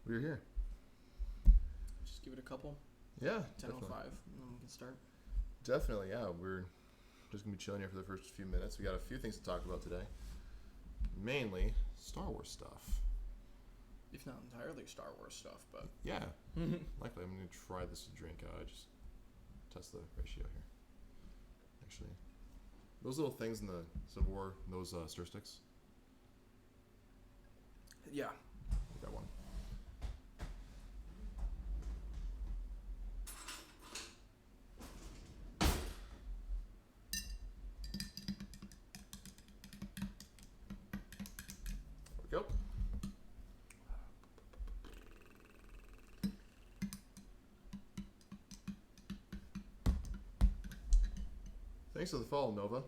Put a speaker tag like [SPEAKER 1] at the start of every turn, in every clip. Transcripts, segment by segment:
[SPEAKER 1] we're here.
[SPEAKER 2] Just give it a couple.
[SPEAKER 1] Yeah,
[SPEAKER 2] 10:05, and then we can start.
[SPEAKER 1] Definitely, yeah. We're just going to be chilling here for the first few minutes. We got a few things to talk about today. Mainly Star Wars stuff.
[SPEAKER 2] If not entirely Star Wars stuff, but...
[SPEAKER 1] Yeah. Likely, I'm going to try this drink out. I just test the ratio here. Actually, those little things in the Civil War, those stir sticks.
[SPEAKER 2] Yeah.
[SPEAKER 1] I got one. There we go. Thanks for the follow, Nova.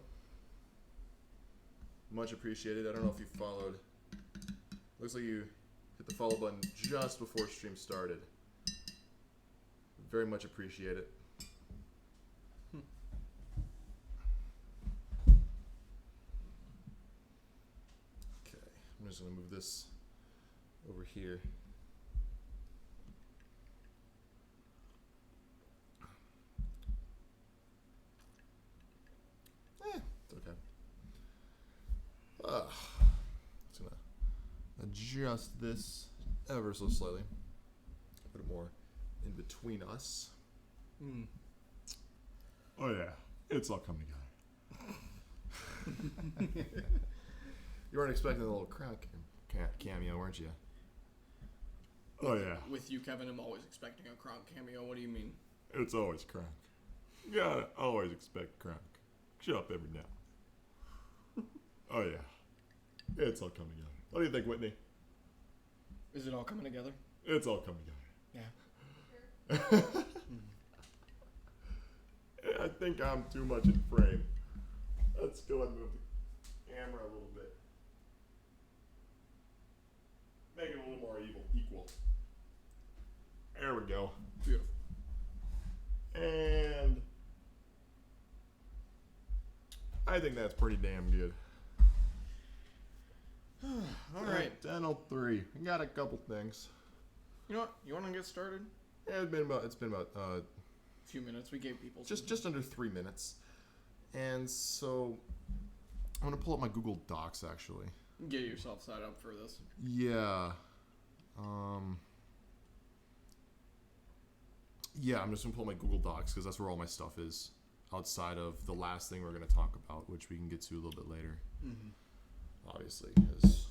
[SPEAKER 1] Much appreciated. I don't know if you followed. Looks like you hit the follow button just before stream started. Very much appreciate it. Okay, I'm just going to move this over here. It's okay. Just gonna adjust this ever so slightly. Put it more in between us. Oh yeah, it's all coming together. You weren't expecting a little crown cameo, weren't you? Oh yeah.
[SPEAKER 2] With you, Kevin, I'm always expecting a Kronk cameo. What do you mean?
[SPEAKER 1] It's always Kronk. You gotta always expect Kronk. Show up every now. Oh yeah. It's all coming together. What do you think, Whitney?
[SPEAKER 2] Is it all coming together?
[SPEAKER 1] It's all coming together.
[SPEAKER 2] Yeah.
[SPEAKER 1] I think I'm too much in frame. Let's go ahead and move the camera a little bit. Make it a little more equal. There we go.
[SPEAKER 2] Beautiful.
[SPEAKER 1] And I think that's pretty damn good.
[SPEAKER 2] All right.
[SPEAKER 1] Dental 3. We got a couple things.
[SPEAKER 2] You know what? You want to get started?
[SPEAKER 1] Yeah, it's been about
[SPEAKER 2] A few minutes. We gave people
[SPEAKER 1] just under 3 minutes. And so I'm gonna pull up my Google Docs actually.
[SPEAKER 2] Get yourself set up for this.
[SPEAKER 1] Yeah. Yeah, I'm just gonna pull my Google Docs because that's where all my stuff is. Outside of the last thing we're gonna talk about, which we can get to a little bit later.
[SPEAKER 2] Mm-hmm.
[SPEAKER 1] Obviously, because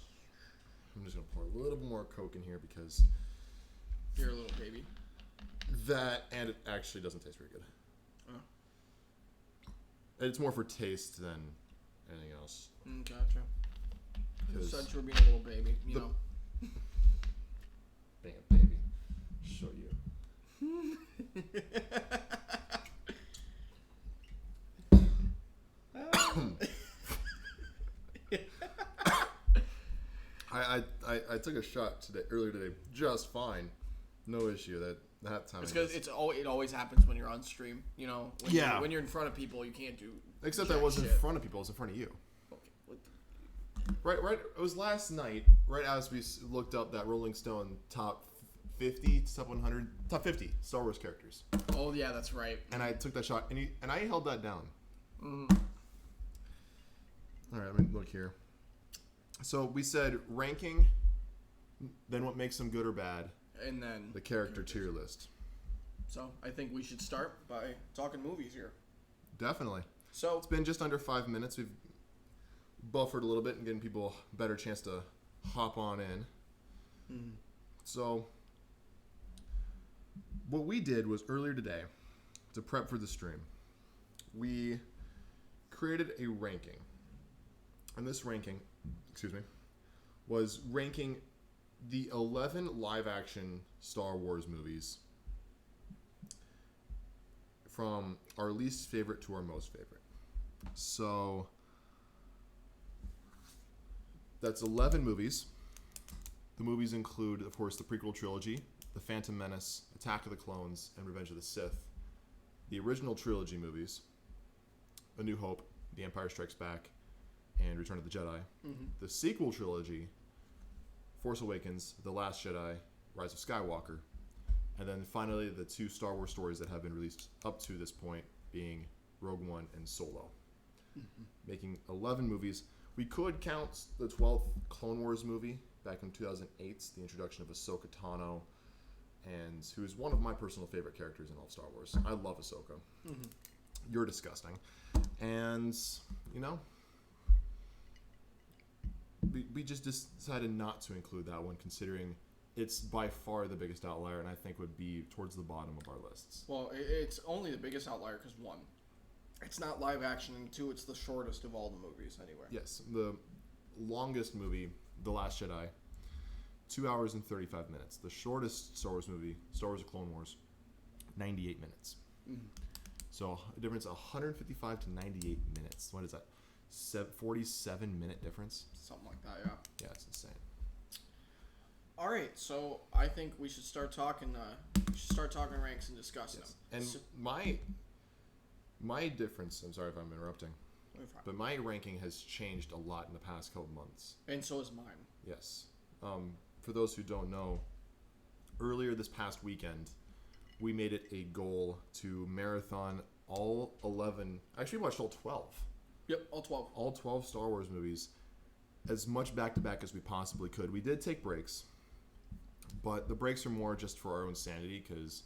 [SPEAKER 1] I'm just gonna pour a little bit more Coke in here because
[SPEAKER 2] You're a little baby.
[SPEAKER 1] that, and it actually doesn't taste very good.
[SPEAKER 2] Oh.
[SPEAKER 1] It's more for taste than anything else.
[SPEAKER 2] Gotcha. You
[SPEAKER 1] 'Cause
[SPEAKER 2] said you were being a little baby, you know.
[SPEAKER 1] Being a baby. Show you. I took a shot earlier today, just fine, no issue. That time.
[SPEAKER 2] It's because it always happens when you're on stream. You know. When you're in front of people, you can't do.
[SPEAKER 1] Except I wasn't in front of people. I was in front of you.
[SPEAKER 2] Okay.
[SPEAKER 1] Right. It was last night, right as we looked up that Rolling Stone top 50, top 100, top 50 Star Wars characters.
[SPEAKER 2] Oh yeah, that's right.
[SPEAKER 1] And I took that shot, and I held that down.
[SPEAKER 2] Mm-hmm.
[SPEAKER 1] All right, let me look here. So we said ranking, then what makes them good or bad,
[SPEAKER 2] And then
[SPEAKER 1] the character tier list.
[SPEAKER 2] So I think we should start by talking movies here.
[SPEAKER 1] Definitely.
[SPEAKER 2] So
[SPEAKER 1] It's been just under 5 minutes. We've buffered a little bit and getting people a better chance to hop on in.
[SPEAKER 2] Mm-hmm.
[SPEAKER 1] So what we did was earlier today, to prep for the stream, we created a ranking. And this ranking, was ranking the 11 live-action Star Wars movies from our least favorite to our most favorite. So that's 11 movies. The movies include, of course, the prequel trilogy, The Phantom Menace, Attack of the Clones, and Revenge of the Sith. The original trilogy movies, A New Hope, The Empire Strikes Back, and Return of the Jedi.
[SPEAKER 2] Mm-hmm.
[SPEAKER 1] The sequel trilogy, Force Awakens, The Last Jedi, Rise of Skywalker. And then finally, the 2 Star Wars stories that have been released up to this point being Rogue One and Solo. Making 11 movies. We could count the 12th Clone Wars movie back in 2008, the introduction of Ahsoka Tano, and who is one of my personal favorite characters in all of Star Wars. I love Ahsoka. You're disgusting. And, you know, we just decided not to include that one, considering it's by far the biggest outlier, and I think would be towards the bottom of our lists.
[SPEAKER 2] Well, it's only the biggest outlier because 1, it's not live action, and 2, it's the shortest of all the movies anywhere.
[SPEAKER 1] Yes, the longest movie, The Last Jedi, 2 hours and 35 minutes. The shortest Star Wars movie, Star Wars: The Clone Wars, 98 minutes. So a difference 155 to 98 minutes. What is that? 47-minute difference?
[SPEAKER 2] Something like that, yeah.
[SPEAKER 1] Yeah, it's insane.
[SPEAKER 2] All right, so I think we should start talking. Ranks and discussing them.
[SPEAKER 1] And
[SPEAKER 2] so,
[SPEAKER 1] my difference. I'm sorry if I'm interrupting, but my ranking has changed a lot in the past couple months.
[SPEAKER 2] And so is mine.
[SPEAKER 1] Yes. For those who don't know, earlier this past weekend, we made it a goal to marathon all 11. Actually, we watched all 12.
[SPEAKER 2] Yep, all 12.
[SPEAKER 1] All 12 Star Wars movies, as much back to back as we possibly could. We did take breaks, but the breaks are more just for our own sanity because,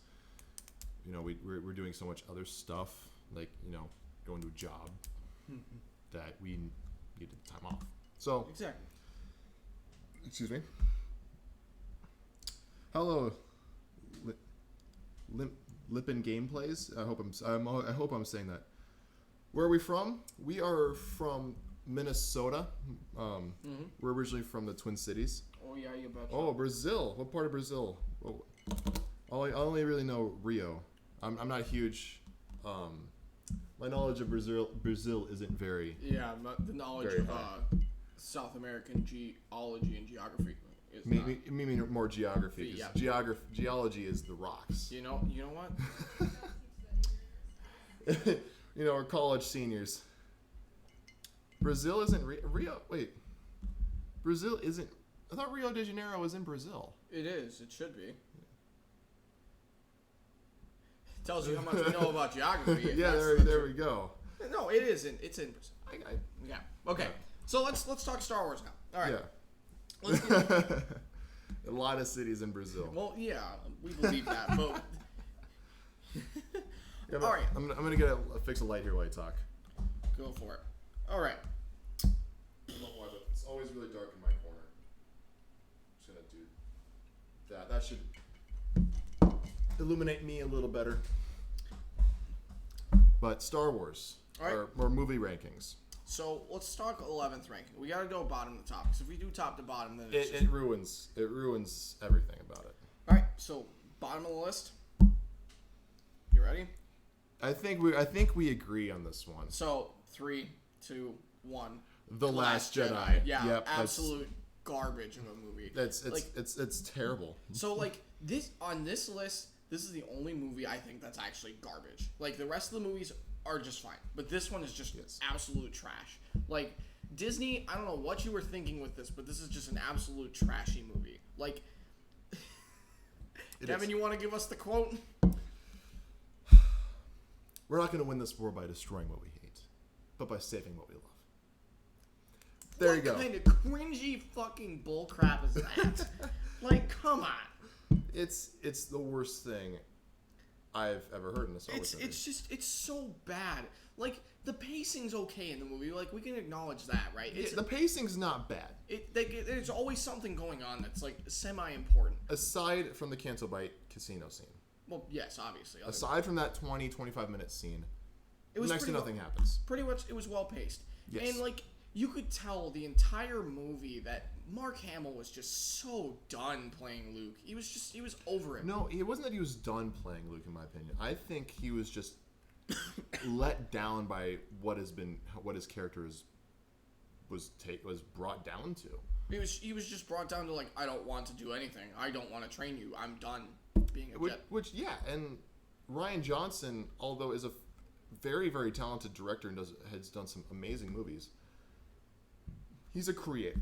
[SPEAKER 1] you know, we're doing so much other stuff, like, you know, going to a job that we needed time off. So
[SPEAKER 2] exactly.
[SPEAKER 1] Excuse me. Hello, Lippin Gameplays. I hope I'm saying that. Where are we from? We are from Minnesota. We're originally from the Twin Cities.
[SPEAKER 2] Oh yeah, you betcha.
[SPEAKER 1] Oh, Brazil. What part of Brazil? Oh, I only really know Rio. I'm not huge. My knowledge of Brazil isn't very.
[SPEAKER 2] Yeah, the knowledge of South American geology and geography is
[SPEAKER 1] maybe more geography.
[SPEAKER 2] Yeah.
[SPEAKER 1] Geology is the rocks.
[SPEAKER 2] You know what?
[SPEAKER 1] You know, we're college seniors. Brazil isn't Rio. Wait, Brazil isn't. I thought Rio de Janeiro was in Brazil.
[SPEAKER 2] It is. It should be. Tells you how much we know about geography.
[SPEAKER 1] Yeah, there we go.
[SPEAKER 2] No, it isn't. It's in Brazil. Yeah. Okay.
[SPEAKER 1] Yeah.
[SPEAKER 2] So let's talk Star Wars now. All right.
[SPEAKER 1] Yeah.
[SPEAKER 2] Let's get
[SPEAKER 1] a lot of cities in Brazil.
[SPEAKER 2] Well, yeah, we believe that, but
[SPEAKER 1] yeah,
[SPEAKER 2] all right.
[SPEAKER 1] I'm gonna fix a light here while I talk.
[SPEAKER 2] Go for it. All right.
[SPEAKER 1] I don't know why, but it's always really dark in my corner. I'm just gonna do that. That should illuminate me a little better. But Star Wars,
[SPEAKER 2] all right.
[SPEAKER 1] or movie rankings.
[SPEAKER 2] So let's talk 11th ranking. We got to go bottom to top. Because if we do top to bottom, then
[SPEAKER 1] it ruins everything about it.
[SPEAKER 2] All right. So bottom of the list. You ready?
[SPEAKER 1] I think we agree on this one.
[SPEAKER 2] So 3, 2, 1.
[SPEAKER 1] The Last Jedi.
[SPEAKER 2] Yeah.
[SPEAKER 1] Yep,
[SPEAKER 2] absolute garbage of a movie.
[SPEAKER 1] It's terrible.
[SPEAKER 2] So like this on this list, this is the only movie I think that's actually garbage. Like the rest of the movies are just fine, but this one is just absolute trash. Like Disney, I don't know what you were thinking with this, but this is just an absolute trashy movie. Like, Kevin, you want to give us the quote?
[SPEAKER 1] We're not going to win this war by destroying what we hate, but by saving what we love. There you go.
[SPEAKER 2] What kind of cringy fucking bullcrap is that? Like, come on.
[SPEAKER 1] It's the worst thing I've ever heard in a Star Wars movie.
[SPEAKER 2] It's so bad. Like, the pacing's okay in the movie. Like, we can acknowledge that, right?
[SPEAKER 1] The pacing's not bad.
[SPEAKER 2] There's always something going on that's, like, semi-important.
[SPEAKER 1] Aside from the Cancel Bite casino scene.
[SPEAKER 2] Well, yes, obviously.
[SPEAKER 1] Aside from that 20-25 minute scene, next to nothing
[SPEAKER 2] well,
[SPEAKER 1] happens.
[SPEAKER 2] Pretty much, it was well-paced.
[SPEAKER 1] Yes.
[SPEAKER 2] And, like, you could tell the entire movie that Mark Hamill was just so done playing Luke. He was over it.
[SPEAKER 1] No, it wasn't that he was done playing Luke, in my opinion. I think he was just let down by what his character was brought down to.
[SPEAKER 2] He was just brought down to, like, I don't want to do anything. I don't want to train you. I'm done being a jet.
[SPEAKER 1] Which and Rian Johnson, although is a very, very talented director and has done some amazing movies, he's a creator.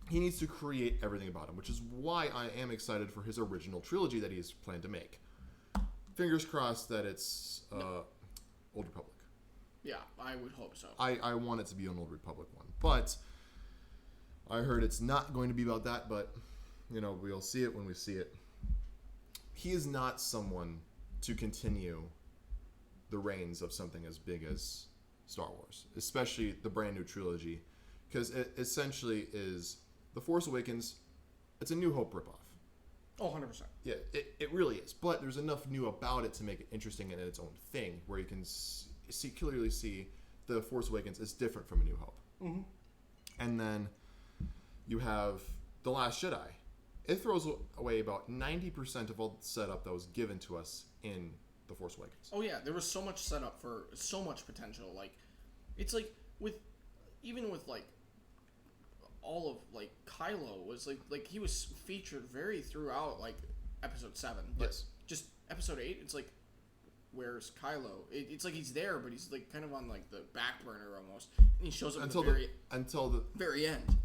[SPEAKER 1] he needs to create everything about him, which is why I am excited for his original trilogy that he's planned to make. Fingers crossed that it's Old Republic.
[SPEAKER 2] Yeah, I would hope so.
[SPEAKER 1] I want it to be an Old Republic one, but I heard it's not going to be about that, but, we'll see it when we see it. He is not someone to continue the reigns of something as big as Star Wars, especially the brand new trilogy, because it essentially is The Force Awakens. It's a New Hope ripoff.
[SPEAKER 2] Oh, 100%.
[SPEAKER 1] Yeah, it really is. But there's enough new about it to make it interesting and its own thing, where you can clearly see The Force Awakens is different from A New Hope.
[SPEAKER 2] Mm-hmm.
[SPEAKER 1] And then you have The Last Jedi. It throws away about 90% of all the setup that was given to us in The Force Awakens.
[SPEAKER 2] Oh, yeah. There was so much setup for so much potential. Like, it's like, even with, like, all of, like, Kylo was, like he was featured very throughout, like, Episode 7. But
[SPEAKER 1] yes.
[SPEAKER 2] Just Episode 8, it's like, where's Kylo? It's like he's there, but he's, like, kind of on, like, the back burner almost. And he shows up
[SPEAKER 1] until the
[SPEAKER 2] very end.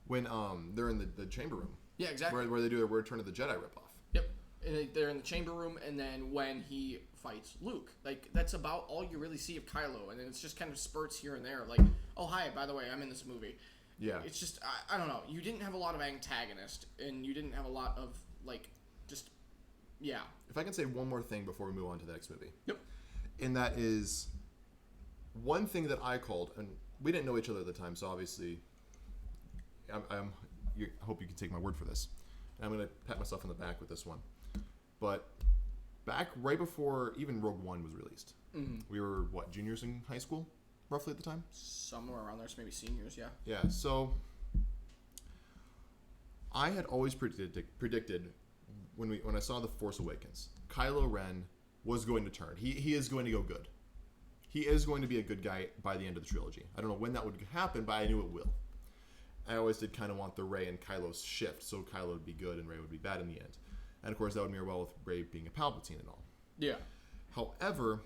[SPEAKER 1] When they're in the chamber room.
[SPEAKER 2] Yeah, exactly.
[SPEAKER 1] Where they do a Return of the Jedi ripoff.
[SPEAKER 2] Yep. And they're in the chamber room, and then when he fights Luke. Like, that's about all you really see of Kylo. And then it's just kind of spurts here and there. Like, oh, hi, by the way, I'm in this movie.
[SPEAKER 1] Yeah.
[SPEAKER 2] It's just, I don't know. You didn't have a lot of antagonist, and you didn't have a lot of, like, just, yeah.
[SPEAKER 1] If I can say one more thing before we move on to the next movie.
[SPEAKER 2] Yep.
[SPEAKER 1] And that is one thing that I called, and we didn't know each other at the time, so obviously I hope you can take my word for this. And I'm going to pat myself on the back with this one. But back right before even Rogue One was released, we were, juniors in high school, roughly at the time?
[SPEAKER 2] Somewhere around there, so maybe seniors, yeah.
[SPEAKER 1] Yeah, so I had always predicted when I saw The Force Awakens, Kylo Ren was going to turn. He is going to go good. He is going to be a good guy by the end of the trilogy. I don't know when that would happen, but I knew it will. I always did kind of want the Rey and Kylo shift, so Kylo would be good and Rey would be bad in the end. And of course, that would mirror well with Rey being a Palpatine and all.
[SPEAKER 2] Yeah.
[SPEAKER 1] However,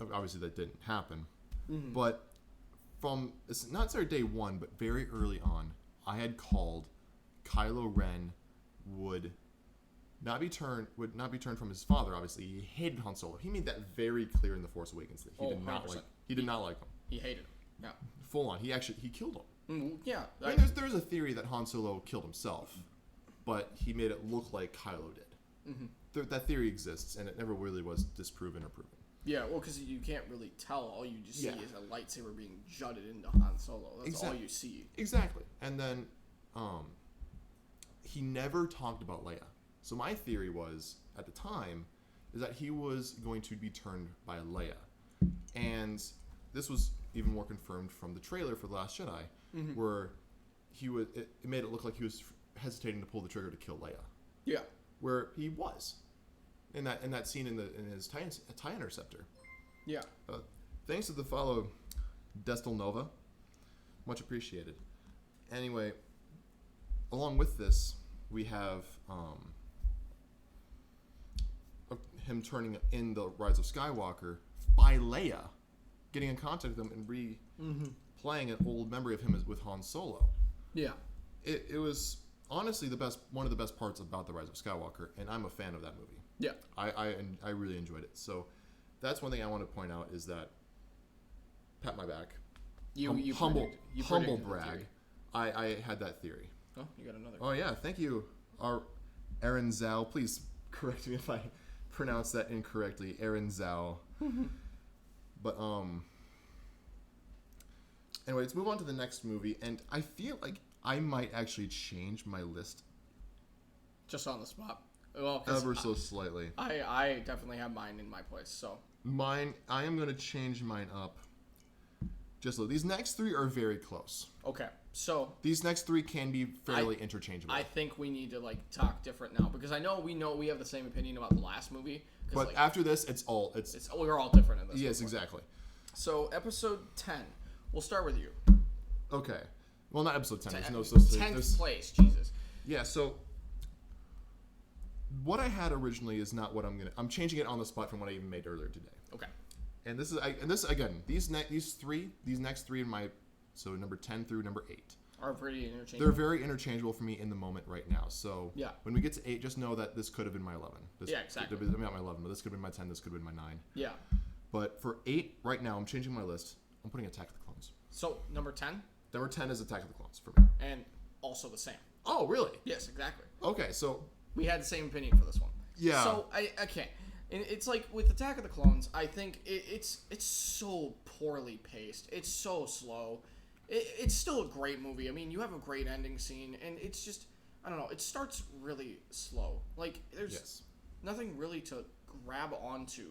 [SPEAKER 1] obviously that didn't happen. Mm-hmm. But from, it's not necessarily day one, but very early on, I had called Kylo Ren would not be turned from his father. Obviously, he hated Han Solo. He made that very clear in The Force Awakens that he did not like. He did not like him.
[SPEAKER 2] He hated him. Yeah.
[SPEAKER 1] Full on. He killed him.
[SPEAKER 2] Yeah.
[SPEAKER 1] I mean, there's a theory that Han Solo killed himself, but he made it look like Kylo did. Mm-hmm. That theory exists, and it never really was disproven or proven.
[SPEAKER 2] Yeah, well, because you can't really tell. All you just see is a lightsaber being jutted into Han Solo. That's all you see.
[SPEAKER 1] Exactly. And then he never talked about Leia. So my theory was, at the time, is that he was going to be turned by Leia. And this was even more confirmed from the trailer for The Last Jedi, where it made it look like he was hesitating to pull the trigger to kill Leia.
[SPEAKER 2] Yeah.
[SPEAKER 1] Where he was. In that scene in his TIE Interceptor. Yeah. Thanks to the follow, Destel Nova. Much appreciated. Anyway, along with this, we have him turning in the Rise of Skywalker by Leia, getting in contact with him and playing an old memory of him with Han Solo.
[SPEAKER 2] Yeah.
[SPEAKER 1] It was honestly one of the best parts about the Rise of Skywalker, and I'm a fan of that movie.
[SPEAKER 2] Yeah.
[SPEAKER 1] I really enjoyed it. So that's one thing I want to point out is that, pat my back, humble brag, I had that theory.
[SPEAKER 2] Oh, you got another.
[SPEAKER 1] Oh yeah, thank you, Aaron Zhao. Please correct me if I pronounce that incorrectly, Aaron Zhao. But anyway, let's move on to the next movie, and I feel like I might actually change my list.
[SPEAKER 2] Just on the spot. Well,
[SPEAKER 1] ever so slightly.
[SPEAKER 2] I definitely have mine in my place, so.
[SPEAKER 1] I am going to change mine up. Just a little. These next three are very close.
[SPEAKER 2] Okay, so.
[SPEAKER 1] These next three can be fairly interchangeable.
[SPEAKER 2] I think we need to, talk different now, because I know we have the same opinion about the last movie.
[SPEAKER 1] But after this,
[SPEAKER 2] we're all different in this.
[SPEAKER 1] Yes, exactly.
[SPEAKER 2] So, episode 10. We'll start with you.
[SPEAKER 1] Okay. Well, not episode 10. There's no
[SPEAKER 2] 10th place, Jesus.
[SPEAKER 1] Yeah, so what I had originally is not what I'm changing it on the spot from what I even made earlier today.
[SPEAKER 2] Okay.
[SPEAKER 1] And this again, these next three in my, so number 10 through number 8
[SPEAKER 2] are pretty interchangeable.
[SPEAKER 1] They're very interchangeable for me in the moment right now. So
[SPEAKER 2] yeah.
[SPEAKER 1] when we get to 8, just know that this could have been my 11.
[SPEAKER 2] Exactly.
[SPEAKER 1] I'm not my 11, but this could have been my 10. This could have been my 9.
[SPEAKER 2] Yeah.
[SPEAKER 1] But for 8 right now, I'm changing my list. I'm putting Attack of the Clones.
[SPEAKER 2] So number 10.
[SPEAKER 1] Number 10 is Attack of the Clones for me.
[SPEAKER 2] And also the same.
[SPEAKER 1] Oh, really?
[SPEAKER 2] Yes, exactly.
[SPEAKER 1] Okay, so
[SPEAKER 2] we had the same opinion for this one.
[SPEAKER 1] Yeah.
[SPEAKER 2] So okay. And it's like with Attack of the Clones, I think it's so poorly paced. It's so slow. It's still a great movie. I mean, you have a great ending scene, and it's just, I don't know, it starts really slow. Like, there's nothing really to grab onto.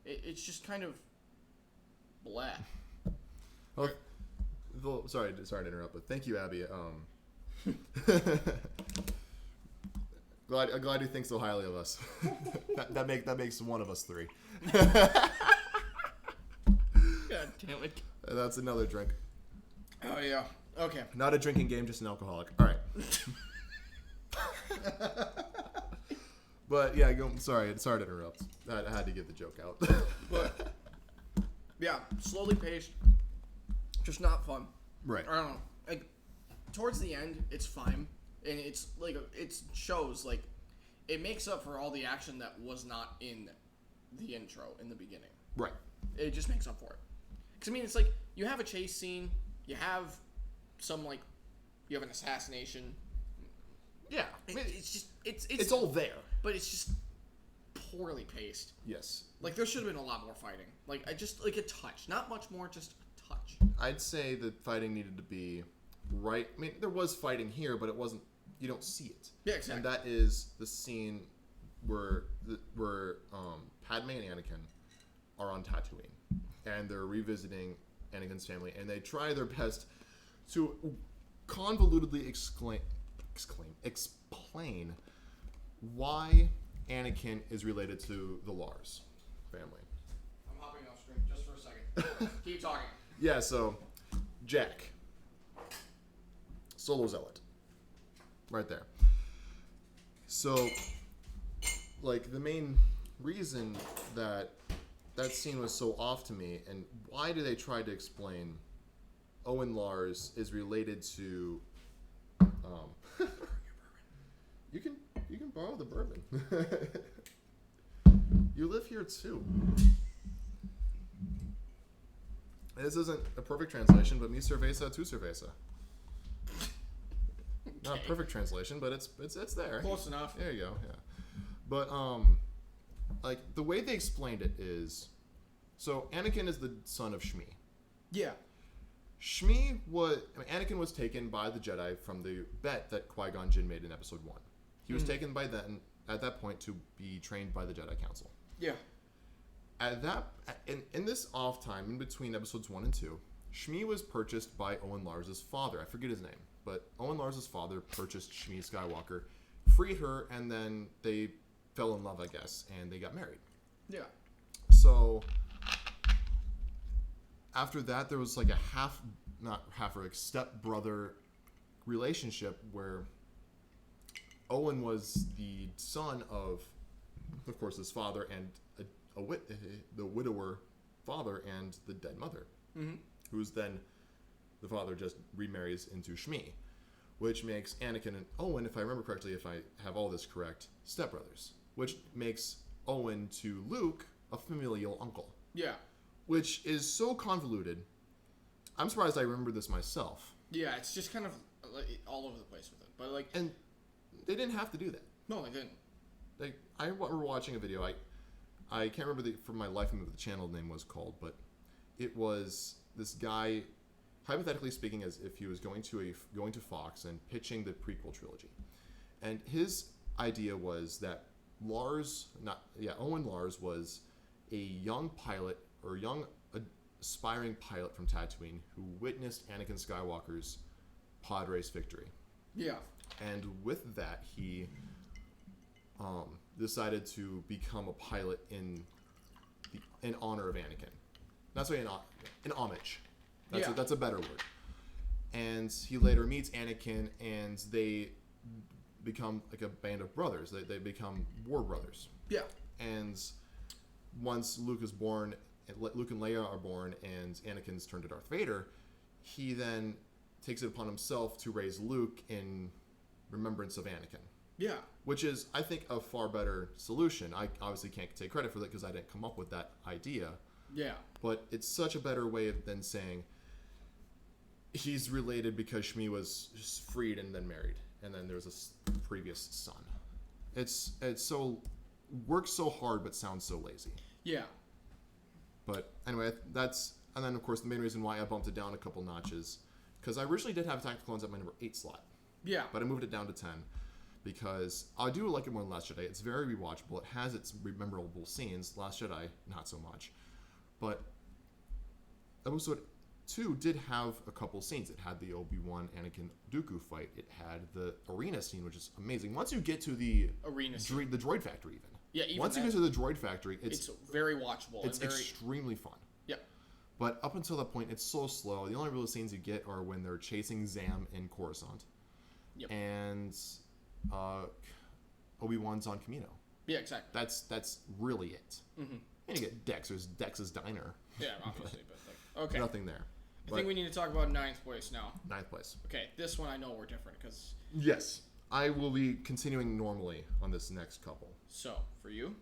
[SPEAKER 2] It's just kind of blah.
[SPEAKER 1] Well, sorry to interrupt, but thank you, Abby. Glad you think so highly of us. that makes one of us 3.
[SPEAKER 2] God damn it.
[SPEAKER 1] That's another drink.
[SPEAKER 2] Oh yeah. Okay.
[SPEAKER 1] Not a drinking game, just an alcoholic. All right. But yeah, sorry to interrupt. I had to get the joke out.
[SPEAKER 2] But yeah, slowly paced, just not fun.
[SPEAKER 1] Right.
[SPEAKER 2] I don't know. Like towards the end, it's fine, and it's like it shows like it makes up for all the action that was not in the intro in the beginning.
[SPEAKER 1] Right.
[SPEAKER 2] It just makes up for it. Because I mean, it's like you have a chase scene, you have you have an assassination.
[SPEAKER 1] Yeah.
[SPEAKER 2] It's just
[SPEAKER 1] it's all there,
[SPEAKER 2] but it's just poorly paced.
[SPEAKER 1] Yes.
[SPEAKER 2] Like there should have been a lot more fighting. Like a touch, not much more, just a touch.
[SPEAKER 1] I'd say the fighting needed to be right. I mean, there was fighting here, but it wasn't. You don't see it.
[SPEAKER 2] Yeah, exactly.
[SPEAKER 1] And that is the scene where Padme and Anakin are on Tatooine, and they're revisiting Anakin's family, and they try their best to convolutedly explain why Anakin is related to the Lars family.
[SPEAKER 2] I'm hopping off screen just for a second. Keep talking.
[SPEAKER 1] Yeah, so Jack, SoloZealot, right there. So, like, the main reason that scene was so off to me, and why do they try to explain Owen Lars is related to you can borrow the bourbon. You live here too. This isn't a perfect translation, but mi cerveza, tu cerveza. Okay. Not a perfect translation, but it's there.
[SPEAKER 2] Close enough.
[SPEAKER 1] There you go. Yeah. But like the way they explained it is, so Anakin is the son of Shmi.
[SPEAKER 2] Yeah.
[SPEAKER 1] Anakin was taken by the Jedi from the bet that Qui-Gon Jinn made in Episode 1. He was taken at that point to be trained by the Jedi Council.
[SPEAKER 2] Yeah.
[SPEAKER 1] In this off time in between Episodes 1 and 2, Shmi was purchased by Owen Lars' father. I forget his name, but Owen Lars' father purchased Shmi Skywalker, freed her, and then they fell in love, I guess, and they got married.
[SPEAKER 2] Yeah.
[SPEAKER 1] So after that, there was like a step-brother relationship where Owen was the son of course, his father and the widower father and the dead mother, who's then the father just remarries into Shmi, which makes Anakin and Owen, if I remember correctly, if I have all this correct, stepbrothers, which makes Owen to Luke a familial uncle.
[SPEAKER 2] Yeah.
[SPEAKER 1] Which is so convoluted. I'm surprised I remember this myself.
[SPEAKER 2] Yeah, it's just kind of like, all over the place with it. But like,
[SPEAKER 1] and they didn't have to do that.
[SPEAKER 2] No, they didn't.
[SPEAKER 1] Like, I remember watching a video. I can't remember for my life what the channel name was called, but it was this guy, hypothetically speaking, as if he was going to Fox and pitching the prequel trilogy, and his idea was that Owen Lars was a young pilot or young aspiring pilot from Tatooine who witnessed Anakin Skywalker's pod race victory.
[SPEAKER 2] Yeah. And
[SPEAKER 1] with that, he decided to become a pilot in honor of Anakin. Not sorry, in homage. That's a better word. And he later meets Anakin, and they become like a band of brothers. They become war brothers.
[SPEAKER 2] Yeah.
[SPEAKER 1] And once Luke is born, Luke and Leia are born, and Anakin's turned to Darth Vader, he then takes it upon himself to raise Luke in remembrance of Anakin.
[SPEAKER 2] Yeah.
[SPEAKER 1] Which is, I think, a far better solution. I obviously can't take credit for that because I didn't come up with that idea.
[SPEAKER 2] Yeah.
[SPEAKER 1] But it's such a better way than saying he's related because Shmi was freed and then married, and then there's a previous son. It's so works so hard but sounds so lazy.
[SPEAKER 2] Yeah.
[SPEAKER 1] But anyway, and then of course the main reason why I bumped it down a couple notches, because I originally did have Attack of the Clones at my number 8 slot.
[SPEAKER 2] Yeah.
[SPEAKER 1] But I moved it down to 10 because I do like it more than Last Jedi. It's very rewatchable. It has its memorable scenes. Last Jedi, not so much. But Episode 2 did have a couple scenes. It had the Obi-Wan Anakin Dooku fight. It had the arena scene, which is amazing. Once you get to the
[SPEAKER 2] arena scene.
[SPEAKER 1] The droid factory, even.
[SPEAKER 2] Yeah, even
[SPEAKER 1] once you get to the droid factory, it's
[SPEAKER 2] very watchable.
[SPEAKER 1] It's extremely fun.
[SPEAKER 2] Yeah.
[SPEAKER 1] But up until that point, it's so slow. The only real scenes you get are when they're chasing Zam in Coruscant.
[SPEAKER 2] Yep.
[SPEAKER 1] And Obi-Wan's on Kamino.
[SPEAKER 2] Yeah, exactly.
[SPEAKER 1] That's really it.
[SPEAKER 2] Mm-hmm.
[SPEAKER 1] And you get Dex. There's Dex's Diner.
[SPEAKER 2] Yeah, obviously, but like, okay.
[SPEAKER 1] Nothing there.
[SPEAKER 2] I think we need to talk about 9th place now.
[SPEAKER 1] 9th place.
[SPEAKER 2] Okay, this one I know we're different because...
[SPEAKER 1] Yes. I will be continuing normally on this next couple.
[SPEAKER 2] So, for you?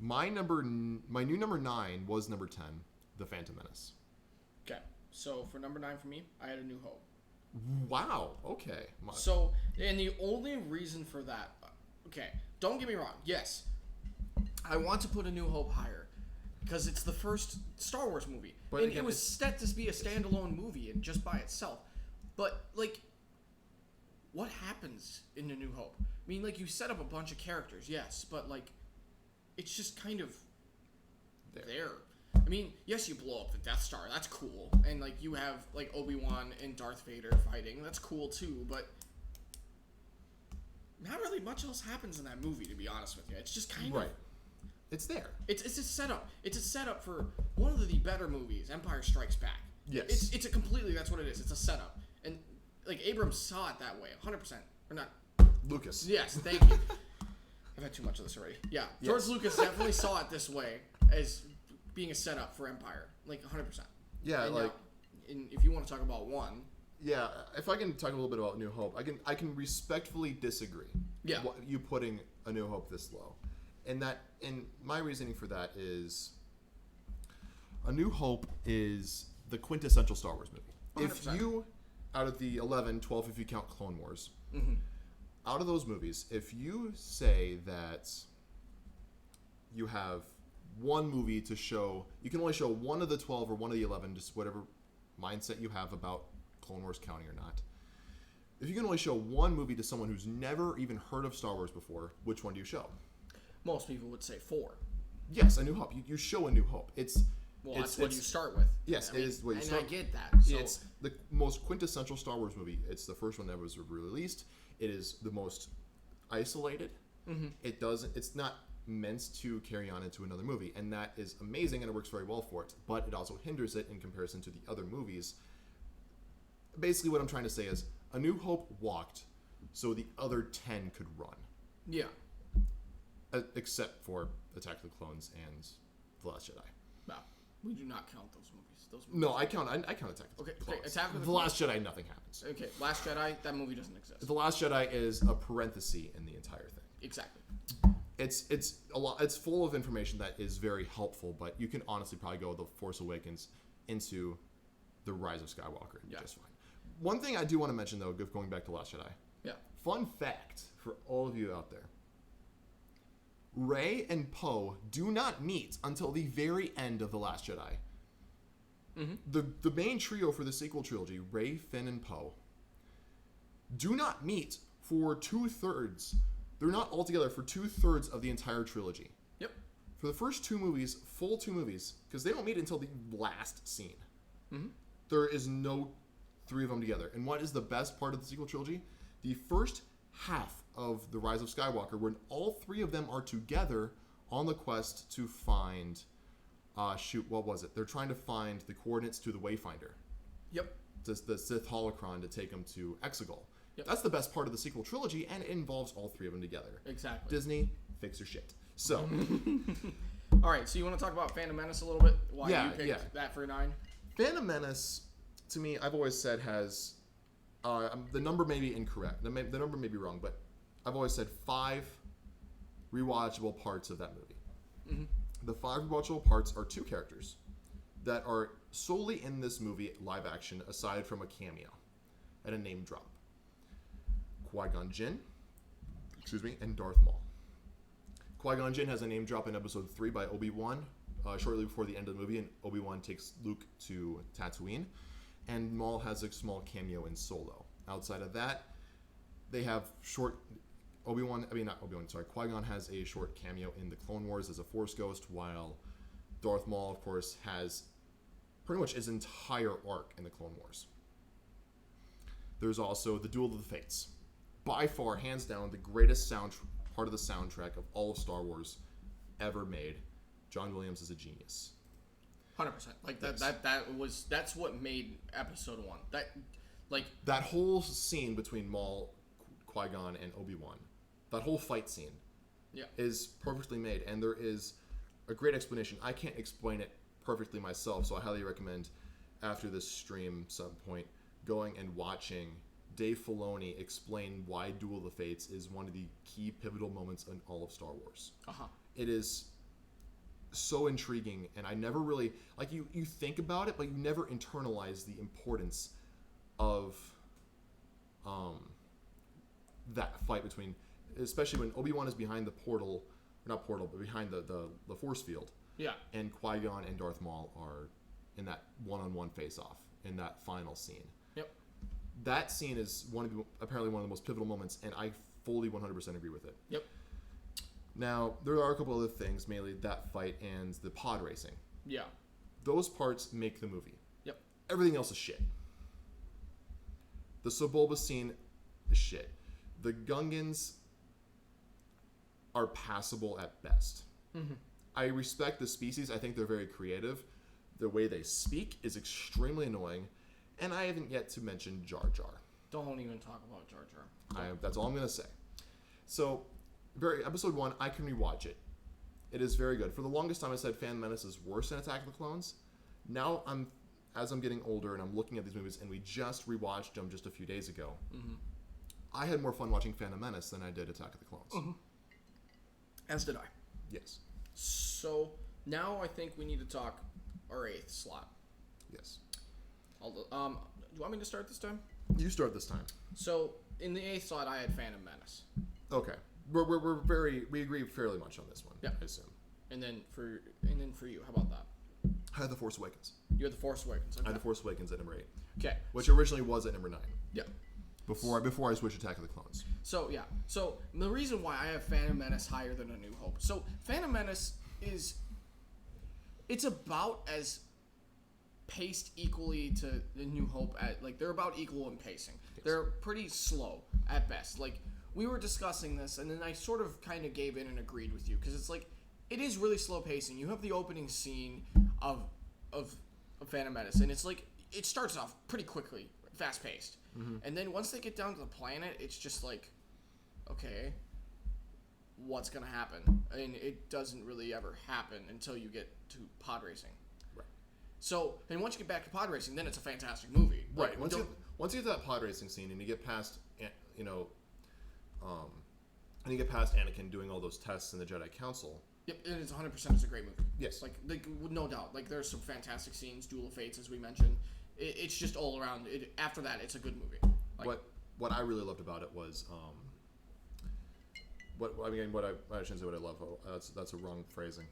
[SPEAKER 1] My new number 9 was number 10, The Phantom Menace.
[SPEAKER 2] Okay, so for number 9 for me, I had A New Hope.
[SPEAKER 1] Wow, okay.
[SPEAKER 2] So, and the only reason for that... Okay, don't get me wrong. Yes, I want to put A New Hope higher because it's the first Star Wars movie. But and again, it was set to be a standalone movie and just by itself. But, like, what happens in A New Hope? I mean, like, you set up a bunch of characters, yes, but, like, it's just kind of there. I mean, yes, you blow up the Death Star. That's cool. And, like, you have, like, Obi-Wan and Darth Vader fighting. That's cool, too, but not really much else happens in that movie, to be honest with you. It's just kind of...
[SPEAKER 1] It's there.
[SPEAKER 2] It's a setup. It's a setup for one of the better movies, Empire Strikes Back.
[SPEAKER 1] Yes.
[SPEAKER 2] It's a completely... That's what it is. It's a setup. And, like, Abrams saw it that way, 100%. Or not...
[SPEAKER 1] Lucas.
[SPEAKER 2] Yes, thank you. I've had too much of this already. Yeah, George Lucas definitely saw it this way as being a setup for Empire, like 100%.
[SPEAKER 1] Yeah,
[SPEAKER 2] and
[SPEAKER 1] like,
[SPEAKER 2] now, and if you want to talk about one,
[SPEAKER 1] yeah, if I can talk a little bit about New Hope, I can respectfully disagree.
[SPEAKER 2] Yeah,
[SPEAKER 1] you putting A New Hope this low, and my reasoning for that is, A New Hope is the quintessential Star Wars movie. 100%. If you, out of the 11, 12 if you count Clone Wars.
[SPEAKER 2] Mm-hmm.
[SPEAKER 1] Out of those movies, if you say that you have one movie to show, you can only show one of the 12 or one of the 11, just whatever mindset you have about Clone Wars counting or not. If you can only show one movie to someone who's never even heard of Star Wars before, which one do you show?
[SPEAKER 2] Most people would say 4.
[SPEAKER 1] Yes, A New Hope. You show A New Hope. That's
[SPEAKER 2] what you start with.
[SPEAKER 1] Yes, it is what you start with.
[SPEAKER 2] And I get that. So.
[SPEAKER 1] It's the most quintessential Star Wars movie. It's the first one that was released. It is the most isolated.
[SPEAKER 2] Mm-hmm.
[SPEAKER 1] It's not meant to carry on into another movie, and that is amazing, and it works very well for it. But it also hinders it in comparison to the other movies. Basically, what I'm trying to say is, A New Hope walked so the other 10 could run.
[SPEAKER 2] Yeah.
[SPEAKER 1] Except for Attack of the Clones and The Last Jedi.
[SPEAKER 2] No, we do not count those movies.
[SPEAKER 1] No, I count Attack of the Clones.
[SPEAKER 2] Okay, Attack of
[SPEAKER 1] the Last Jedi, nothing happens.
[SPEAKER 2] Okay, Last Jedi, that movie doesn't exist.
[SPEAKER 1] The Last Jedi is a parenthesis in the entire thing.
[SPEAKER 2] Exactly.
[SPEAKER 1] It's a lot. It's full of information that is very helpful, but you can honestly probably go The Force Awakens into The Rise of Skywalker just fine. One thing I do want to mention, though, going back to Last Jedi.
[SPEAKER 2] Yeah.
[SPEAKER 1] Fun fact for all of you out there. Rey and Poe do not meet until the very end of The Last Jedi. Mm-hmm. The main trio for the sequel trilogy, Rey, Finn, and Poe, do not meet for 2/3. They're not all together for 2/3 of the entire trilogy.
[SPEAKER 2] Yep.
[SPEAKER 1] For the first 2 movies, full 2 movies, because they don't meet until the last scene.
[SPEAKER 2] Mm-hmm.
[SPEAKER 1] There is no 3 of them together. And what is the best part of the sequel trilogy? The first half of The Rise of Skywalker, when all 3 of them are together on the quest to find... what was it? They're trying to find the coordinates to the Wayfinder.
[SPEAKER 2] Yep.
[SPEAKER 1] The Sith holocron to take them to Exegol.
[SPEAKER 2] Yep.
[SPEAKER 1] That's the best part of the sequel trilogy, and it involves all 3 of them together.
[SPEAKER 2] Exactly.
[SPEAKER 1] Disney, fix your shit. So.
[SPEAKER 2] All right, so you want to talk about Phantom Menace a little bit? Why you picked that for 9?
[SPEAKER 1] Phantom Menace, to me, I've always said has the number may be incorrect. The number may be wrong, but I've always said 5 rewatchable parts of that movie. Mm-hmm. The 5 rewatchable parts are 2 characters that are solely in this movie live action, aside from a cameo and a name drop. Qui-Gon Jinn, and Darth Maul. Qui-Gon Jinn has a name drop in episode 3 by Obi-Wan, shortly before the end of the movie, and Obi-Wan takes Luke to Tatooine. And Maul has a small cameo in Solo. Outside of that, they have Qui-Gon has a short cameo in the Clone Wars as a Force Ghost, while Darth Maul, of course, has pretty much his entire arc in the Clone Wars. There's also the Duel of the Fates. By far, hands down, the greatest part of the soundtrack of all of Star Wars ever made. John Williams is a genius.
[SPEAKER 2] 100%. Like that's what made Episode 1.
[SPEAKER 1] That whole scene between Maul, Qui-Gon, and Obi-Wan, that whole fight scene, is perfectly made, and there is a great explanation. I can't explain it perfectly myself, so I highly recommend after this stream, some point, going and watching Dave Filoni explain why Duel of the Fates is one of the key pivotal moments in all of Star Wars. It is so intriguing, and I never really you think about it, but you never internalize the importance of that fight between, especially when Obi-Wan is behind the portal, not portal, but behind the force field. Yeah. And Qui-Gon and Darth Maul are in that one-on-one face-off in that final scene. Yep. That scene is apparently one of the most pivotal moments, and I fully 100% agree with it. Yep. Now, there are a couple other things, mainly that fight and the pod racing. Yeah. Those parts make the movie. Yep. Everything else is shit. The Sebulba scene is shit. The Gungans are passable at best. Mm-hmm. I respect the species. I think they're very creative. The way they speak is extremely annoying. And I haven't yet to mention Jar Jar.
[SPEAKER 2] Don't even talk about Jar Jar.
[SPEAKER 1] That's all I'm going to say. So, episode 1, I can rewatch it. It is very good. For the longest time, I said Phantom Menace is worse than Attack of the Clones. Now, as I'm getting older and I'm looking at these movies, and we just rewatched them just a few days ago, mm-hmm. I had more fun watching Phantom Menace than I did Attack of the Clones.
[SPEAKER 2] Mm-hmm. As did I.
[SPEAKER 1] Yes.
[SPEAKER 2] So, now I think we need to talk our 8th slot.
[SPEAKER 1] Yes.
[SPEAKER 2] Do you want me to start this time?
[SPEAKER 1] You start this time.
[SPEAKER 2] So, in the 8th slot, I had Phantom Menace.
[SPEAKER 1] Okay. We agree fairly much on this one. Yeah. I assume.
[SPEAKER 2] And then for you, how about that?
[SPEAKER 1] I had The Force Awakens.
[SPEAKER 2] You had The Force Awakens. Okay.
[SPEAKER 1] I had The Force Awakens at number 8.
[SPEAKER 2] Okay.
[SPEAKER 1] Which originally was at number 9.
[SPEAKER 2] Yeah.
[SPEAKER 1] Before I switched Attack of the Clones.
[SPEAKER 2] So yeah. So the reason why I have Phantom Menace higher than A New Hope. So Phantom Menace it's about as paced equally to The New Hope they're about equal in pacing. Yes. They're pretty slow at best. Like we were discussing this, and then I sort of kind of gave in and agreed with you because it's like it is really slow pacing. You have the opening scene of Phantom Menace, and it's like it starts off pretty quickly, fast paced, mm-hmm. and then once they get down to the planet, it's just like, okay, what's gonna happen? And it doesn't really ever happen until you get to pod racing. Right. So, and once you get back to pod racing, then it's a fantastic movie.
[SPEAKER 1] Right. Once you get to that pod racing scene and you get past, and you get past Anakin doing all those tests in the Jedi Council.
[SPEAKER 2] Yep, and it's 100% it's a great movie.
[SPEAKER 1] Yes.
[SPEAKER 2] Like no doubt. Like there's some fantastic scenes, Duel of Fates, as we mentioned. It's just all around. After that, it's a good movie. Like,
[SPEAKER 1] what I really loved about it was I shouldn't say what I love. That's a wrong phrasing.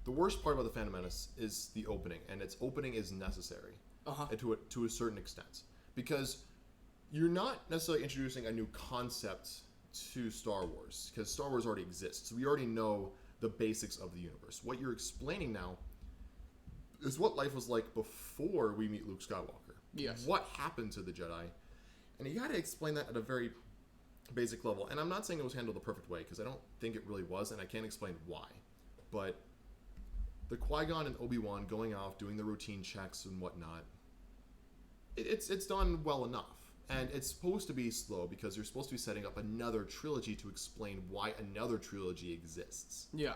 [SPEAKER 1] The worst part about the Phantom Menace is the opening, and its opening is necessary to a certain extent because you're not necessarily introducing a new concept to Star Wars because Star Wars already exists. So we already know the basics of the universe. What you're explaining now is what life was like before we meet Luke Skywalker.
[SPEAKER 2] Yes.
[SPEAKER 1] What happened to the Jedi, and you got to explain that at a very basic level. And I'm not saying it was handled the perfect way because I don't think it really was, and I can't explain why. But the Qui-Gon and Obi-Wan going off, doing the routine checks and whatnot, it's done well enough. And it's supposed to be slow because you're supposed to be setting up another trilogy to explain why another trilogy exists.
[SPEAKER 2] Yeah.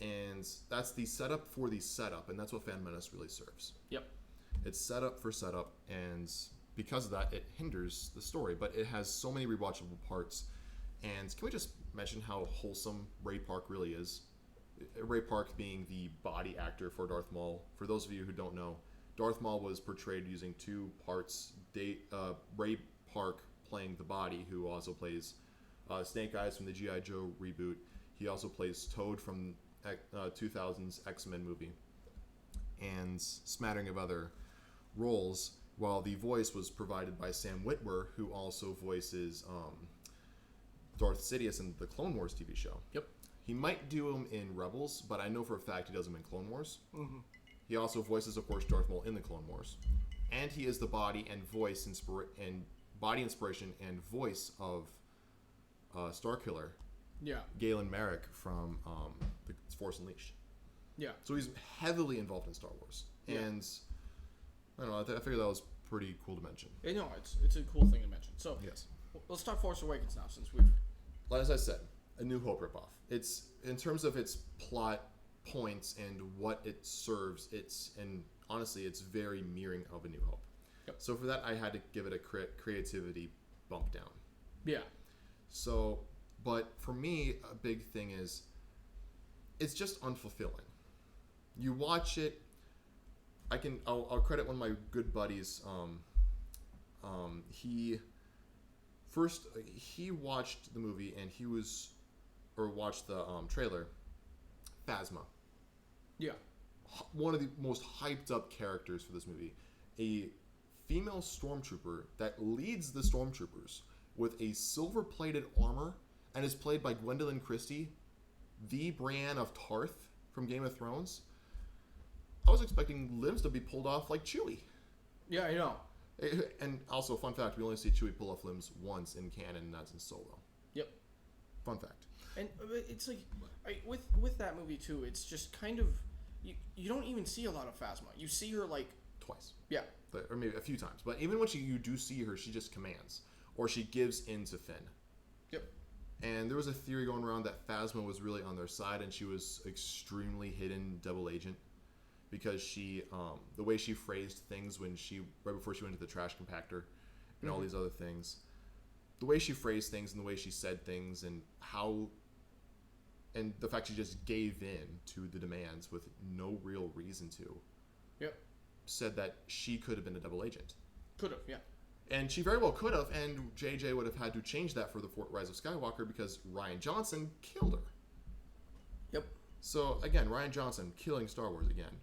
[SPEAKER 1] And that's the setup for the setup, and that's what Phantom Menace really serves.
[SPEAKER 2] Yep.
[SPEAKER 1] It's setup for setup, and because of that, it hinders the story. But it has so many rewatchable parts. And can we just mention how wholesome Ray Park really is? Ray Park being the body actor for Darth Maul. For those of you who don't know, Darth Maul was portrayed using two parts. Ray Park playing the body, who also plays Snake Eyes from the G.I. Joe reboot. He also plays Toad from 2000's X-Men movie. And smattering of other roles, while the voice was provided by Sam Witwer, who also voices Darth Sidious in the Clone Wars TV show.
[SPEAKER 2] Yep.
[SPEAKER 1] He might do him in Rebels, but I know for a fact he does him in Clone Wars.
[SPEAKER 2] Mm-hmm.
[SPEAKER 1] He also voices, of course, Darth Maul in the Clone Wars. And he is the body and voice body inspiration and voice of Starkiller.
[SPEAKER 2] Yeah.
[SPEAKER 1] Galen Merrick from the Force Unleashed.
[SPEAKER 2] Yeah.
[SPEAKER 1] So he's heavily involved in Star Wars.
[SPEAKER 2] Yeah.
[SPEAKER 1] And I don't know, I figured that was pretty cool to mention.
[SPEAKER 2] Yeah, no, it's a cool thing to mention. So
[SPEAKER 1] Yes.
[SPEAKER 2] Let's talk Force Awakens now, since we've...
[SPEAKER 1] As I said, A New Hope ripoff. It's, in terms of its plot points and what it serves, and honestly, it's very mirroring of A New Hope.
[SPEAKER 2] Yep.
[SPEAKER 1] So for that, I had to give it a creativity bump down.
[SPEAKER 2] Yeah.
[SPEAKER 1] So, but for me, a big thing is, it's just unfulfilling. You watch it. I'll credit one of my good buddies. He watched the movie and watched the trailer. Phasma.
[SPEAKER 2] Yeah.
[SPEAKER 1] One of the most hyped up characters for this movie. A female stormtrooper that leads the stormtroopers with a silver-plated armor and is played by Gwendolyn Christie, the Brienne of Tarth from Game of Thrones. I was expecting limbs to be pulled off like Chewie.
[SPEAKER 2] Yeah, I know.
[SPEAKER 1] And also, fun fact, we only see Chewie pull off limbs once in canon, and that's in Solo.
[SPEAKER 2] Yep.
[SPEAKER 1] Fun fact.
[SPEAKER 2] And it's like, with that movie too, it's just kind of, you don't even see a lot of Phasma. You see her like...
[SPEAKER 1] Twice.
[SPEAKER 2] Yeah.
[SPEAKER 1] Or maybe a few times. But even when you do see her, she just commands. Or she gives in to Finn.
[SPEAKER 2] Yep.
[SPEAKER 1] And there was a theory going around that Phasma was really on their side, and she was extremely hidden double agent. Because she, the way she phrased things right before she went to the trash compactor and all these other things, the way she phrased things and the way she said things and the fact she just gave in to the demands with no real reason to.
[SPEAKER 2] Yep.
[SPEAKER 1] Said that she could have been a double agent.
[SPEAKER 2] Could have, yeah.
[SPEAKER 1] And she very well could have, and JJ would have had to change that for the Rise of Skywalker because Rian Johnson killed her.
[SPEAKER 2] Yep.
[SPEAKER 1] So, again, Rian Johnson killing Star Wars again.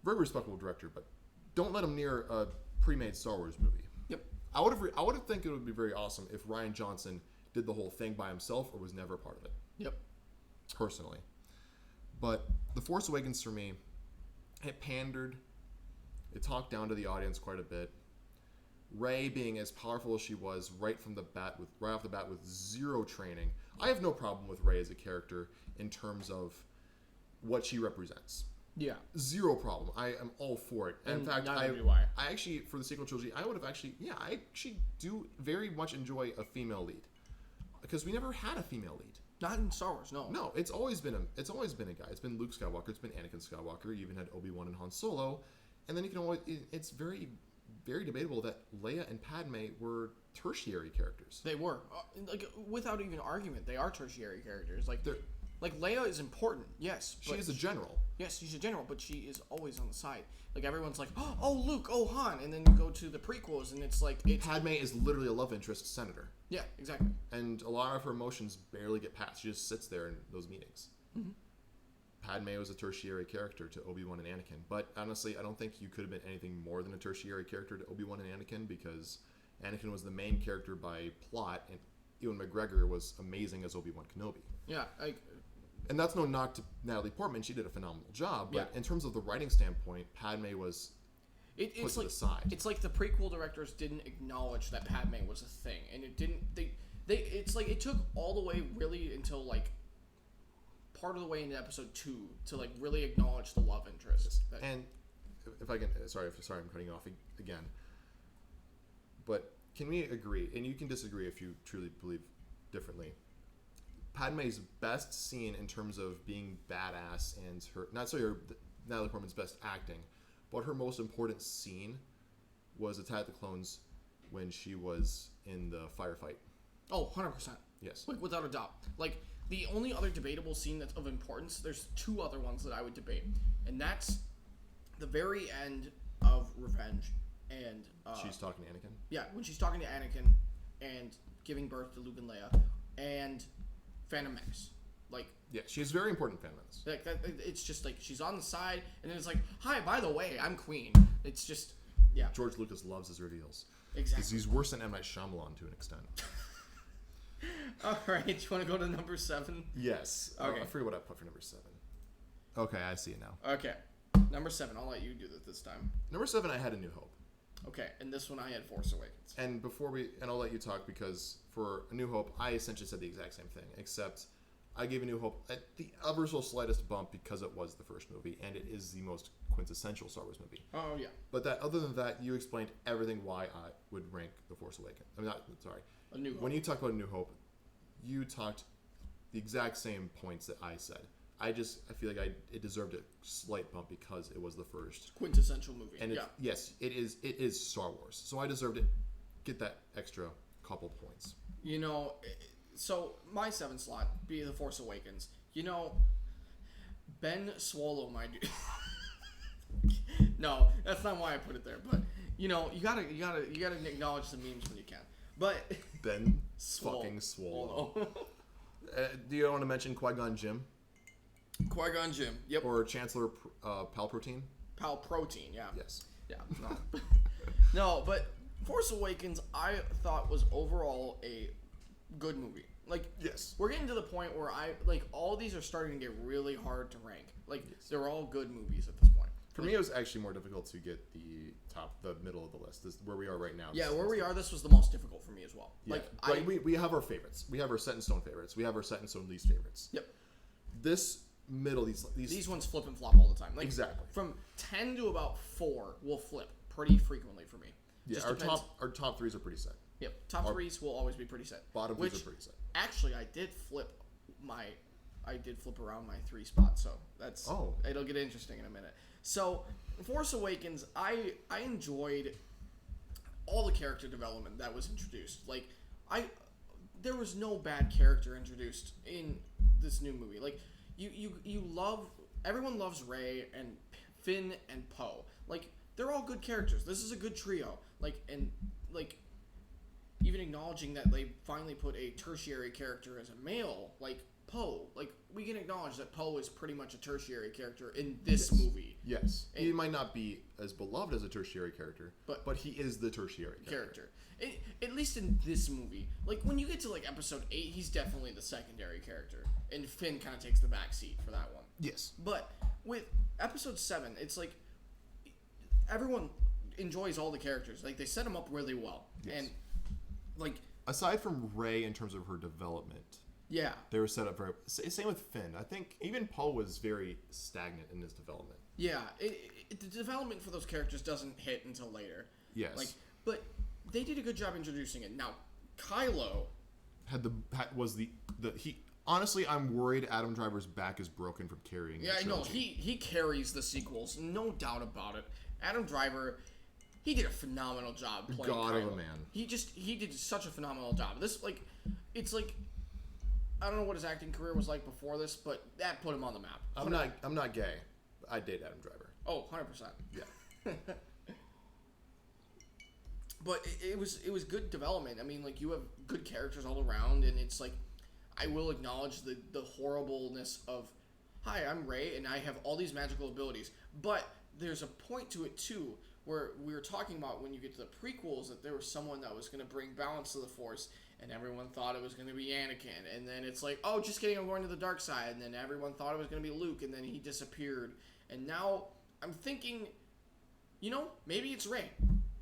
[SPEAKER 1] Very respectable director, but don't let him near a pre-made Star Wars movie.
[SPEAKER 2] Yep.
[SPEAKER 1] I would have think it would be very awesome if Rian Johnson did the whole thing by himself or was never a part of it.
[SPEAKER 2] Yep.
[SPEAKER 1] Personally. But The Force Awakens, for me, it pandered. It talked down to the audience quite a bit. Rey being as powerful as she was right off the bat with zero training. I have no problem with Rey as a character in terms of what she represents.
[SPEAKER 2] Yeah.
[SPEAKER 1] Zero problem. I am all for it. And in fact, I actually, for the sequel trilogy, I actually do very much enjoy a female lead. Because we never had a female lead.
[SPEAKER 2] Not in Star Wars, no.
[SPEAKER 1] No, it's always been a guy. It's been Luke Skywalker, it's been Anakin Skywalker, you even had Obi-Wan and Han Solo. And then you can always, it's very, very debatable that Leia and Padme were tertiary characters.
[SPEAKER 2] They were. Without even argument, they are tertiary characters. Like Leia is important, yes.
[SPEAKER 1] She is a general.
[SPEAKER 2] Yes, she's a general, but she is always on the side. Like, everyone's like, oh, Luke, oh, Han. And then you go to the prequels, and it's like...
[SPEAKER 1] Padme is literally a love interest senator.
[SPEAKER 2] Yeah, exactly.
[SPEAKER 1] And a lot of her emotions barely get passed. She just sits there in those meetings. Mm-hmm. Padme was a tertiary character to Obi-Wan and Anakin. But honestly, I don't think you could have been anything more than a tertiary character to Obi-Wan and Anakin because Anakin was the main character by plot, and Ewan McGregor was amazing as Obi-Wan Kenobi.
[SPEAKER 2] Yeah,
[SPEAKER 1] and that's no knock to Natalie Portman. She did a phenomenal job. But in terms of the writing standpoint, Padme was put to the side.
[SPEAKER 2] It's like the prequel directors didn't acknowledge that Padme was a thing. And it didn't... It's like it took all the way really until like part of the way into episode 2 to like really acknowledge the love interest.
[SPEAKER 1] And if I can... Sorry, I'm cutting you off again. But can we agree, and you can disagree if you truly believe differently, Padme's best scene in terms of being badass and her, not so her, Natalie Portman's best acting, but her most important scene was Attack of the Clones when she was in the firefight.
[SPEAKER 2] Oh, 100%.
[SPEAKER 1] Yes.
[SPEAKER 2] Like, without a doubt. Like, the only other debatable scene that's of importance, there's two other ones that I would debate. And that's the very end of Revenge. And
[SPEAKER 1] she's talking to Anakin?
[SPEAKER 2] Yeah, when she's talking to Anakin and giving birth to Luke and Leia. And Phantom Menace. Like...
[SPEAKER 1] Yeah, she's very important in Phantom Menace.
[SPEAKER 2] Like, it's just like, she's on the side, and then it's like, hi, by the way, I'm Queen. It's just... Yeah.
[SPEAKER 1] George Lucas loves his reveals.
[SPEAKER 2] Exactly.
[SPEAKER 1] Because he's worse than M. Night Shyamalan to an extent.
[SPEAKER 2] All right, do you want to go to number 7?
[SPEAKER 1] Yes.
[SPEAKER 2] Okay.
[SPEAKER 1] I forget what I put for number 7. Okay, I see it now.
[SPEAKER 2] Okay. Number 7, I'll let you do that this time.
[SPEAKER 1] Number 7, I had A New Hope.
[SPEAKER 2] Okay, and this one I had Force Awakens.
[SPEAKER 1] And I'll let you talk, because for A New Hope, I essentially said the exact same thing, except I gave A New Hope the ever so slightest bump because it was the first movie, and it is the most quintessential Star Wars movie.
[SPEAKER 2] Oh, yeah.
[SPEAKER 1] But other than that, you explained everything why I would rank The Force Awakens.
[SPEAKER 2] A New Hope.
[SPEAKER 1] When you talked about A New Hope, you talked the exact same points that I said. I feel like it deserved a slight bump because it was the first
[SPEAKER 2] quintessential movie.
[SPEAKER 1] And yes, it is Star Wars. So I deserved it. Get that extra couple points.
[SPEAKER 2] You know, so my 7th slot be The Force Awakens. You know, Ben Swallow, my dude. No, that's not why I put it there. But you know, you gotta acknowledge the memes when you can. But
[SPEAKER 1] Ben fucking Swallow. Do you want to mention Qui-Gon Jinn?
[SPEAKER 2] Qui-Gon Jinn. Yep.
[SPEAKER 1] Or Chancellor Palpatine?
[SPEAKER 2] Palpatine, yeah.
[SPEAKER 1] Yes.
[SPEAKER 2] Yeah. No. No, but Force Awakens I thought was overall a good movie. Like,
[SPEAKER 1] yes,
[SPEAKER 2] we're getting to the point where all these are starting to get really hard to rank. Like, yes, they're all good movies at this point.
[SPEAKER 1] For me, it was actually more difficult to get the middle of the list. This, where we are right now.
[SPEAKER 2] Yeah, where we are, this was the most difficult for me as well.
[SPEAKER 1] Yeah. Like, we have our favorites. We have our set in stone favorites. We have our set in stone least favorites.
[SPEAKER 2] Yep.
[SPEAKER 1] This middle, these
[SPEAKER 2] ones flip and flop all the time. Like,
[SPEAKER 1] exactly.
[SPEAKER 2] From 10 to about 4 will flip pretty frequently for me.
[SPEAKER 1] Yeah, our top threes are pretty set.
[SPEAKER 2] Yep, top threes will always be pretty set.
[SPEAKER 1] Bottom threes are pretty set.
[SPEAKER 2] Actually, I did flip around my 3 spot, so it'll get interesting in a minute. So, Force Awakens, I enjoyed all the character development that was introduced. Like, there was no bad character introduced in this new movie. Like, everyone loves Rey and Finn and Poe. Like, they're all good characters. This is a good trio. Even acknowledging that they finally put a tertiary character as a male, like Poe. Like, we can acknowledge that Poe is pretty much a tertiary character in this movie.
[SPEAKER 1] Yes. He might not be as beloved as a tertiary character, but he is the tertiary character.
[SPEAKER 2] At least in this movie. Like, when you get to, episode 8, he's definitely the secondary character. And Finn kind of takes the back seat for that one.
[SPEAKER 1] Yes.
[SPEAKER 2] But with episode 7, it's like, everyone enjoys all the characters. Like, they set them up really well. Yes. And,
[SPEAKER 1] aside from Rey in terms of her development,
[SPEAKER 2] yeah,
[SPEAKER 1] they were set up very. Same with Finn. I think even Poe was very stagnant in his development.
[SPEAKER 2] Yeah, the development for those characters doesn't hit until later.
[SPEAKER 1] Yes.
[SPEAKER 2] But they did a good job introducing it. Now, Kylo honestly, I'm worried Adam Driver's back is broken from carrying. Yeah, I know he carries the sequels, no doubt about it. Adam Driver. He did a phenomenal job playing
[SPEAKER 1] God
[SPEAKER 2] Kylo.
[SPEAKER 1] of a man.
[SPEAKER 2] He did such a phenomenal job. This, it's like, I don't know what his acting career was like before this, but that put him on the map.
[SPEAKER 1] I'm not gay. I date Adam Driver.
[SPEAKER 2] Oh, 100%.
[SPEAKER 1] Yeah.
[SPEAKER 2] But it was good development. I mean, you have good characters all around, and it's like, I will acknowledge the horribleness of, hi, I'm Rey, and I have all these magical abilities. But there's a point to it, too, where we were talking about when you get to the prequels that there was someone that was going to bring balance to the Force, and everyone thought it was going to be Anakin, and then it's like, oh, just kidding, I'm going to the dark side, and then everyone thought it was going to be Luke, and then he disappeared, and now I'm thinking, maybe it's Rey.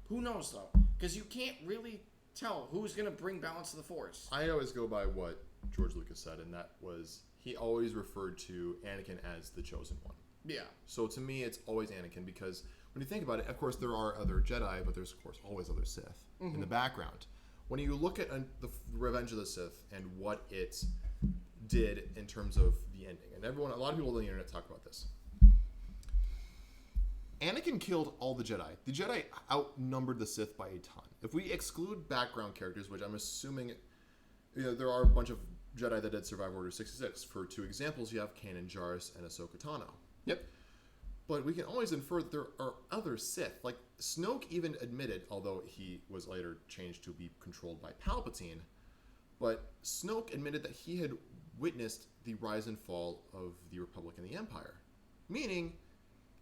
[SPEAKER 2] Who knows, though? Because you can't really tell who's going to bring balance to the Force.
[SPEAKER 1] I always go by what George Lucas said, and that was, he always referred to Anakin as the chosen one.
[SPEAKER 2] Yeah.
[SPEAKER 1] So to me, it's always Anakin, because when you think about it, of course, there are other Jedi, but there's, of course, always other Sith in the background. When you look at the Revenge of the Sith and what it did in terms of the ending, and a lot of people on the internet talk about this. Anakin killed all the Jedi. The Jedi outnumbered the Sith by a ton. If we exclude background characters, which I'm assuming, there are a bunch of Jedi that did survive Order 66. For 2 examples, you have Kanan Jarrus and Ahsoka Tano.
[SPEAKER 2] Yep.
[SPEAKER 1] But we can always infer that there are other Sith. Like, Snoke even admitted, although he was later changed to be controlled by Palpatine, but Snoke admitted that he had witnessed the rise and fall of the Republic and the Empire. Meaning,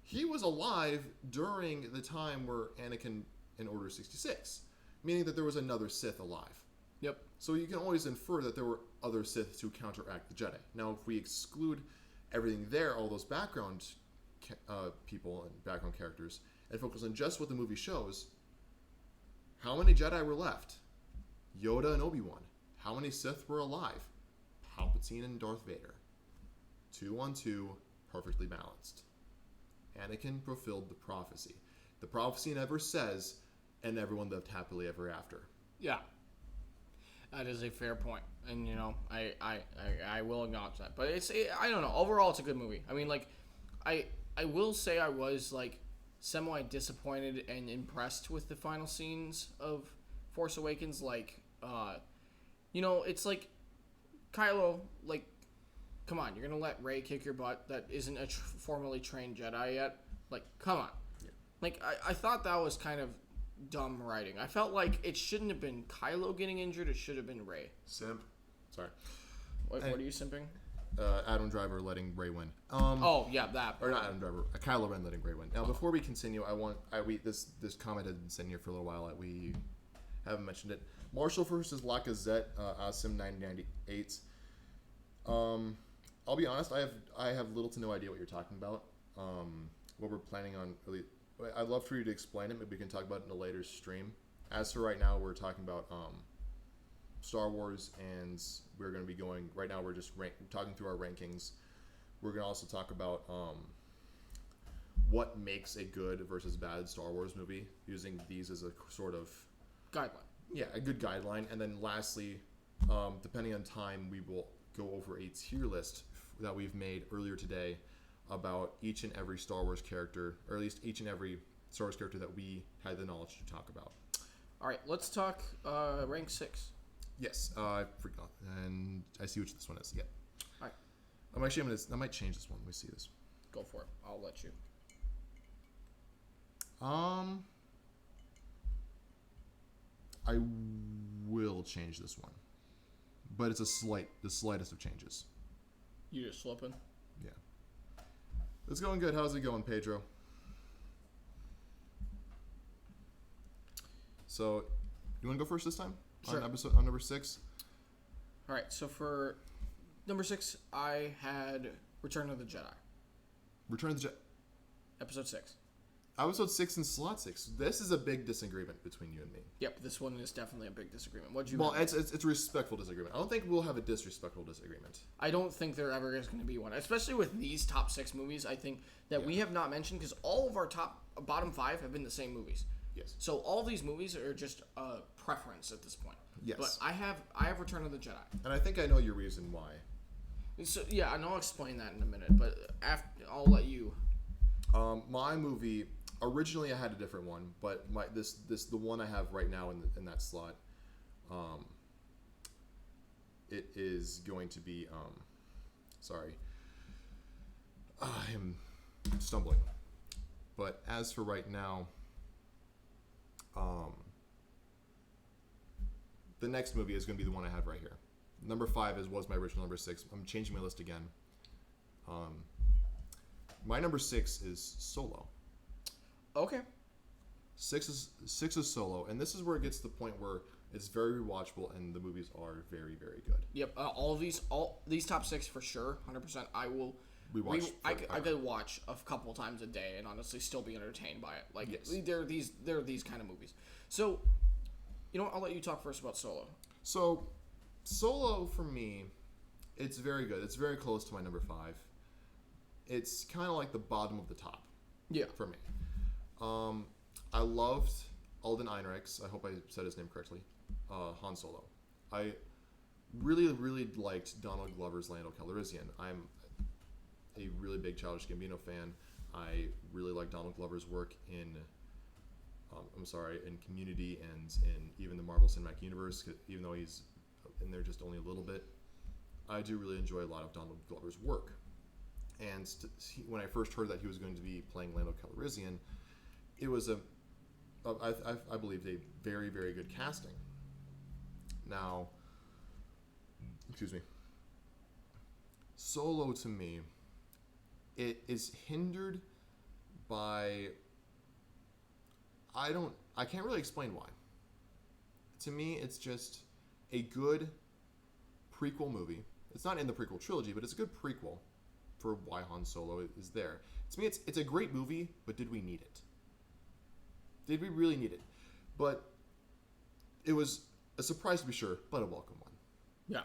[SPEAKER 1] he was alive during the time where Anakin in Order 66. Meaning that there was another Sith alive.
[SPEAKER 2] Yep.
[SPEAKER 1] So you can always infer that there were other Sith to counteract the Jedi. Now, if we exclude everything there, all those background people and background characters, and focus on just what the movie shows, how many Jedi were left? Yoda and Obi-Wan. How many Sith were alive? Palpatine and Darth Vader. 2-on-2, perfectly balanced. Anakin fulfilled the prophecy. The prophecy never says, and everyone lived happily ever after.
[SPEAKER 2] Yeah. That is a fair point. And, I will acknowledge that. But I don't know. Overall, it's a good movie. I mean, like, I will say I was, like, semi-disappointed and impressed with the final scenes of Force Awakens. Like, it's like, Kylo, like, come on, you're going to let Rey kick your butt that isn't a formally trained Jedi yet? Like, come on. Yeah. Like, I thought that was kind of dumb writing. I felt like it shouldn't have been Kylo getting injured. It should have been Rey.
[SPEAKER 1] Simp. Sorry.
[SPEAKER 2] What are you simping?
[SPEAKER 1] Adam Driver letting Rey win.
[SPEAKER 2] That.
[SPEAKER 1] Or not Adam Driver. Kylo Ren letting Rey win. Now, before we continue, this comment has been sitting here for a little while. We haven't mentioned it. Marshall versus Lacazette, Asim 998. I'll be honest. I have little to no idea what you're talking about. What we're planning on. Really, I'd love for you to explain it. Maybe we can talk about it in a later stream. As for right now, we're talking about Star Wars, and we're going to be going. Right now, we're just talking through our rankings. We're going to also talk about what makes a good versus bad Star Wars movie, using these as a sort of
[SPEAKER 2] guideline.
[SPEAKER 1] Yeah, a good guideline. And then lastly, depending on time, we will go over a tier list that we've made earlier today about each and every Star Wars character, or at least each and every Star Wars character that we had the knowledge to talk about.
[SPEAKER 2] All right, let's talk rank 6.
[SPEAKER 1] Yes, I forgot, and I see which this one is. Yeah.
[SPEAKER 2] All right.
[SPEAKER 1] I might change this one. Let me see this.
[SPEAKER 2] Go for it. I'll let you.
[SPEAKER 1] I will change this one, but it's the slightest of changes.
[SPEAKER 2] You just slipping?
[SPEAKER 1] Yeah. It's going good. How's it going, Pedro? So, you want to go first this time?
[SPEAKER 2] Sure.
[SPEAKER 1] On number 6?
[SPEAKER 2] All right. So for number 6, I had Return of the Jedi.
[SPEAKER 1] Return of the Jedi.
[SPEAKER 2] Episode 6.
[SPEAKER 1] Episode 6 and slot 6. This is a big disagreement between you and me.
[SPEAKER 2] Yep, this one is definitely a big disagreement. What'd you?
[SPEAKER 1] Well, it's a respectful disagreement. I don't think we'll have a disrespectful disagreement.
[SPEAKER 2] I don't think there ever is going to be one, especially with these top 6 movies. I think that we have not mentioned, because all of our bottom 5 have been the same movies.
[SPEAKER 1] Yes.
[SPEAKER 2] So all these movies are just a preference at this point.
[SPEAKER 1] Yes.
[SPEAKER 2] But I have Return of the Jedi.
[SPEAKER 1] And I think I know your reason why.
[SPEAKER 2] So yeah, and I'll explain that in a minute. But I'll let you.
[SPEAKER 1] My movie. Originally, I had a different one, but the one I have right now in that slot, it is going to be. Sorry, I am stumbling. But as for right now, the next movie is going to be the one I have right here. Number 5 was my original number 6. I'm changing my list again. My number 6 is Solo.
[SPEAKER 2] Okay.
[SPEAKER 1] 6 is Solo, and this is where it gets to the point where it's very rewatchable, and the movies are very, very good.
[SPEAKER 2] Yep. All these top 6 for sure, 100%. I will. I could watch a couple times a day and honestly still be entertained by it. Like, yes. They're these kind of movies. So, you know what? I'll let you talk first about Solo.
[SPEAKER 1] So, Solo for me, it's very good. It's very close to my number 5. It's kind of like the bottom of the top.
[SPEAKER 2] Yeah.
[SPEAKER 1] For me. I loved Alden Ehrenreich. I hope I said his name correctly. Han Solo. I really, really liked Donald Glover's Lando Calrissian. I'm a really big Childish Gambino fan. I really like Donald Glover's work in in Community and in even the Marvel Cinematic Universe, even though he's in there just only a little bit. I do really enjoy a lot of Donald Glover's work. And when I first heard that he was going to be playing Lando Calrissian, it was I believe, a very, very good casting. Now, excuse me, Solo, to me, it is hindered by, I can't really explain why. To me, it's just a good prequel movie. It's not in the prequel trilogy, but it's a good prequel for why Han Solo is there. To me, it's a great movie, but did we need it? Did we really need it? But it was a surprise to be sure, but a welcome one.
[SPEAKER 2] Yeah.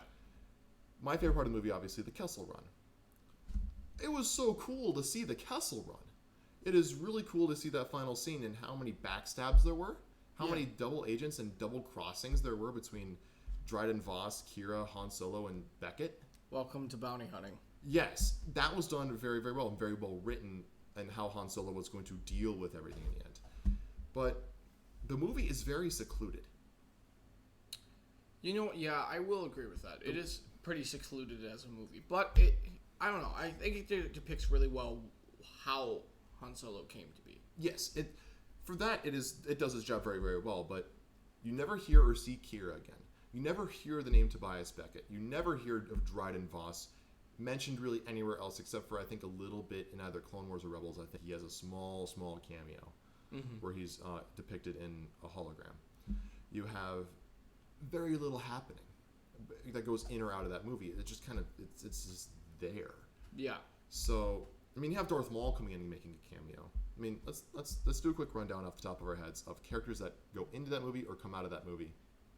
[SPEAKER 1] My favorite part of the movie, obviously, the Kessel Run. It was so cool to see the Kessel Run. It is really cool to see that final scene and how many backstabs there were, how many double agents and double crossings there were between Dryden Voss, Kira, Han Solo, and Beckett.
[SPEAKER 2] Welcome to bounty hunting.
[SPEAKER 1] Yes, that was done very, very well and very well written, and how Han Solo was going to deal with everything in the end. But the movie is very secluded.
[SPEAKER 2] You know, yeah, I will agree with that. It is pretty secluded as a movie, but I don't know. I think it depicts really well how Han Solo came to be.
[SPEAKER 1] Yes, it does its job very, very well, but you never hear or see Kira again. You never hear the name Tobias Beckett. You never hear of Dryden Voss mentioned really anywhere else except for, I think, a little bit in either Clone Wars or Rebels. I think he has a small cameo where he's depicted in a hologram. You have very little happening that goes in or out of that movie. It just kind of, it's just there.
[SPEAKER 2] Yeah.
[SPEAKER 1] So, I mean, you have Darth Maul coming in and making a cameo. I mean, let's do a quick rundown off the top of our heads of characters that go into that movie or come out of that movie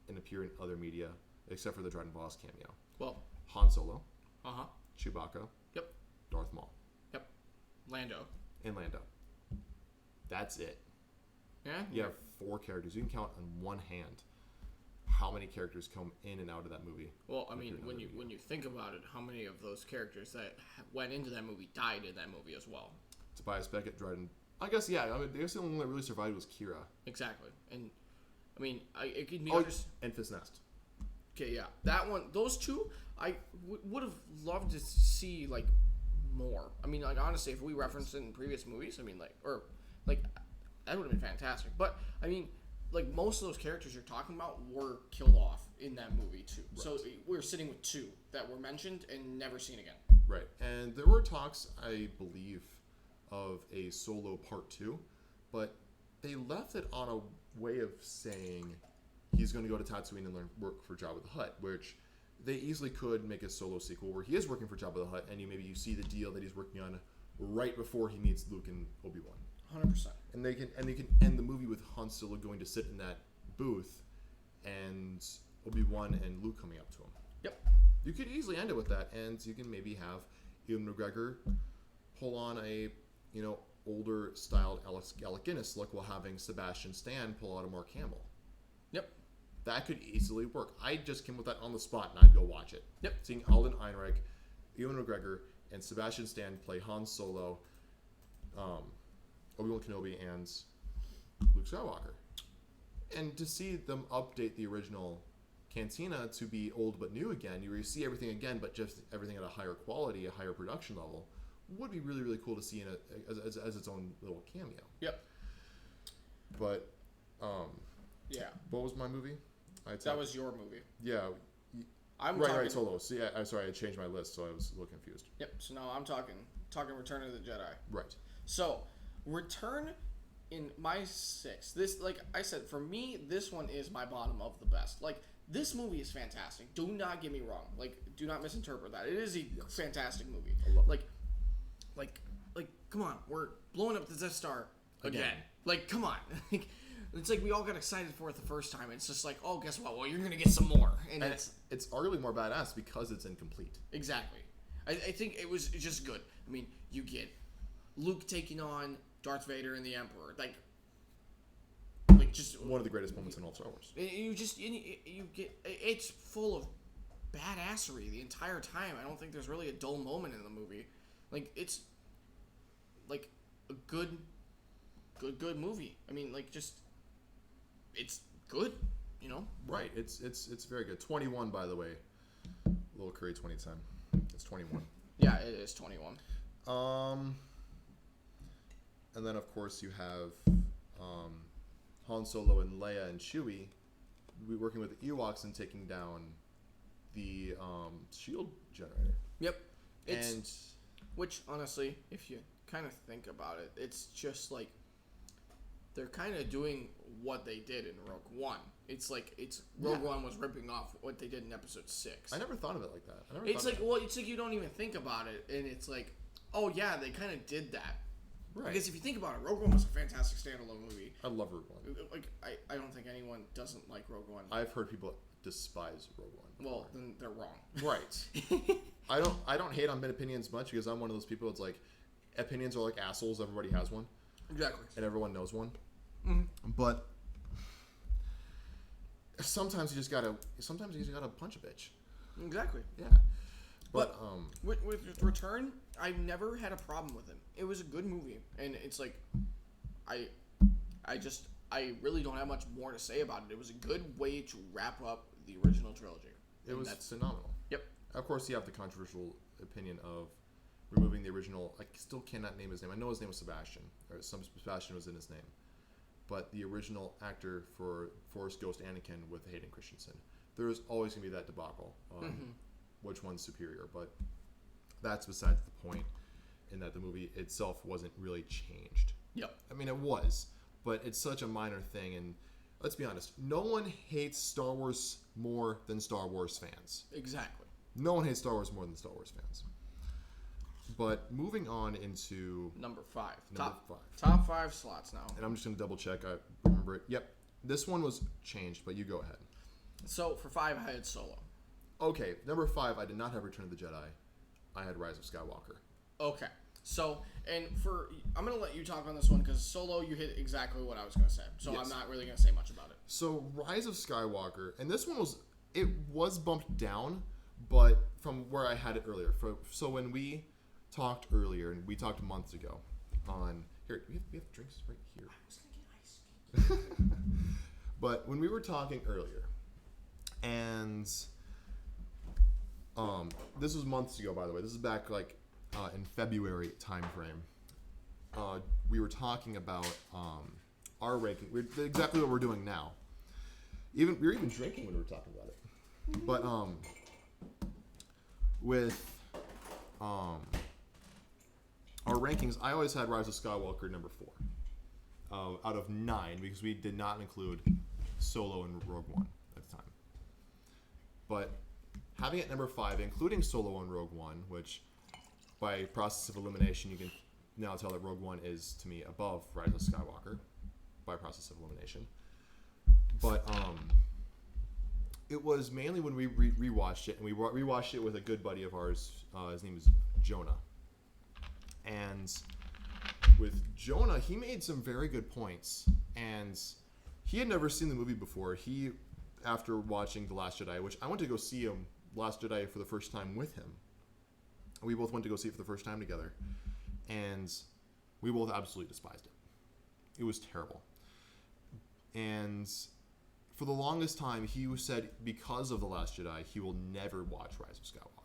[SPEAKER 1] and appear in other media, except for the Dryden Voss cameo.
[SPEAKER 2] Well,
[SPEAKER 1] Han Solo.
[SPEAKER 2] Uh-huh.
[SPEAKER 1] Chewbacca.
[SPEAKER 2] Yep.
[SPEAKER 1] Darth Maul.
[SPEAKER 2] Yep. Lando.
[SPEAKER 1] And Lando. That's it.
[SPEAKER 2] Yeah?
[SPEAKER 1] You have 4 characters. You can count on one hand how many characters come in and out of that movie.
[SPEAKER 2] Well, I mean, when you think about it, how many of those characters that went into that movie died in that movie as well?
[SPEAKER 1] Tobias Beckett, Dryden. I guess, yeah. I mean, I guess the only one that really survived was Kira.
[SPEAKER 2] Exactly. And, I mean, it could be...
[SPEAKER 1] and Fist Nest.
[SPEAKER 2] Okay, yeah. That one, those two, I would have loved to see, like, more. I mean, like, honestly, if we referenced it in previous movies, I mean, that would have been fantastic. But, I mean, like, most of those characters you're talking about were killed off in that movie, too. Right. So we're sitting with 2 that were mentioned and never seen again.
[SPEAKER 1] Right. And there were talks, I believe, of a Solo Part 2, but they left it on a way of saying he's going to go to Tatooine and work for Jabba the Hutt, which they easily could make a Solo sequel where he is working for Jabba the Hutt, and you see the deal that he's working on right before he meets Luke and Obi-Wan.
[SPEAKER 2] 100%.
[SPEAKER 1] And they can end the movie with Han Solo going to sit in that booth and Obi-Wan and Luke coming up to him.
[SPEAKER 2] Yep.
[SPEAKER 1] You could easily end it with that, and you can maybe have Ewan McGregor pull on a, older styled Alec Guinness look while having Sebastian Stan pull out a Mark Hamill.
[SPEAKER 2] Yep.
[SPEAKER 1] That could easily work. I just came with that on the spot, and I'd go watch it.
[SPEAKER 2] Yep.
[SPEAKER 1] Seeing Alden Ehrenreich, Ewan McGregor, and Sebastian Stan play Han Solo, Obi-Wan Kenobi, and Luke Skywalker. And to see them update the original Cantina to be old but new again, you see everything again, but just everything at a higher quality, a higher production level, would be really, really cool to see as its own little cameo.
[SPEAKER 2] Yep.
[SPEAKER 1] But,
[SPEAKER 2] yeah.
[SPEAKER 1] What was my movie?
[SPEAKER 2] That was your movie.
[SPEAKER 1] Yeah. Right, Solo. See, I'm sorry, I changed my list, so I was a little confused.
[SPEAKER 2] Yep, so now I'm talking Return of the Jedi.
[SPEAKER 1] Right.
[SPEAKER 2] So, Return in my 6. This, like I said, for me, this one is my bottom of the best. Like, this movie is fantastic. Do not get me wrong. Like, do not misinterpret that. It is a fantastic movie.
[SPEAKER 1] I love it.
[SPEAKER 2] Like, come on, we're blowing up the Death Star again. Like, come on. It's like we all got excited for it the first time. It's just like, oh, guess what? Well, you're gonna get some more, and
[SPEAKER 1] it's arguably more badass because it's incomplete.
[SPEAKER 2] Exactly. I think it was just good. I mean, you get Luke taking on Darth Vader and the Emperor, like just
[SPEAKER 1] one of the greatest moments in all Star Wars.
[SPEAKER 2] You get it's full of badassery the entire time. I don't think there's really a dull moment in the movie. Like it's like a good movie. I mean, like, just it's good, you know.
[SPEAKER 1] Right. It's very good. 21, by the way. Little Curry 2010. It's 21.
[SPEAKER 2] Yeah, it is 21.
[SPEAKER 1] And then of course you have Han Solo and Leia and Chewie working with the Ewoks and taking down the shield generator.
[SPEAKER 2] Yep. Which honestly, if you kind of think about it, it's just like they're kind of doing what they did in Rogue One. It's like Rogue One was ripping off what they did in Episode 6.
[SPEAKER 1] I never thought of it like that.
[SPEAKER 2] It's like you don't even think about it, and it's like, oh yeah, they kind of did that. Right. Because if you think about it, Rogue One was a fantastic standalone movie.
[SPEAKER 1] I love Rogue One.
[SPEAKER 2] Like I don't think anyone doesn't like Rogue One.
[SPEAKER 1] I've heard people despise Rogue One.
[SPEAKER 2] Well, then they're wrong.
[SPEAKER 1] Right. I don't hate on opinions much because I'm one of those people. It's like opinions are like assholes. Everybody has one. Exactly. And everyone knows one. Mm-hmm. But sometimes you just gotta punch a bitch.
[SPEAKER 2] Exactly.
[SPEAKER 1] Yeah. But
[SPEAKER 2] with Return, I've never had a problem with it. It was a good movie, and it's like I really don't have much more to say about it. It was a good way to wrap up the original trilogy.
[SPEAKER 1] It was phenomenal.
[SPEAKER 2] Yep.
[SPEAKER 1] Of course, you have the controversial opinion of removing the original. I still cannot name his name. I know his name was Sebastian, or Sebastian was in his name. But the original actor for Force Ghost Anakin with Hayden Christensen. There is always going to be that debacle on which one's superior. But that's besides the point, in that the movie itself wasn't really changed.
[SPEAKER 2] Yep.
[SPEAKER 1] I mean, it was, but it's such a minor thing. And let's be honest, no one hates Star Wars more than Star Wars fans.
[SPEAKER 2] Exactly.
[SPEAKER 1] No one hates Star Wars more than Star Wars fans. But moving on into
[SPEAKER 2] number 5.
[SPEAKER 1] Top 5.
[SPEAKER 2] Top 5 slots now.
[SPEAKER 1] And I'm just going to double check. I remember it. Yep. This one was changed, but you go ahead.
[SPEAKER 2] So for 5, I had Solo.
[SPEAKER 1] Okay. Number 5, I did not have Return of the Jedi. I had Rise of Skywalker.
[SPEAKER 2] Okay. So, I'm going to let you talk on this one because Solo, you hit exactly what I was going to say. So yes. I'm not really going to say much about it.
[SPEAKER 1] So Rise of Skywalker, and this one was bumped down, but from where I had it earlier. So when we talked earlier, and we talked months ago on here. We have drinks right here. I was gonna get ice cream. But when we were talking earlier, and this was months ago, by the way. This is back like in February time frame. We were talking about our ranking. Exactly what we're doing now. We were even drinking when we were talking about it. But with our rankings, I always had Rise of Skywalker number 4 out of 9 because we did not include Solo and Rogue One at the time. But having it number 5, including Solo and Rogue One, which by process of elimination you can now tell that Rogue One is to me above Rise of Skywalker by process of elimination. But it was mainly when we rewatched it, and we rewatched it with a good buddy of ours. His name is Jonah. And with Jonah, he made some very good points. And he had never seen the movie before. After watching The Last Jedi, which I went to go see Last Jedi for the first time with him. We both went to go see it for the first time together. And we both absolutely despised it. It was terrible. And for the longest time, he said because of The Last Jedi, he will never watch Rise of Skywalker.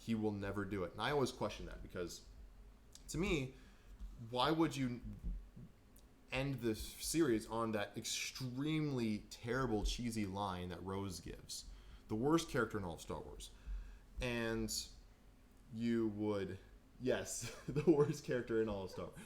[SPEAKER 1] He will never do it. And I always question that because, to me, why would you end the series on that extremely terrible, cheesy line that Rose gives? The worst character in all of Star Wars. And you would... Yes, the worst character in all of Star Wars.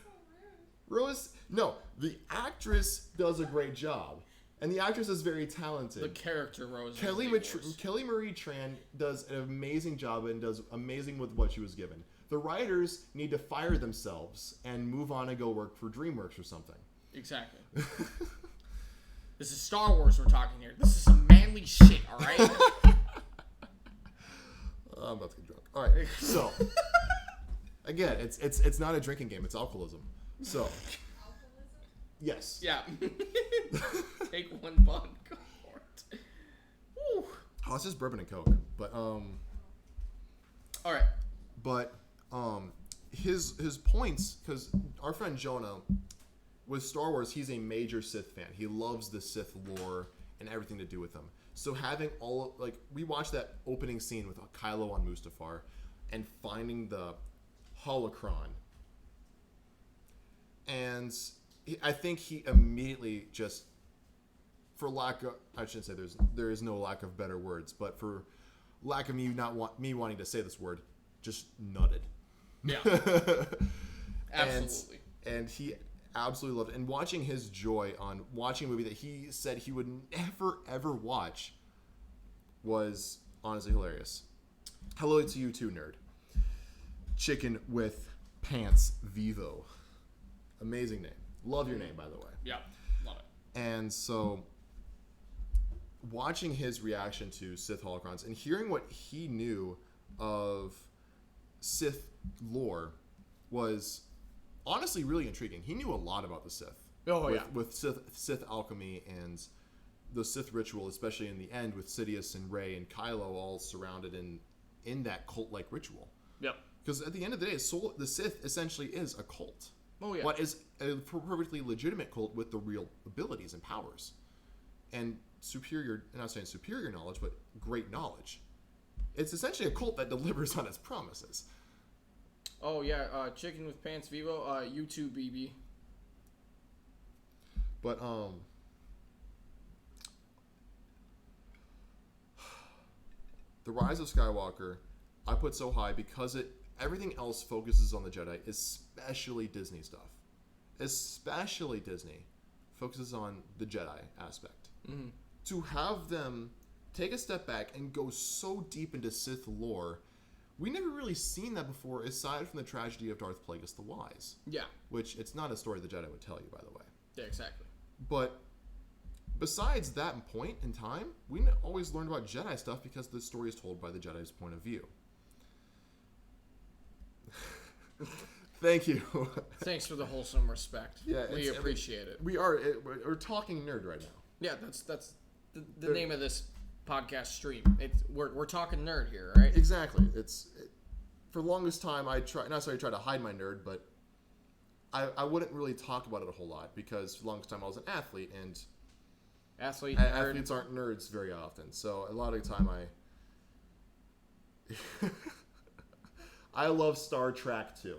[SPEAKER 1] Rose... No, the actress does a great job. And the actress is very talented.
[SPEAKER 2] The character Rose.
[SPEAKER 1] Kelly Marie Tran does an amazing job and does amazing with what she was given. The writers need to fire themselves and move on and go work for DreamWorks or something.
[SPEAKER 2] Exactly. This is Star Wars we're talking here. This is some manly shit, all right?
[SPEAKER 1] I'm about to get drunk. All right. So, again, it's not a drinking game. It's alcoholism. So... Yes.
[SPEAKER 2] Yeah. Take one bun. Go for it. Woo.
[SPEAKER 1] Oh, it's just bourbon and Coke. But
[SPEAKER 2] All right.
[SPEAKER 1] But his points, because our friend Jonah, with Star Wars, he's a major Sith fan. He loves the Sith lore and everything to do with them. So having we watched that opening scene with Kylo on Mustafar and finding the holocron. And I think he immediately just, for lack of, I shouldn't say there is no lack of better words, but for lack of me wanting to say this word, just nutted.
[SPEAKER 2] Yeah. Absolutely.
[SPEAKER 1] And he absolutely loved it. And watching his joy on watching a movie that he said he would never, ever watch was honestly hilarious. Hello to you too, nerd. Chicken with Pants Vivo. Amazing name. Love your name, by the way.
[SPEAKER 2] Yeah, love it.
[SPEAKER 1] And so, watching his reaction to Sith holocrons and hearing what he knew of Sith lore was honestly really intriguing. He knew a lot about the Sith.
[SPEAKER 2] Oh, yeah.
[SPEAKER 1] With Sith alchemy and the Sith ritual, especially in the end with Sidious and Rey and Kylo all surrounded in that cult-like ritual.
[SPEAKER 2] Yep.
[SPEAKER 1] Because at the end of the day, the Sith essentially is a cult.
[SPEAKER 2] Oh, yeah.
[SPEAKER 1] What is a perfectly legitimate cult with the real abilities and powers. And not saying superior knowledge, but great knowledge. It's essentially a cult that delivers on its promises.
[SPEAKER 2] Oh, yeah. Chicken with Pants Vivo. You too, BB.
[SPEAKER 1] But, The Rise of Skywalker, I put so high because everything else focuses on the Jedi, especially Disney stuff. Especially Disney focuses on the Jedi aspect.
[SPEAKER 2] Mm-hmm.
[SPEAKER 1] To have them take a step back and go so deep into Sith lore, we never really seen that before, aside from the tragedy of Darth Plagueis the Wise.
[SPEAKER 2] Yeah.
[SPEAKER 1] Which, it's not a story the Jedi would tell you, by the way.
[SPEAKER 2] Yeah, exactly.
[SPEAKER 1] But besides that point in time, we always learned about Jedi stuff because the story is told by the Jedi's point of view. Thank you.
[SPEAKER 2] Thanks for the wholesome respect.
[SPEAKER 1] Yeah,
[SPEAKER 2] we appreciate it.
[SPEAKER 1] We're talking nerd right now.
[SPEAKER 2] Yeah, that's the name of this podcast stream. We're talking nerd here, right?
[SPEAKER 1] Exactly. For the longest time I tried to hide my nerd, but I wouldn't really talk about it a whole lot because for the longest time I was an athlete, and athletes aren't nerds very often. So a lot of the time I love Star Trek too.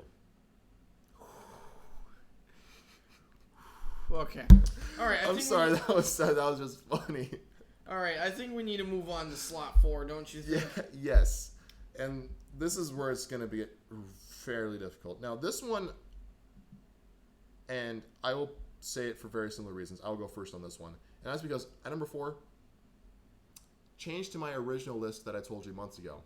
[SPEAKER 2] Okay. All right.
[SPEAKER 1] I'm sorry. That was just funny.
[SPEAKER 2] All right. I think we need to move on to slot 4, don't you think?
[SPEAKER 1] Yeah. Yes. And this is where it's going to be fairly difficult. Now, this one, and I will say it for very similar reasons. I will go first on this one, and that's because at number 4, changed to my original list that I told you months ago.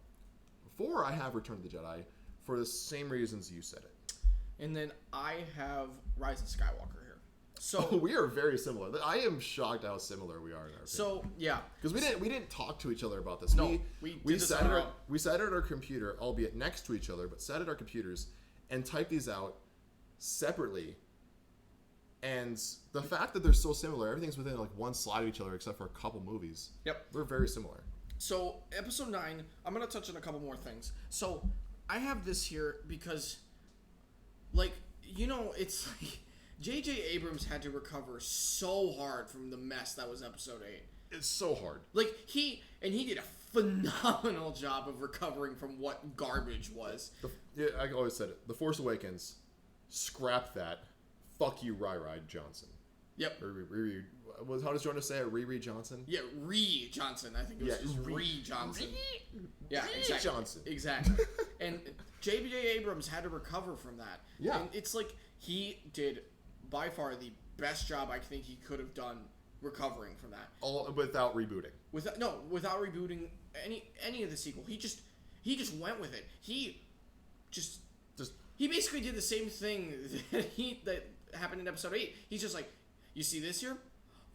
[SPEAKER 1] 4, I have Return of the Jedi for the same reasons you said it.
[SPEAKER 2] And then I have Rise of Skywalker here. So
[SPEAKER 1] we are very similar. I am shocked how similar we are in our opinion.
[SPEAKER 2] So yeah,
[SPEAKER 1] because we didn't talk to each other about this.
[SPEAKER 2] No, we sat
[SPEAKER 1] at our computer, albeit next to each other, but sat at our computers and typed these out separately. And the fact that they're so similar, everything's within like one slide of each other except for a couple movies.
[SPEAKER 2] Yep,
[SPEAKER 1] they're very similar.
[SPEAKER 2] So episode 9, I'm gonna touch on a couple more things. So I have this here because, like, it's like J.J. Abrams had to recover so hard from the mess that was episode 8.
[SPEAKER 1] It's so hard.
[SPEAKER 2] Like, he did a phenomenal job of recovering from what garbage was.
[SPEAKER 1] I always said it. The Force Awakens, scrap that. Fuck you, Ry Johnson.
[SPEAKER 2] Yep.
[SPEAKER 1] How does Jonah say it? Riri Johnson?
[SPEAKER 2] Yeah, Ree Johnson. I think it was just Ree Johnson. Yeah, exactly.
[SPEAKER 1] Johnson.
[SPEAKER 2] Exactly. And J.J. Abrams had to recover from that.
[SPEAKER 1] Yeah.
[SPEAKER 2] And it's like he did by far the best job I think he could have done recovering from that.
[SPEAKER 1] All without rebooting.
[SPEAKER 2] Without rebooting any of the sequel. He just went with it. He basically did the same thing that happened in episode 8. He's just like, you see this here?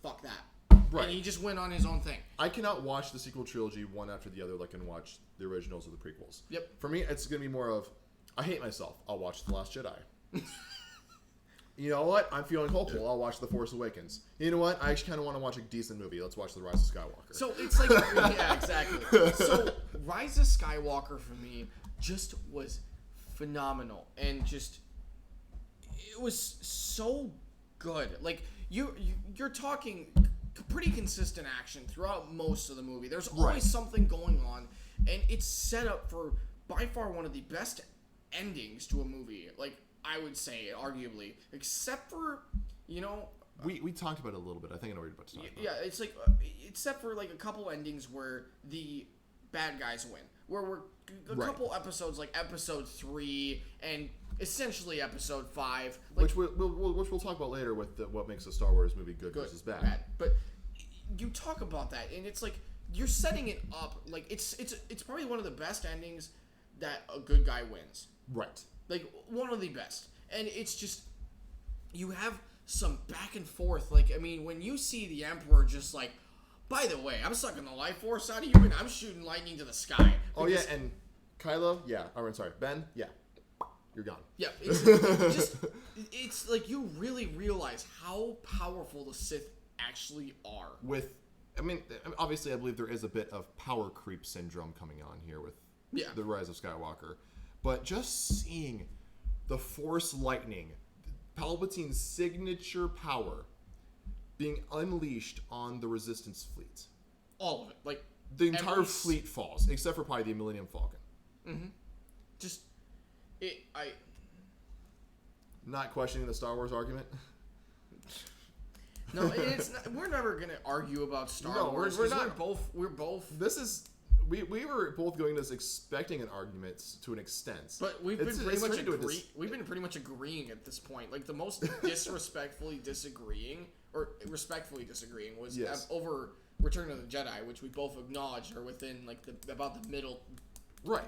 [SPEAKER 2] Fuck that. Right. And he just went on his own thing.
[SPEAKER 1] I cannot watch the sequel trilogy one after the other like I can watch the originals or the prequels.
[SPEAKER 2] Yep.
[SPEAKER 1] For me, it's going to be more of, I hate myself. I'll watch The Last Jedi. You know what? I'm feeling hopeful. I'll watch The Force Awakens. You know what? I actually kind of want to watch a decent movie. Let's watch The Rise of Skywalker.
[SPEAKER 2] So it's like, yeah, exactly. So Rise of Skywalker for me just was phenomenal, and just it was so good. Like you're talking pretty consistent action throughout most of the movie. There's always something going on, and it's set up for by far one of the best endings to a movie. Like I would say, arguably, except for
[SPEAKER 1] we talked about it a little bit. I think I know what you're about to talk about.
[SPEAKER 2] Yeah, it's like except for like a couple endings where the bad guys win. Where we're a couple episodes, like episode 3 and essentially episode 5, like,
[SPEAKER 1] which we'll talk about later with what makes a Star Wars movie good versus bad.
[SPEAKER 2] But you talk about that, and it's like you're setting it up like it's probably one of the best endings that a good guy wins.
[SPEAKER 1] Right.
[SPEAKER 2] Like one of the best, and it's just you have some back and forth. Like I mean, when you see the Emperor just like, by the way, I'm sucking the life force out of you, and I'm shooting lightning to the sky.
[SPEAKER 1] Oh yeah, and Kylo, yeah. Oh, I'm sorry, Ben, yeah. You're gone.
[SPEAKER 2] Yeah, it's like you really realize how powerful the Sith actually are.
[SPEAKER 1] Obviously, I believe there is a bit of power creep syndrome coming on here with the Rise of Skywalker, but just seeing the Force lightning, Palpatine's signature power, being unleashed on the Resistance fleet,
[SPEAKER 2] all of it, like
[SPEAKER 1] the entire fleet falls, except for probably the Millennium Falcon.
[SPEAKER 2] Mm-hmm. Just.
[SPEAKER 1] Not questioning the Star Wars argument.
[SPEAKER 2] No, it's not, we're never gonna argue about Star Wars.
[SPEAKER 1] We're not.
[SPEAKER 2] We're both.
[SPEAKER 1] This is we were both going to this expecting an argument to an extent,
[SPEAKER 2] but we've been pretty much agreeing at this point. Like the most disrespectfully disagreeing or respectfully disagreeing was over Return of the Jedi, which we both acknowledged are within like about the middle.
[SPEAKER 1] Right.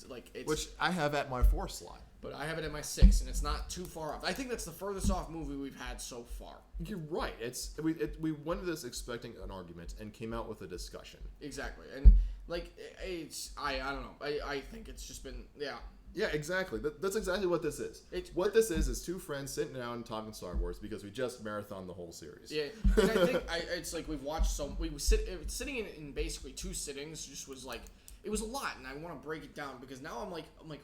[SPEAKER 2] Like it's,
[SPEAKER 1] which I have at my 4 slot.
[SPEAKER 2] But I have it at my 6, and it's not too far off. I think that's the furthest off movie we've had so far.
[SPEAKER 1] You're right. We went into this expecting an argument and came out with a discussion.
[SPEAKER 2] Exactly. And like I don't know. I think it's just been
[SPEAKER 1] Yeah, exactly. That's exactly what this is. What this is two friends sitting down and talking Star Wars because we just marathoned the whole series.
[SPEAKER 2] Yeah, and I think it's like we've watched sitting in basically 2 sittings just was like. It was a lot, and I want to break it down because now I'm like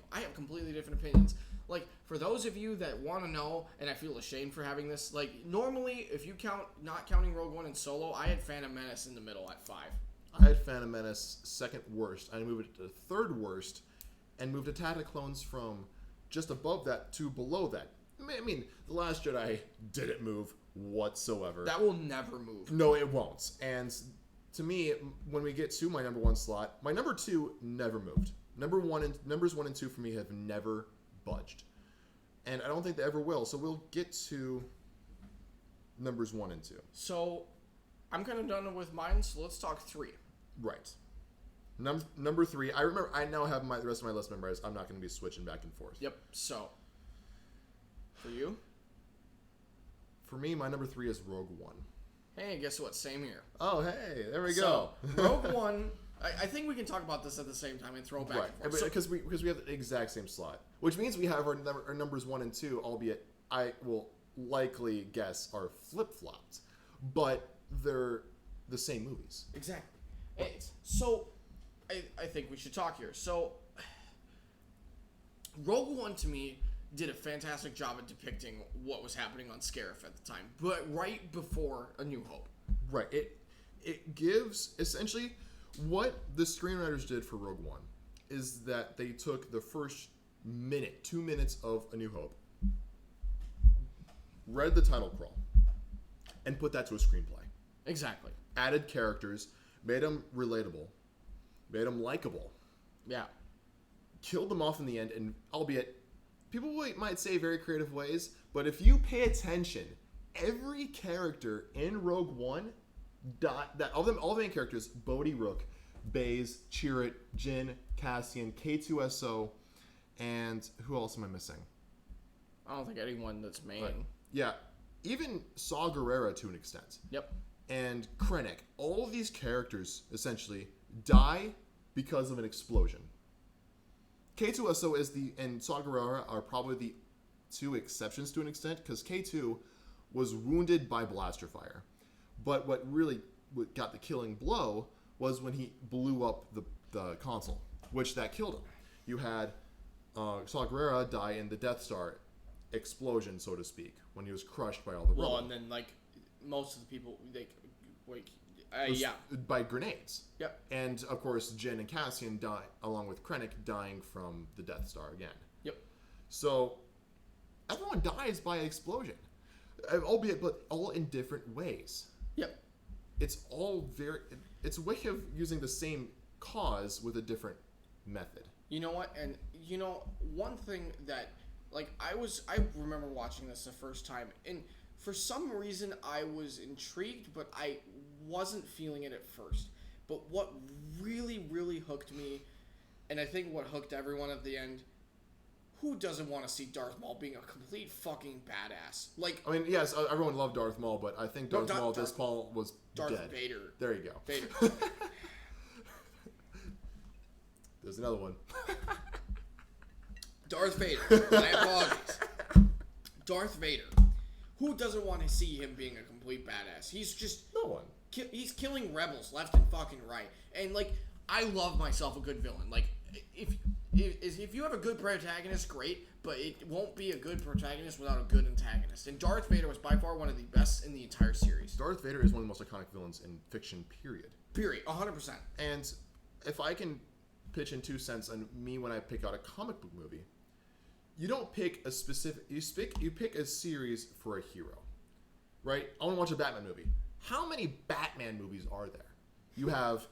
[SPEAKER 2] I have completely different opinions. Like for those of you that want to know, and I feel ashamed for having this. Like normally, if you count not counting Rogue One and Solo, I had Phantom Menace in the middle at 5.
[SPEAKER 1] I had Phantom Menace second worst. I moved it to third worst, and moved Attack of the Clones from just above that to below that. I mean, The Last Jedi didn't move whatsoever.
[SPEAKER 2] That will never move.
[SPEAKER 1] No, it won't. And to me, when we get to my number 1 slot, my number 2 never moved. Numbers 1 and 2 for me have never budged, and I don't think they ever will. So we'll get to numbers 1 and 2.
[SPEAKER 2] So I'm kind of done with mine. So let's talk 3.
[SPEAKER 1] Right. Number 3. I remember. I now have the rest of my list memorized. I'm not going to be switching back and forth.
[SPEAKER 2] Yep. So for you,
[SPEAKER 1] for me, my number 3 is Rogue One.
[SPEAKER 2] Hey, guess what? Same here.
[SPEAKER 1] Oh, hey, there we go.
[SPEAKER 2] Rogue One. I think we can talk about this at the same time and throw back and forth.
[SPEAKER 1] Because we have the exact same slot, which means we have our numbers 1 and 2, albeit I will likely guess are flip-flopped, but they're the same movies.
[SPEAKER 2] Exactly. Right. So I think we should talk here. So Rogue One to me did a fantastic job at depicting what was happening on Scarif at the time, but right before A New Hope.
[SPEAKER 1] Right. It gives essentially what the screenwriters did for Rogue One is that they took the first 2 minutes of A New Hope, read the title crawl, and put that to a screenplay.
[SPEAKER 2] Exactly.
[SPEAKER 1] Added characters, made them relatable, made them likable.
[SPEAKER 2] Yeah.
[SPEAKER 1] Killed them off in the end, and albeit people might say very creative ways, but if you pay attention, every character in Rogue One, all the main characters, Bodhi Rook, Baze, Chirrut, Jyn, Cassian, K2SO, and who else am I missing?
[SPEAKER 2] I don't think anyone that's main.
[SPEAKER 1] Right. Yeah, even Saw Gerrera to an extent.
[SPEAKER 2] Yep.
[SPEAKER 1] And Krennic. All of these characters essentially die because of an explosion. K2SO and Saw Gerrera are probably the 2 exceptions to an extent, because K2 was wounded by blaster fire. But what got the killing blow was when he blew up the console, which that killed him. You had Saw Gerrera die in the Death Star explosion, so to speak, when he was crushed by all the rubble.
[SPEAKER 2] Well, and then like most of the people,
[SPEAKER 1] by grenades.
[SPEAKER 2] Yep.
[SPEAKER 1] And of course, Jyn and Cassian die along with Krennic dying from the Death Star again.
[SPEAKER 2] Yep.
[SPEAKER 1] So everyone dies by explosion, albeit but all in different ways.
[SPEAKER 2] Yep.
[SPEAKER 1] It's a way of using the same cause with a different method.
[SPEAKER 2] You know what? And one thing that I remember watching this the first time, and for some reason I was intrigued, but I wasn't feeling it at first. But what really, really hooked me, and I think what hooked everyone at the end, who doesn't want to see Darth Maul being a complete fucking badass?
[SPEAKER 1] I mean, yes, everyone loved Darth Maul, but I think Darth Maul was
[SPEAKER 2] Darth
[SPEAKER 1] dead.
[SPEAKER 2] Vader.
[SPEAKER 1] There you go.
[SPEAKER 2] Vader.
[SPEAKER 1] There's another one.
[SPEAKER 2] Darth Vader. My apologies. Darth Vader. Who doesn't want to see him being a complete badass? He's just...
[SPEAKER 1] No one.
[SPEAKER 2] He's killing rebels left and fucking right. And, I love myself a good villain. If you have a good protagonist, great, but it won't be a good protagonist without a good antagonist. And Darth Vader was by far one of the best in the entire series.
[SPEAKER 1] Darth Vader is one of the most iconic villains in fiction, period.
[SPEAKER 2] Period. 100%.
[SPEAKER 1] And if I can pitch in 2 cents on me when I pick out a comic book movie, you don't pick a specific... You pick a series for a hero, right? I want to watch a Batman movie. How many Batman movies are there? You have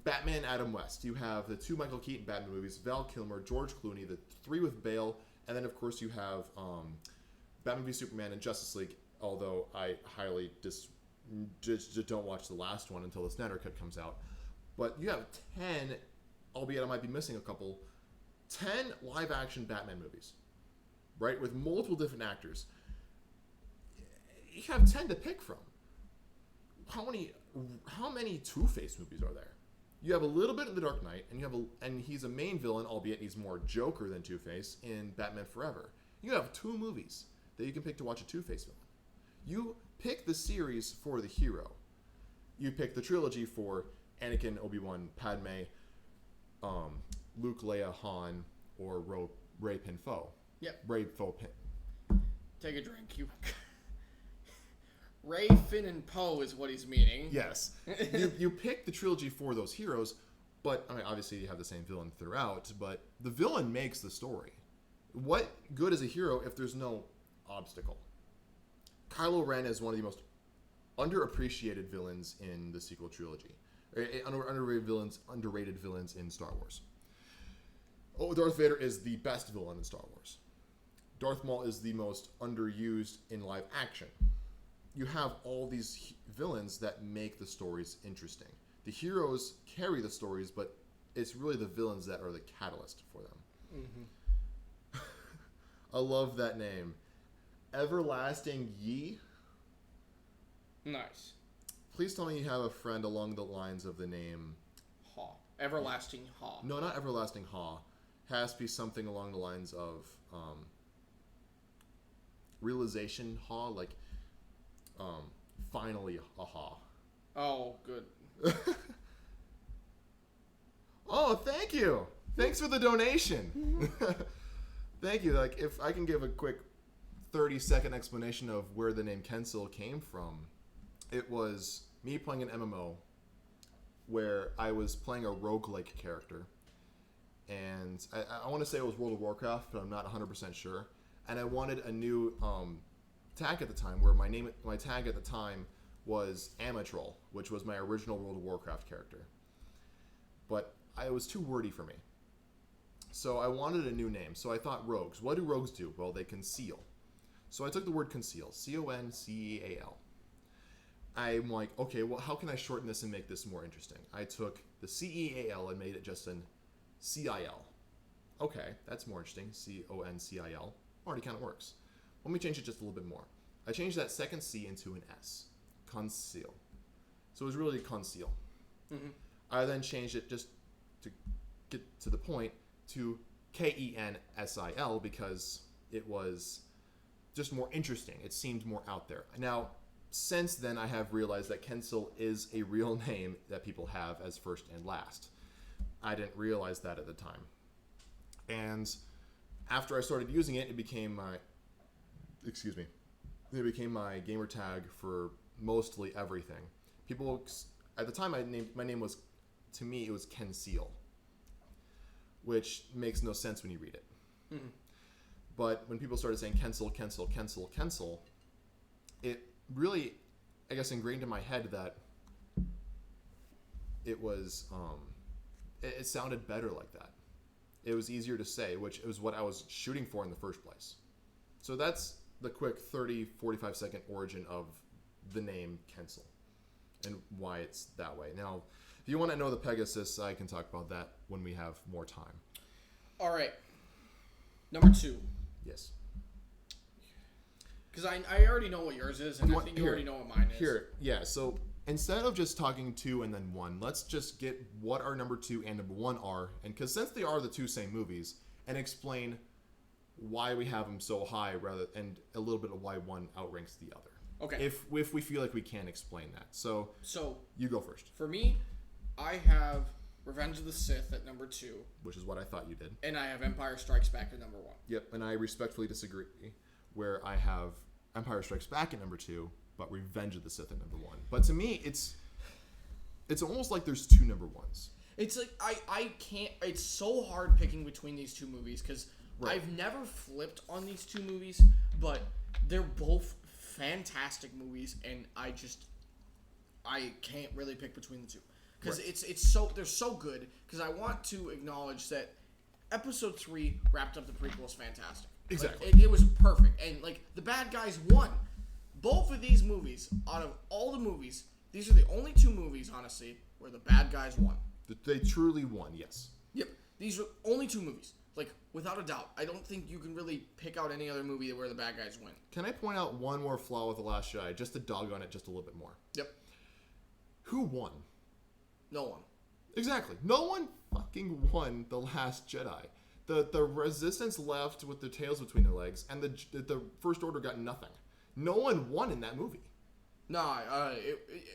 [SPEAKER 1] Batman Adam West. You have the 2 Michael Keaton Batman movies, Val Kilmer, George Clooney, the 3 with Bale, and then, of course, you have Batman v Superman and Justice League, although I highly just don't watch the last one until the Snyder Cut comes out. But you have 10, albeit I might be missing a couple, 10 live-action Batman movies, right, with multiple different actors. You have 10 to pick from. How many Two-Face movies are there? You have a little bit in The Dark Knight, and he's a main villain, albeit he's more Joker than Two-Face in Batman Forever. You have 2 movies that you can pick to watch a Two-Face villain. You pick the series for the hero. You pick the trilogy for Anakin, Obi-Wan, Padme, Luke, Leia, Han, or Rey Pin Foe.
[SPEAKER 2] Yep.
[SPEAKER 1] Rey Foe Pin.
[SPEAKER 2] Take a drink. Rey, Finn, and Poe is what he's meaning.
[SPEAKER 1] Yes. you pick the trilogy for those heroes, but I mean, obviously you have the same villain throughout, but the villain makes the story. What good is a hero if there's no obstacle? Kylo Ren is one of the most underappreciated villains in the sequel trilogy. Underrated villains in Star Wars. Darth Vader is the best villain in Star Wars. Darth Maul is the most underused in live action. You have all these villains that make the stories interesting. The heroes carry the stories, but it's really the villains that are the catalyst for them. Mm-hmm. I love that name. Everlasting Yi?
[SPEAKER 2] Nice.
[SPEAKER 1] Please tell me you have a friend along the lines of the name...
[SPEAKER 2] Ha. Everlasting Ha.
[SPEAKER 1] No, not Everlasting Ha. Has to be something along the lines of Realization Ha, like... finally, aha.
[SPEAKER 2] Oh, good.
[SPEAKER 1] Oh, thank you. Thanks for the donation. Thank you. If I can give a quick 30-second explanation of where the name Kensil came from, it was me playing an MMO where I was playing a roguelike character. And I want to say it was World of Warcraft, but I'm not 100% sure. And I wanted a new... tag at the time, where my tag at the time was Amatrol, which was my original World of Warcraft character. But it was too wordy for me. So I wanted a new name. So I thought rogues. What do rogues do? Well, they conceal. So I took the word conceal. C-O-N-C-E-A-L. I'm like, okay, well, how can I shorten this and make this more interesting? I took the C-E-A-L and made it just an C-I-L. Okay, that's more interesting. C-O-N-C-I-L. Already kind of works. Let me change it just a little bit more. I changed that second C into an S. Conceal. So it was really conceal. Mm-hmm. I then changed it just to get to the point to Kensil because it was just more interesting. It seemed more out there. Now, since then, I have realized that Kensil is a real name that people have as first and last. I didn't realize that at the time. And after I started using it, it became my gamer tag for mostly everything. People at the time, my name was, to me, it was Kensil, which makes no sense when you read it. Mm-hmm. But when people started saying Kensil, it really, I guess, ingrained in my head that it was, it sounded better like that. It was easier to say, which was what I was shooting for in the first place. So that's the quick 30, 45 second origin of the name Kensil and why it's that way. Now, if you want to know the Pegasus, I can talk about that when we have more time.
[SPEAKER 2] All right. Number 2.
[SPEAKER 1] Yes.
[SPEAKER 2] Because I already know what yours is, and I think you already know what mine is.
[SPEAKER 1] Yeah. So instead of just talking 2 and then 1, let's just get what our number 2 and number 1 are, and because since they are the two same movies, and explain why we have them so high, and a little bit of why one outranks the other.
[SPEAKER 2] Okay.
[SPEAKER 1] If we feel like we can explain that, so you go first.
[SPEAKER 2] For me, I have Revenge of the Sith at number 2,
[SPEAKER 1] which is what I thought you did,
[SPEAKER 2] and I have Empire Strikes Back at number 1.
[SPEAKER 1] Yep, and I respectfully disagree, where I have Empire Strikes Back at number 2, but Revenge of the Sith at number 1. But to me, it's almost like there's two number 1s.
[SPEAKER 2] It's like I can't. It's so hard picking between these two movies because I've never flipped on these two movies, but they're both fantastic movies, and I can't really pick between the two because they're so good. Because I want to acknowledge that Episode 3 wrapped up the prequels fantastic.
[SPEAKER 1] Exactly,
[SPEAKER 2] like, it was perfect, and like the bad guys won. Both of these movies, out of all the movies, these are the only two movies, honestly, where the bad guys won.
[SPEAKER 1] They truly won, yes.
[SPEAKER 2] Yep, these are only two movies. Like, without a doubt. I don't think you can really pick out any other movie where the bad guys win.
[SPEAKER 1] Can I point out one more flaw with The Last Jedi, just to dog on it just a little bit more?
[SPEAKER 2] Yep.
[SPEAKER 1] Who won?
[SPEAKER 2] No one.
[SPEAKER 1] Exactly. No one fucking won The Last Jedi. The Resistance left with their tails between their legs, and the First Order got nothing. No one won in that movie.
[SPEAKER 2] Nah,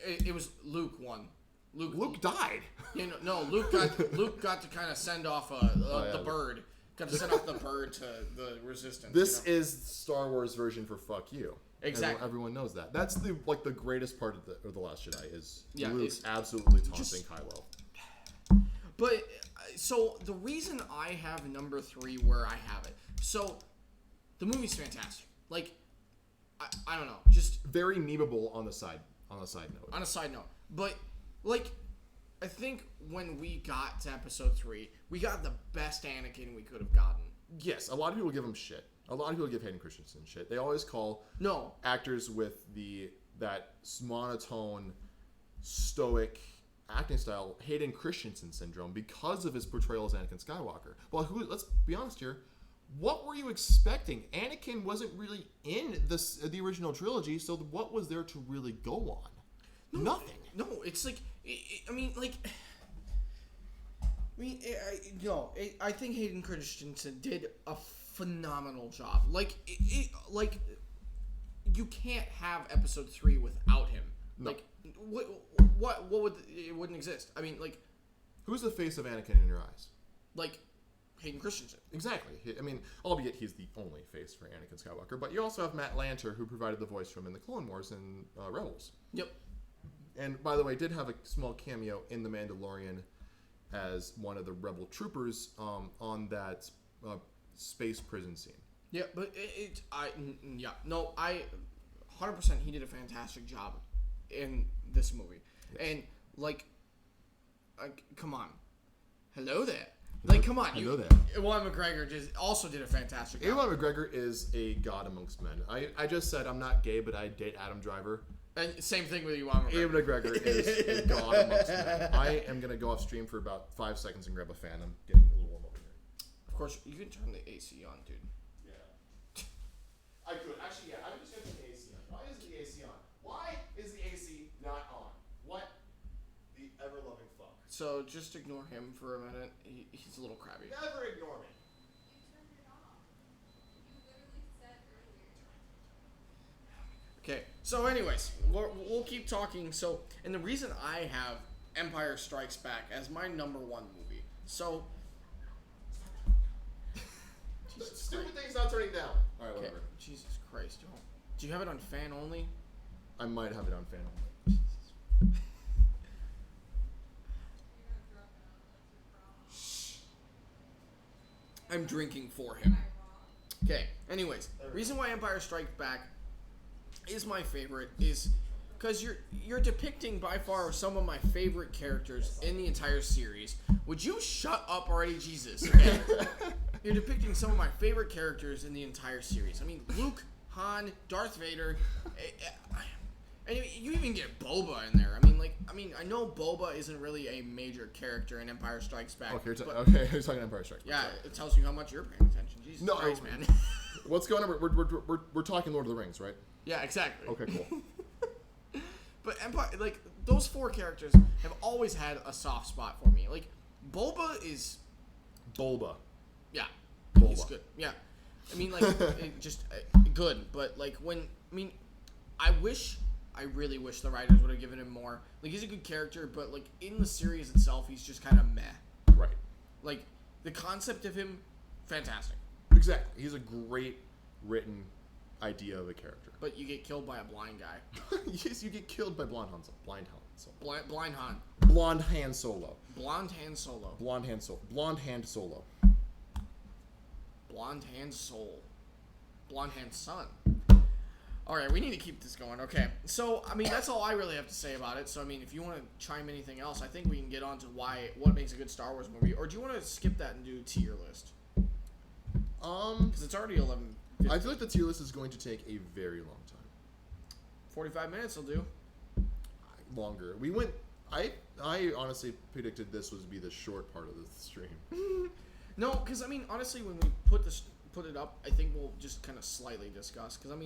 [SPEAKER 2] it was Luke won.
[SPEAKER 1] Luke died.
[SPEAKER 2] Luke got to kind of send off the bird. Got to send off the bird to the Resistance.
[SPEAKER 1] This is Star Wars version for fuck you.
[SPEAKER 2] Exactly.
[SPEAKER 1] Everyone knows that. That's the greatest part of the Last Jedi is Luke absolutely taunting Kylo.
[SPEAKER 2] But so the reason I have number 3 where I have it, so the movie's fantastic. Like, I don't know, just
[SPEAKER 1] very memeable on the side note.
[SPEAKER 2] On a side note, but like, I think when we got to Episode 3, we got the best Anakin we could have gotten.
[SPEAKER 1] Yes, a lot of people give him shit. A lot of people give Hayden Christensen shit. They always call actors with that monotone, stoic acting style Hayden Christensen syndrome because of his portrayal as Anakin Skywalker. Well, let's be honest here. What were you expecting? Anakin wasn't really in the original trilogy, so what was there to really go on? Nothing.
[SPEAKER 2] No, it's like, I think Hayden Christensen did a phenomenal job. Like, you can't have Episode 3 without him. No. Like, what would it wouldn't exist? I mean, like,
[SPEAKER 1] who's the face of Anakin in your eyes?
[SPEAKER 2] Like, Hayden Christensen.
[SPEAKER 1] Exactly. I mean, albeit he's the only face for Anakin Skywalker, but you also have Matt Lanter, who provided the voice for him in the Clone Wars and Rebels.
[SPEAKER 2] Yep.
[SPEAKER 1] And by the way, did have a small cameo in The Mandalorian as one of the rebel troopers on that space prison scene.
[SPEAKER 2] Yeah, but 100% he did a fantastic job in this movie. Yes. And like, come on, hello there. Like, come on,
[SPEAKER 1] hello there.
[SPEAKER 2] Ewan McGregor also did a fantastic job.
[SPEAKER 1] Ewan McGregor is a god amongst men. I just said I'm not gay, but I date Adam Driver.
[SPEAKER 2] And same thing with Ewan McGregor.
[SPEAKER 1] Ewan McGregor is a god amongst men. I am going to go off stream for about 5 seconds and grab a fan. I'm getting a little warm over here.
[SPEAKER 2] Of course, you can turn the AC on, dude.
[SPEAKER 1] Yeah. I could. Actually, yeah, I'm just going to turn the AC on. Why is the AC on? Why is the AC not on? What the ever-loving fuck?
[SPEAKER 2] So, just ignore him for a minute. He's a little crabby.
[SPEAKER 1] Never ignore me.
[SPEAKER 2] Okay, so anyways, we'll keep talking. So, and the reason I have Empire Strikes Back as my number 1 movie. So,
[SPEAKER 1] That stupid thing's not turning down. All right, whatever.
[SPEAKER 2] Jesus Christ, yo. Do you have it on fan only?
[SPEAKER 1] I might have it on fan.
[SPEAKER 2] I'm drinking for him. Okay, anyways, reason why Empire Strikes Back is my favorite is because you're depicting by far some of my favorite characters in the entire series. Would you shut up already, Jesus? Okay? You're depicting some of my favorite characters in the entire series. I mean, Luke, Han, Darth Vader, and you even get Boba in there. I know Boba isn't really a major character in Empire Strikes Back.
[SPEAKER 1] Okay, you're talking Empire Strikes Back.
[SPEAKER 2] Yeah, it tells you how much you're paying attention. Jesus Christ, man.
[SPEAKER 1] What's going on? We're talking Lord of the Rings, right?
[SPEAKER 2] Yeah, exactly.
[SPEAKER 1] Okay, cool.
[SPEAKER 2] But Empire, like, those four characters have always had a soft spot for me. Like, Boba is...
[SPEAKER 1] Bulba.
[SPEAKER 2] Yeah.
[SPEAKER 1] Boba.
[SPEAKER 2] He's good. Yeah. I mean, like, good. But, like, I really wish the writers would have given him more. Like, he's a good character, but, like, in the series itself, he's just kind of meh.
[SPEAKER 1] Right.
[SPEAKER 2] Like, the concept of him, fantastic.
[SPEAKER 1] Exactly. He's a great written idea of a character.
[SPEAKER 2] But you get killed by a blind guy.
[SPEAKER 1] Yes, you get killed by Blind Han Solo.
[SPEAKER 2] Blind Han.
[SPEAKER 1] Blonde Han Solo.
[SPEAKER 2] Blonde Han Solo.
[SPEAKER 1] Blonde Hand Solo. Blonde Hand Solo.
[SPEAKER 2] Blonde Hand Soul. Blonde Hand Son. Alright, we need to keep this going. Okay. So, I mean, that's all I really have to say about it. So, I mean, if you want to chime anything else, I think we can get on to what makes a good Star Wars movie. Or do you want to skip that and do tier list? Because it's already 11.
[SPEAKER 1] I feel like the tier list is going to take a very long time.
[SPEAKER 2] 45 minutes will do.
[SPEAKER 1] Longer. I honestly predicted this would be the short part of the stream.
[SPEAKER 2] No, because I mean, honestly, when we put it up, I think we'll just kind of slightly discuss. Because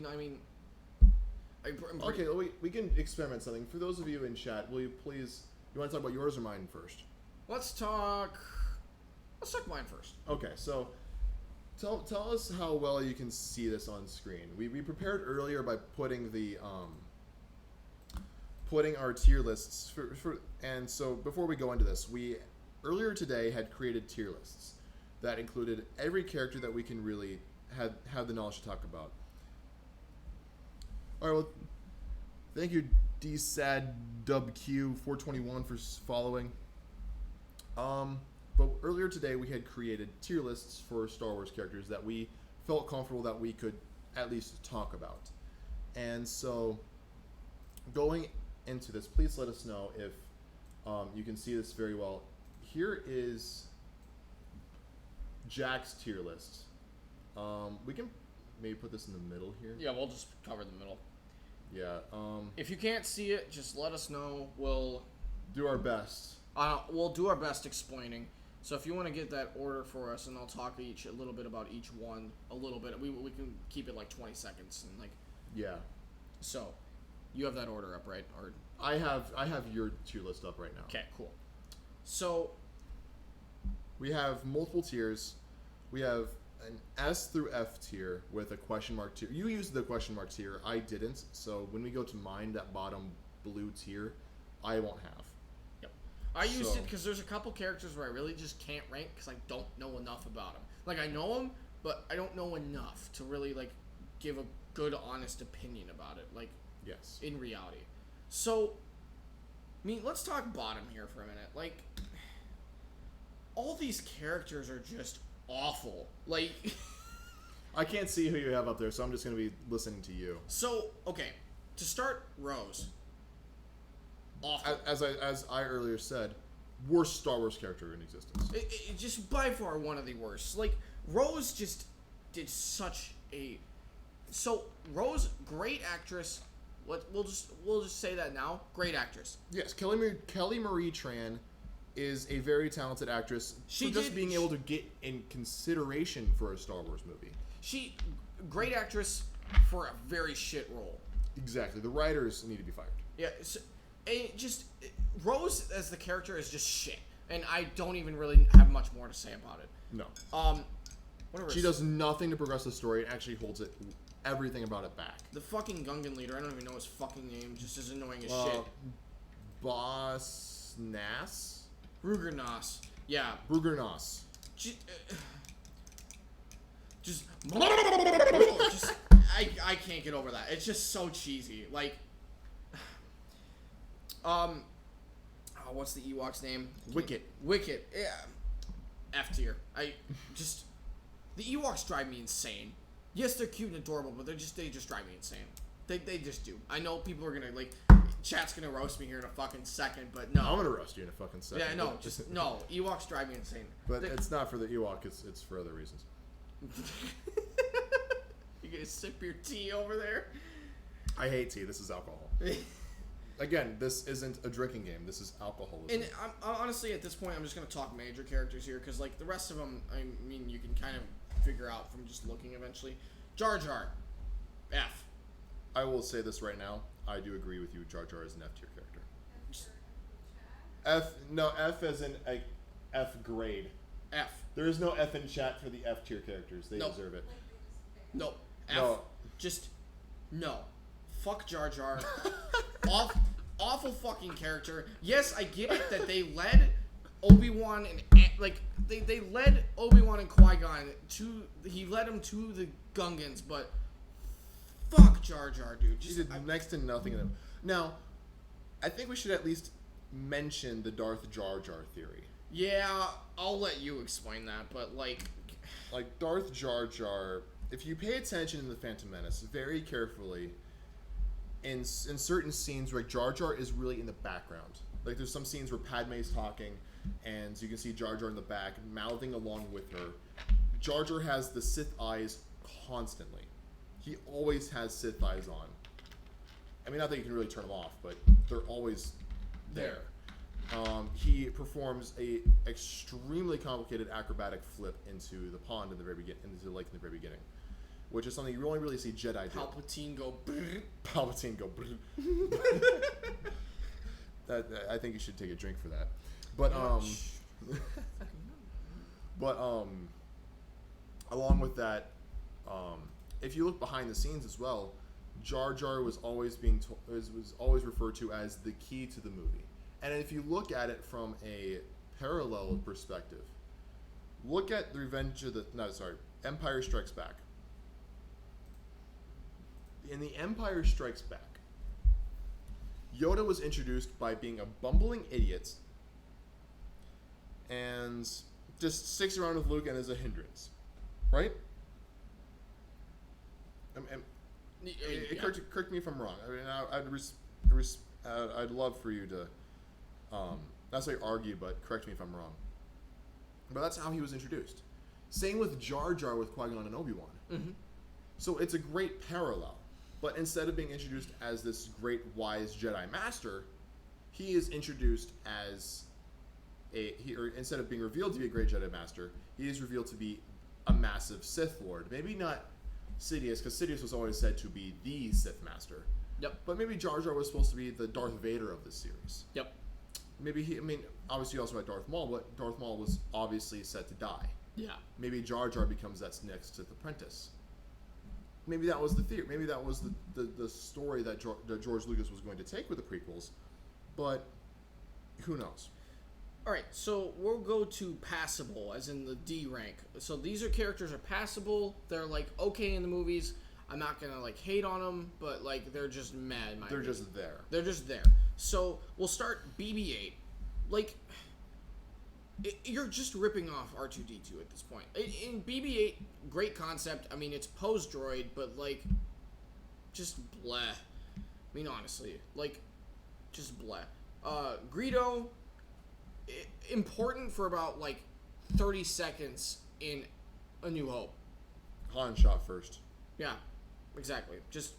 [SPEAKER 1] okay, we can experiment something. For those of you in chat, will you please? You want to talk about yours or mine first?
[SPEAKER 2] Let's talk mine first.
[SPEAKER 1] Okay, so tell us how well you can see this on screen. We prepared earlier by putting our tier lists and so before we go into this, we earlier today had created tier lists that included every character that we can really have the knowledge to talk about. All right, well, thank you DSADWQ421 for following. But earlier today we had created tier lists for Star Wars characters that we felt comfortable that we could at least talk about. And so going into this, please let us know if you can see this very well. Here is Jack's tier list. We can maybe put this in the middle here.
[SPEAKER 2] Yeah, we'll just cover the middle.
[SPEAKER 1] Yeah.
[SPEAKER 2] If you can't see it, just let us know. We'll
[SPEAKER 1] do our best.
[SPEAKER 2] We'll do our best explaining. So if you want to get that order for us, and I'll talk a little bit about each one a little bit. We can keep it like 20 seconds and like.
[SPEAKER 1] Yeah.
[SPEAKER 2] So, you have that order up, right? Or
[SPEAKER 1] I have your tier list up right now.
[SPEAKER 2] Okay, cool. So
[SPEAKER 1] we have multiple tiers. We have an S through F tier with a question mark tier. You used the question mark tier. I didn't. So when we go to mine, that bottom blue tier, I won't have.
[SPEAKER 2] Yep. I used it because there's a couple characters where I really just can't rank because I don't know enough about them. Like, I know them, but I don't know enough to really, like, give a good, honest opinion about it. Like,
[SPEAKER 1] yes.
[SPEAKER 2] In reality. So, I mean, let's talk bottom here for a minute. Like, all these characters are just awful. Like,
[SPEAKER 1] I can't see who you have up there, so I'm just going to be listening to you.
[SPEAKER 2] So, okay, to start, Rose. Awful.
[SPEAKER 1] As I earlier said, worst Star Wars character in existence.
[SPEAKER 2] It just by far one of the worst. Like, Rose just did such a... So, Rose, great actress. We'll just say that now. Great actress.
[SPEAKER 1] Yes, Kelly Marie Tran is a very talented actress. Being able to get in consideration for a Star Wars movie.
[SPEAKER 2] Great actress for a very shit role.
[SPEAKER 1] Exactly. The writers need to be fired.
[SPEAKER 2] Yeah. Rose as the character is just shit, and I don't even really have much more to say about it.
[SPEAKER 1] No.
[SPEAKER 2] Whatever.
[SPEAKER 1] She does nothing to progress the story. It actually holds everything about it back.
[SPEAKER 2] The fucking Gungan leader, I don't even know his fucking name, just as annoying as shit.
[SPEAKER 1] Boss Nass?
[SPEAKER 2] Ruger Nass. Yeah.
[SPEAKER 1] Ruger Nass.
[SPEAKER 2] just I can't get over that. It's just so cheesy. Like, what's the Ewok's name?
[SPEAKER 1] Wicket.
[SPEAKER 2] Yeah, F tier. The Ewoks drive me insane. Yes, they're cute and adorable, but they just drive me insane. They just do. I know people are gonna chat's gonna roast me here in a fucking second, but no.
[SPEAKER 1] I'm gonna roast you in a fucking second.
[SPEAKER 2] Yeah, no, just no. Ewoks drive me insane.
[SPEAKER 1] But it's not for the Ewok. It's for other reasons.
[SPEAKER 2] You gonna sip your tea over there?
[SPEAKER 1] I hate tea. This is alcohol. Again, this isn't a drinking game. This is alcoholism.
[SPEAKER 2] And I'm honestly, at this point, I'm just gonna talk major characters here, because the rest of them, I mean, you can kind of figure out from just looking eventually. Jar Jar, F.
[SPEAKER 1] I will say this right now. I do agree with you. Jar Jar is an F tier character. F as in F grade.
[SPEAKER 2] F.
[SPEAKER 1] There is no F in chat for the F tier characters. They deserve it.
[SPEAKER 2] Nope. F.
[SPEAKER 1] No.
[SPEAKER 2] Just no. Fuck Jar Jar. Awful fucking character. Yes, I get it that they led Obi-Wan and they led Obi-Wan and Qui-Gon to. He led them to the Gungans, but fuck Jar Jar, dude.
[SPEAKER 1] He did next to nothing in them. Now, I think we should at least mention the Darth Jar Jar theory.
[SPEAKER 2] Yeah, I'll let you explain that, but like
[SPEAKER 1] Darth Jar Jar, if you pay attention in the Phantom Menace very carefully, in certain scenes where Jar Jar is really in the background. Like there's some scenes where Padme's talking, and you can see Jar Jar in the back mouthing along with her. Jar Jar has the Sith eyes constantly. He always has Sith eyes on. I mean, not that you can really turn them off, but they're always there. He performs a extremely complicated acrobatic flip into the pond in the very into the lake in the very beginning, which is something you only really see Jedi do.
[SPEAKER 2] Palpatine go. Brr.
[SPEAKER 1] Palpatine go. I think you should take a drink for that. But along with that, if you look behind the scenes as well, Jar Jar was always was always referred to as the key to the movie. And if you look at it from a parallel perspective, look at Empire Strikes Back. In the Empire Strikes Back, Yoda was introduced by being a bumbling idiot and just sticks around with Luke and is a hindrance, right? Correct me if I'm wrong. I mean, I'd love for you to, not say argue, but correct me if I'm wrong. But that's how he was introduced. Same with Jar Jar with Qui-Gon and Obi-Wan.
[SPEAKER 2] Mm-hmm.
[SPEAKER 1] So it's a great parallel. But instead of being introduced as this great wise Jedi Master, he is introduced as instead of being revealed to be a great Jedi Master, he is revealed to be a massive Sith Lord. Maybe not Sidious, because Sidious was always said to be the Sith Master.
[SPEAKER 2] Yep.
[SPEAKER 1] But maybe Jar Jar was supposed to be the Darth Vader of this series.
[SPEAKER 2] Yep.
[SPEAKER 1] Maybe obviously you also had Darth Maul, but Darth Maul was obviously set to die.
[SPEAKER 2] Yeah.
[SPEAKER 1] Maybe Jar Jar becomes that next Sith apprentice. Maybe that was the theory. Maybe that was the story that George Lucas was going to take with the prequels, but who knows?
[SPEAKER 2] All right, so we'll go to passable, as in the D rank. So these characters are passable. They're okay in the movies. I'm not gonna hate on them, but they're just mad.
[SPEAKER 1] They're just there.
[SPEAKER 2] They're just there. So we'll start BB-8. You're just ripping off R2-D2 at this point. In BB-8, great concept. I mean, it's Poe's droid, but just bleh. I mean, honestly, just bleh. Greedo, important for about 30 seconds in A New Hope.
[SPEAKER 1] Han shot first.
[SPEAKER 2] Yeah, exactly. Just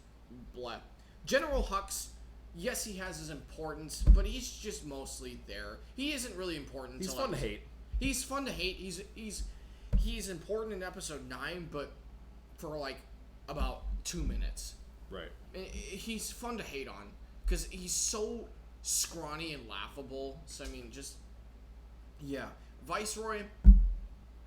[SPEAKER 2] bleh. General Hux, yes, he has his importance, but he's just mostly there. He isn't really important.
[SPEAKER 1] He's fun to hate.
[SPEAKER 2] He's fun to hate. He's important in episode 9, but for about 2 minutes.
[SPEAKER 1] Right.
[SPEAKER 2] And he's fun to hate on because he's so scrawny and laughable. So I mean, just yeah. Viceroy,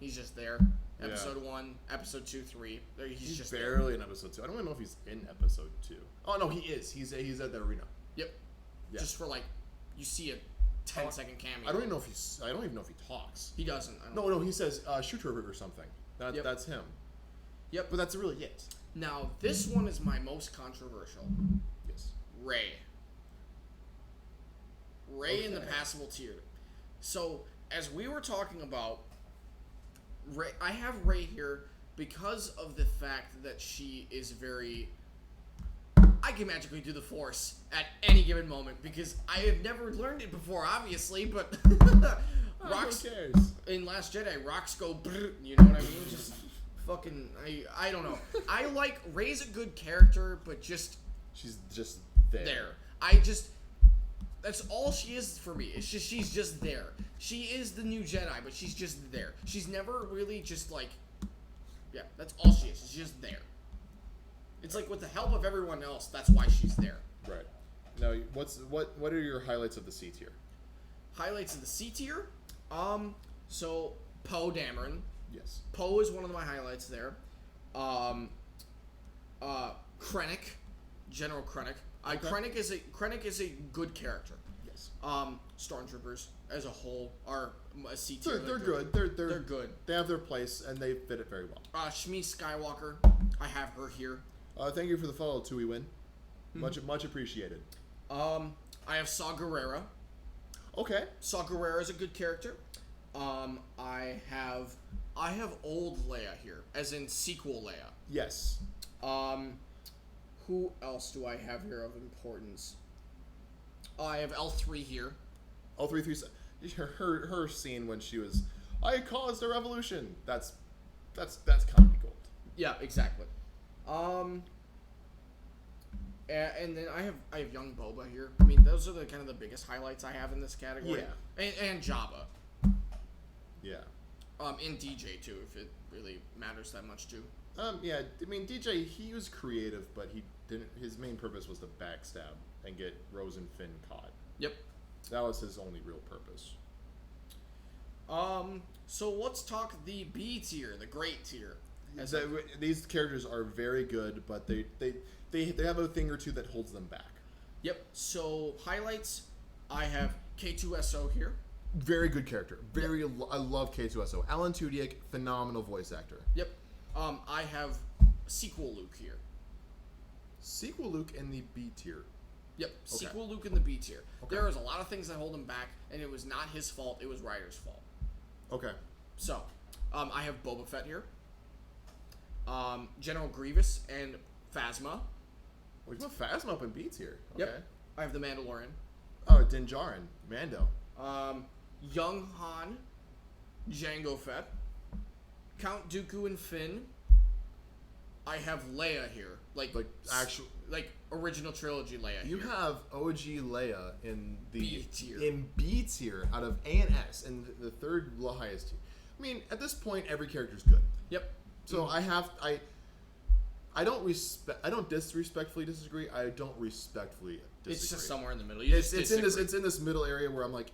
[SPEAKER 2] he's just there. Episode 1, episode 2, 3. He's just
[SPEAKER 1] barely
[SPEAKER 2] there.
[SPEAKER 1] in episode 2. I don't even know if he's in episode 2. Oh no, he is. He's at the arena.
[SPEAKER 2] Yep. Yeah. Just for you see a 10-second cameo.
[SPEAKER 1] I don't even know if he talks.
[SPEAKER 2] He doesn't.
[SPEAKER 1] No, he says shoot her or something. That's him.
[SPEAKER 2] Yep.
[SPEAKER 1] But that's really it.
[SPEAKER 2] Now, this one is my most controversial.
[SPEAKER 1] Yes.
[SPEAKER 2] Rey in the passable tier. So, as we were talking about, Rey, I have Rey here because of the fact that she is very... I can magically do the Force at any given moment because I have never learned it before, obviously, but...
[SPEAKER 1] Rocks, who cares?
[SPEAKER 2] In Last Jedi, rocks go brrr, you know what I mean? Just fucking... I don't know. I like... Rey's a good character, but just...
[SPEAKER 1] She's just there.
[SPEAKER 2] That's all she is for me. It's just she's just there. She is the new Jedi, but she's just there. She's never really just like, yeah, that's all she is. She's just there. It's like with the help of everyone else, that's why she's there.
[SPEAKER 1] Right. Now, what are your highlights of the C tier?
[SPEAKER 2] Highlights of the C tier? So Poe Dameron.
[SPEAKER 1] Yes.
[SPEAKER 2] Poe is one of my highlights there. Krennic, General Krennic.
[SPEAKER 1] Okay.
[SPEAKER 2] Krennic is a good character.
[SPEAKER 1] Yes.
[SPEAKER 2] Stormtroopers as a whole are a C tier.
[SPEAKER 1] They're good. They're good. They have their place and they fit it very well.
[SPEAKER 2] Shmi Skywalker, I have her here.
[SPEAKER 1] Thank you for the follow, Tui Win. Much appreciated.
[SPEAKER 2] I have Saw Gerrera.
[SPEAKER 1] Okay.
[SPEAKER 2] Saw Gerrera is a good character. I have old Leia here, as in sequel Leia.
[SPEAKER 1] Yes.
[SPEAKER 2] Who else do I have here of importance? I have L3 here.
[SPEAKER 1] L337. Her scene when she was, I caused a revolution. That's comedy gold.
[SPEAKER 2] Yeah, exactly. And then I have young Boba here. I mean, those are the kind of the biggest highlights I have in this category.
[SPEAKER 1] Yeah.
[SPEAKER 2] And Jabba.
[SPEAKER 1] Yeah.
[SPEAKER 2] And DJ too, if it really matters that much too.
[SPEAKER 1] Yeah. I mean, DJ, he was creative, but he didn't. His main purpose was to backstab and get Rose and Finn caught.
[SPEAKER 2] Yep.
[SPEAKER 1] That was his only real purpose.
[SPEAKER 2] So let's talk the B tier, the great tier.
[SPEAKER 1] These characters are very good, but they have a thing or two that holds them back.
[SPEAKER 2] Yep. So highlights, I have K2SO here.
[SPEAKER 1] Very good character. I love K2SO. Alan Tudyk, phenomenal voice actor.
[SPEAKER 2] Yep. I have sequel Luke here.
[SPEAKER 1] Sequel Luke in the B tier.
[SPEAKER 2] Yep.
[SPEAKER 1] Okay.
[SPEAKER 2] Sequel Luke in the B tier.
[SPEAKER 1] Okay.
[SPEAKER 2] There is a lot of things that hold him back, and it was not his fault. It was writer's fault.
[SPEAKER 1] Okay.
[SPEAKER 2] So, I have Boba Fett here. General Grievous and Phasma.
[SPEAKER 1] We put Phasma up in B tier. Okay.
[SPEAKER 2] Yep. I have the Mandalorian.
[SPEAKER 1] Oh, Din Djarin, Mando.
[SPEAKER 2] Young Han, Jango Fett, Count Dooku and Finn. I have Leia here, like original trilogy Leia.
[SPEAKER 1] You have OG Leia in the
[SPEAKER 2] B tier.
[SPEAKER 1] In B tier out of A and S, and the third highest tier. I mean, at this point, every character's good.
[SPEAKER 2] Yep.
[SPEAKER 1] So I don't disrespectfully disagree. I don't respectfully disagree.
[SPEAKER 2] It's just somewhere in the middle.
[SPEAKER 1] It's in this middle area where I'm like,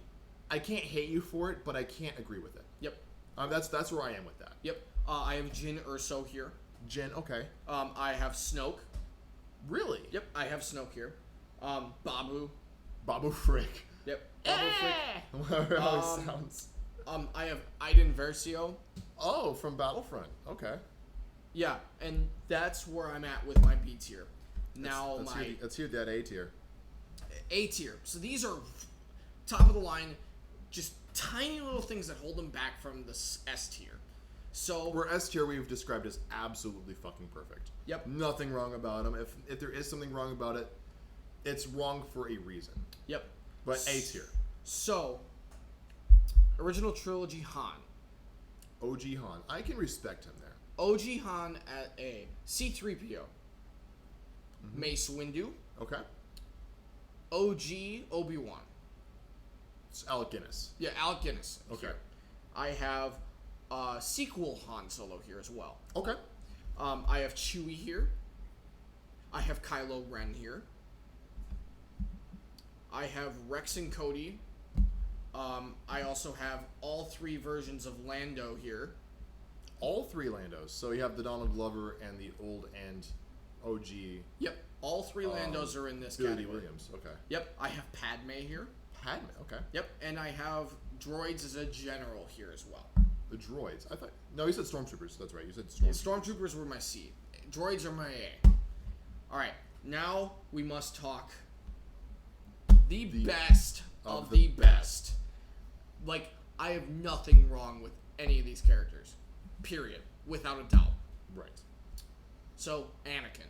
[SPEAKER 1] I can't hate you for it, but I can't agree with it.
[SPEAKER 2] Yep.
[SPEAKER 1] That's where I am with that.
[SPEAKER 2] Yep. I have Jyn Erso here.
[SPEAKER 1] Jyn, okay.
[SPEAKER 2] I have Snoke.
[SPEAKER 1] Really?
[SPEAKER 2] Yep. I have Snoke here. Babu.
[SPEAKER 1] Babu Frick.
[SPEAKER 2] Yep. Babu Frick.
[SPEAKER 1] Whatever how it sounds.
[SPEAKER 2] I have Iden Versio.
[SPEAKER 1] Oh, from Battlefront. Okay.
[SPEAKER 2] Yeah, and that's where I'm at with my B tier. Now
[SPEAKER 1] let's hear that A tier.
[SPEAKER 2] A tier. So these are top of the line, just tiny little things that hold them back from the S tier. So
[SPEAKER 1] where S tier we've described as absolutely fucking perfect.
[SPEAKER 2] Yep. Nothing
[SPEAKER 1] wrong about them. If there is something wrong about it, it's wrong for a reason.
[SPEAKER 2] Yep.
[SPEAKER 1] But A tier.
[SPEAKER 2] So original trilogy Han.
[SPEAKER 1] OG Han. I can respect him there.
[SPEAKER 2] OG Han at A. C-3PO. Mm-hmm. Mace Windu.
[SPEAKER 1] Okay.
[SPEAKER 2] OG Obi-Wan.
[SPEAKER 1] It's Alec Guinness.
[SPEAKER 2] Yeah, Alec Guinness.
[SPEAKER 1] Okay.
[SPEAKER 2] Here. I have sequel Han Solo here as well.
[SPEAKER 1] Okay.
[SPEAKER 2] I have Chewie here. I have Kylo Ren here. I have Rex and Cody. I also have all three versions of Lando here.
[SPEAKER 1] All three Landos. So you have the Donald Glover and the old and OG.
[SPEAKER 2] Yep. All three Landos are in this
[SPEAKER 1] Billy
[SPEAKER 2] category.
[SPEAKER 1] Williams. Okay.
[SPEAKER 2] Yep. I have Padme here.
[SPEAKER 1] Padme. Okay.
[SPEAKER 2] Yep. And I have droids as a general here as well.
[SPEAKER 1] The droids. I thought... No, you said stormtroopers. That's right. You said stormtroopers.
[SPEAKER 2] Stormtroopers were my C. Droids are my A. Alright, now we must talk the best of the best. Like, I have nothing wrong with any of these characters. Period. Without a doubt.
[SPEAKER 1] Right.
[SPEAKER 2] So, Anakin.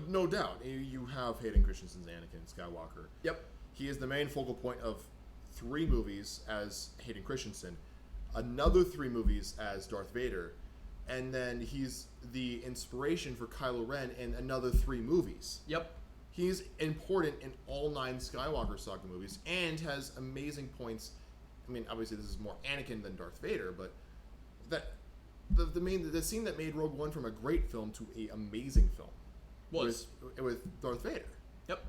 [SPEAKER 1] No doubt. You have Hayden Christensen's Anakin Skywalker.
[SPEAKER 2] Yep.
[SPEAKER 1] He is the main focal point of 3 movies as Hayden Christensen, another 3 movies as Darth Vader, and then he's the inspiration for Kylo Ren in another 3 movies.
[SPEAKER 2] Yep.
[SPEAKER 1] He's important in all 9 Skywalker saga movies and has amazing points. I mean, obviously this is more Anakin than Darth Vader, but that the scene that made Rogue One from a great film to an amazing film was with Darth Vader.
[SPEAKER 2] Yep.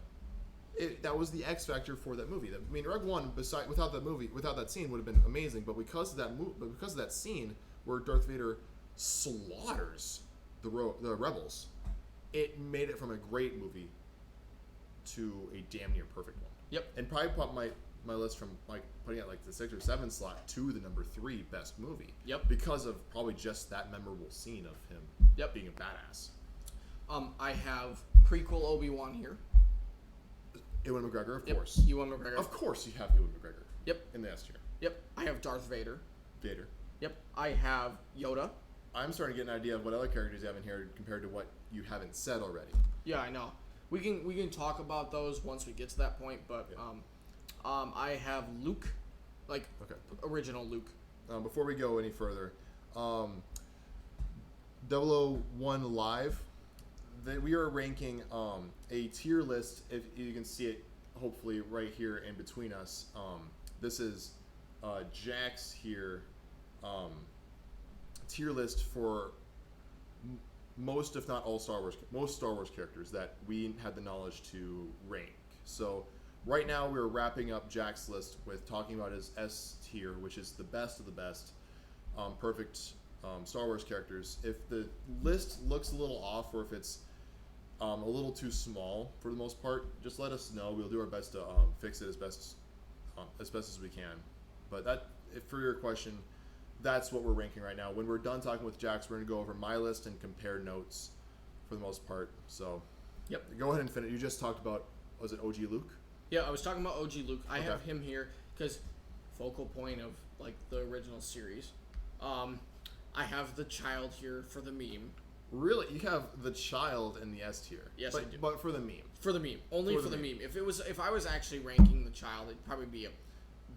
[SPEAKER 1] That was the X factor for that movie. I mean, Rogue One, without that scene, would have been amazing. But because of that scene where Darth Vader slaughters the rebels, it made it from a great movie to a damn near perfect one.
[SPEAKER 2] Yep.
[SPEAKER 1] And probably put my list from like putting it like the 6 or 7 slot to the number 3 best movie.
[SPEAKER 2] Yep.
[SPEAKER 1] Because of probably just that memorable scene of him.
[SPEAKER 2] Yep.
[SPEAKER 1] Being a badass.
[SPEAKER 2] I have prequel Obi-Wan here.
[SPEAKER 1] Ewan McGregor, of
[SPEAKER 2] Yep.
[SPEAKER 1] course.
[SPEAKER 2] Ewan McGregor.
[SPEAKER 1] Of course, you have Ewan McGregor.
[SPEAKER 2] Yep.
[SPEAKER 1] In the S tier.
[SPEAKER 2] Yep. I have Darth Vader.
[SPEAKER 1] Vader.
[SPEAKER 2] Yep. I have Yoda.
[SPEAKER 1] I'm starting to get an idea of what other characters you have in here compared to what you haven't said already.
[SPEAKER 2] Yeah, I know. We can talk about those once we get to that point, but
[SPEAKER 1] Yeah.
[SPEAKER 2] I have Luke, like original Luke.
[SPEAKER 1] Before we go any further, 001 Live, we are ranking a tier list. If you can see it, hopefully right here in between us. This is Jack's here tier list for most, if not all, Star Wars characters that we had the knowledge to rank. So right now we're wrapping up Jack's list with talking about his S tier, which is the best of the best, perfect Star Wars characters. If the list looks a little off, or if it's a little too small for the most part, just let us know. We'll do our best to fix it as best as we can. But for your question, that's what we're ranking right now. When we're done talking with Jax, we're going to go over my list and compare notes for the most part. So,
[SPEAKER 2] yep.
[SPEAKER 1] Go ahead and finish. You just talked about, was it OG Luke?
[SPEAKER 2] Yeah, I was talking about OG Luke. I have him here because focal point of like the original series. I have the child here for the meme.
[SPEAKER 1] Really? You have the child in the S tier?
[SPEAKER 2] Yes, I do.
[SPEAKER 1] But for the meme.
[SPEAKER 2] For the meme. Only for the meme. If I was actually ranking the child, it'd probably be a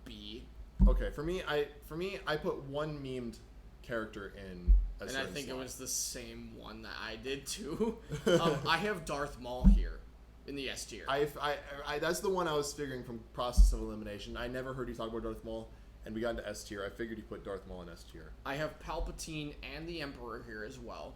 [SPEAKER 2] B.
[SPEAKER 1] Okay, for me, I put one memed character in a
[SPEAKER 2] and I think
[SPEAKER 1] slot.
[SPEAKER 2] it was the same one that I did too. I have Darth Maul here in the S tier.
[SPEAKER 1] I that's the one I was figuring from process of elimination. I never heard you talk about Darth Maul, and we got into S tier. I figured you put Darth Maul in S tier.
[SPEAKER 2] I have Palpatine and the Emperor here as well.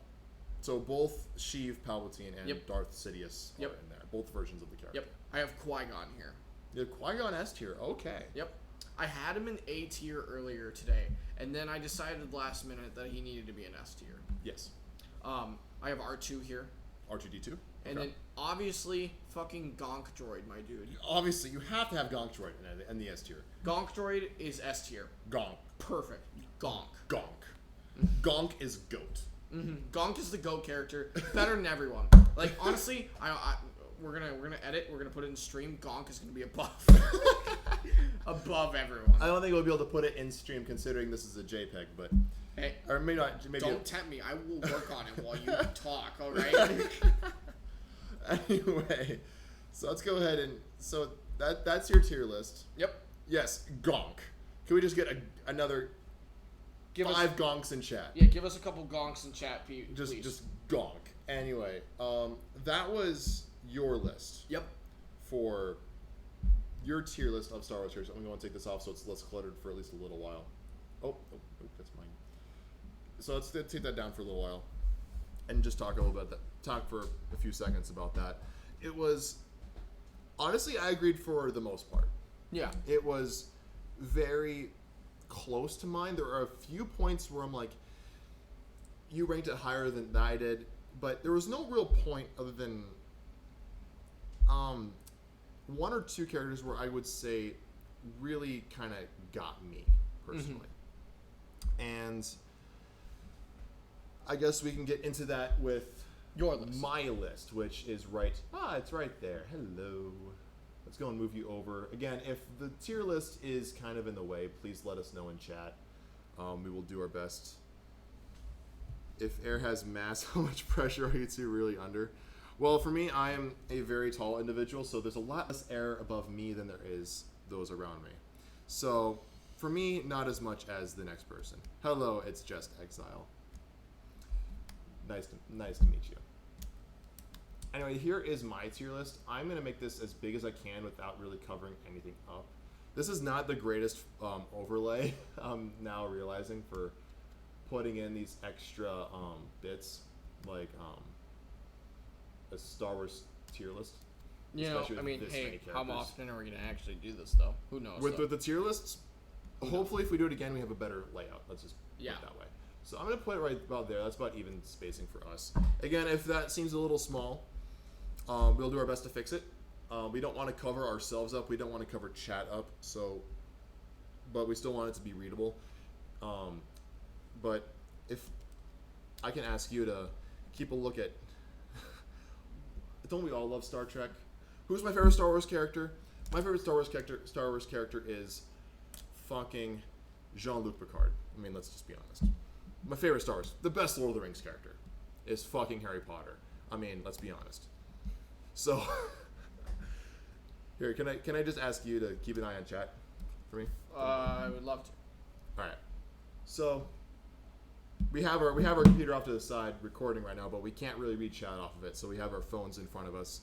[SPEAKER 1] So both Sheev, Palpatine, and Darth Sidious are
[SPEAKER 2] Yep.
[SPEAKER 1] in there. Both versions of the character.
[SPEAKER 2] Yep. I have Qui-Gon here.
[SPEAKER 1] Yeah, Qui-Gon S tier. Okay.
[SPEAKER 2] Yep. I had him in A tier earlier today, and then I decided last minute that he needed to be an S tier.
[SPEAKER 1] Yes.
[SPEAKER 2] I have R2 here.
[SPEAKER 1] R2-D2.
[SPEAKER 2] And then, obviously, fucking Gonk Droid, my dude.
[SPEAKER 1] Obviously, you have to have Gonk Droid in the S tier.
[SPEAKER 2] Gonk Droid is S tier.
[SPEAKER 1] Gonk.
[SPEAKER 2] Perfect. Gonk.
[SPEAKER 1] Gonk is GOAT.
[SPEAKER 2] Mm-hmm. Gonk is the GOAT character. Better than everyone. Like, honestly, we're gonna edit. We're gonna put it in stream. Gonk is gonna be above, above everyone.
[SPEAKER 1] I don't think we'll be able to put it in stream considering this is a JPEG, but
[SPEAKER 2] hey,
[SPEAKER 1] or maybe not. Maybe
[SPEAKER 2] don't tempt me. I will work on it while you talk. All right.
[SPEAKER 1] Anyway, so let's go ahead and that's your tier list.
[SPEAKER 2] Yep.
[SPEAKER 1] Yes, Gonk. Can we just get another 5 gonks in chat?
[SPEAKER 2] Yeah, give us a couple gonks in chat, please.
[SPEAKER 1] Just Gonk. Anyway, that was your list.
[SPEAKER 2] Yep.
[SPEAKER 1] For your tier list of Star Wars characters. I'm going to take this off so it's less cluttered for at least a little while. Oh, that's mine. So let's take that down for a little while and just talk a little bit. Talk for a few seconds about that. It was honestly, I agreed for the most part.
[SPEAKER 2] Yeah.
[SPEAKER 1] It was very close to mine. There are a few points where I'm like, you ranked it higher than I did, but there was no real point other than 1 or 2 characters where I would say really kind of got me personally. And I guess we can get into that with
[SPEAKER 2] your list.
[SPEAKER 1] My list, which is it's right there. Hello. Let's go and move you over. Again, if the tier list is kind of in the way, please let us know in chat. We will do our best. If air has mass, how much pressure are you two really under? Well, for me, I am a very tall individual, so there's a lot less air above me than there is those around me. So, for me, not as much as the next person. Hello, it's just Exile. Nice to meet you. Anyway, here is my tier list. I'm going to make this as big as I can without really covering anything up. This is not the greatest overlay, I'm now realizing, for putting in these extra bits, like a Star Wars tier list.
[SPEAKER 2] You know, I mean, hey, how often are we going to actually do this, though? Who knows?
[SPEAKER 1] With the tier lists, hopefully if we do it again, we have a better layout. Let's just put it that way. So I'm going to put it right about there. That's about even spacing for us. Again, if that seems a little small, we'll do our best to fix it. We don't want to cover ourselves up. We don't want to cover chat up. But we still want it to be readable. But if I can ask you to keep a look at... Don't we all love Star Trek? Who's my favorite Star Wars character? My favorite Star Wars character is fucking Jean-Luc Picard. I mean, let's just be honest. My favorite Star Wars, the best Lord of the Rings character, is fucking Harry Potter. I mean, let's be honest. So, here, can I just ask you to keep an eye on chat for me?
[SPEAKER 2] I would love to.
[SPEAKER 1] All right. So, we have our computer off to the side recording right now, but we can't really read chat off of it. So we have our phones in front of us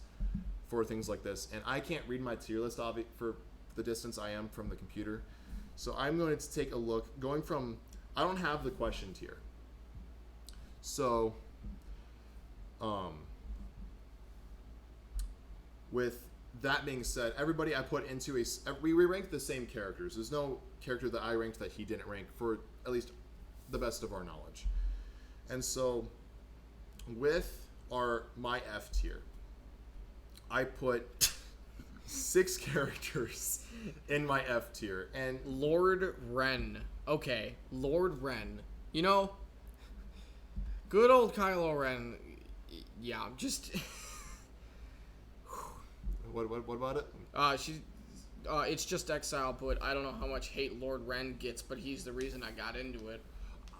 [SPEAKER 1] for things like this, and I can't read my tier list for the distance I am from the computer. So I'm going to take a look, going from, I don't have the question tier. So, with that being said, everybody I put into we ranked the same characters. There's no character that I ranked that he didn't rank, for at least the best of our knowledge. And so, with my F tier, I put 6 characters in my F tier, and
[SPEAKER 2] Lord Ren. Okay, Lord Ren. You know, good old Kylo Ren. Yeah, just.
[SPEAKER 1] What about it?
[SPEAKER 2] It's just Exile, but I don't know how much hate Lord Ren gets, but he's the reason I got into it.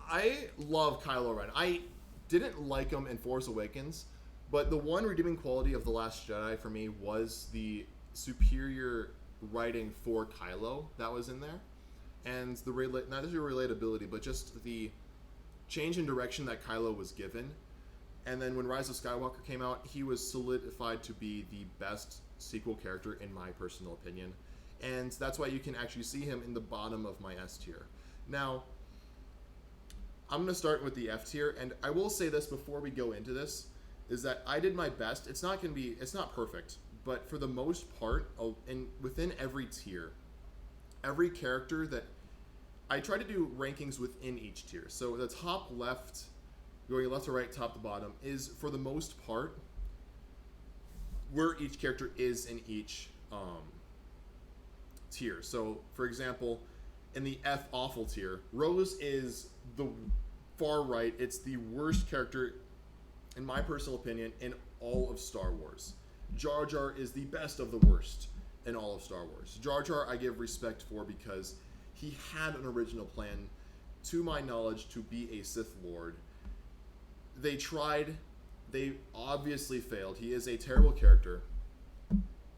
[SPEAKER 1] I love Kylo Ren. I didn't like him in Force Awakens, but the one redeeming quality of The Last Jedi for me was the superior writing for Kylo that was in there, and not just your relatability, but just the change in direction that Kylo was given. And then when Rise of Skywalker came out, he was solidified to be the best sequel character in my personal opinion, and that's why you can actually see him in the bottom of my S tier. Now, I'm going to start with the F tier, and I will say this before we go into this, is that I did my best. It's not perfect, but for the most part, within every tier, every character that I try to do rankings within each tier. So the top left, going left to right, top to bottom, is for the most part where each character is in each tier. So, for example, in the F awful tier, Rose is the far right. It's the worst character, in my personal opinion, in all of Star Wars. Jar Jar is the best of the worst in all of Star Wars. Jar Jar I give respect for because he had an original plan, to my knowledge, to be a Sith Lord. They tried. They obviously failed. He is a terrible character.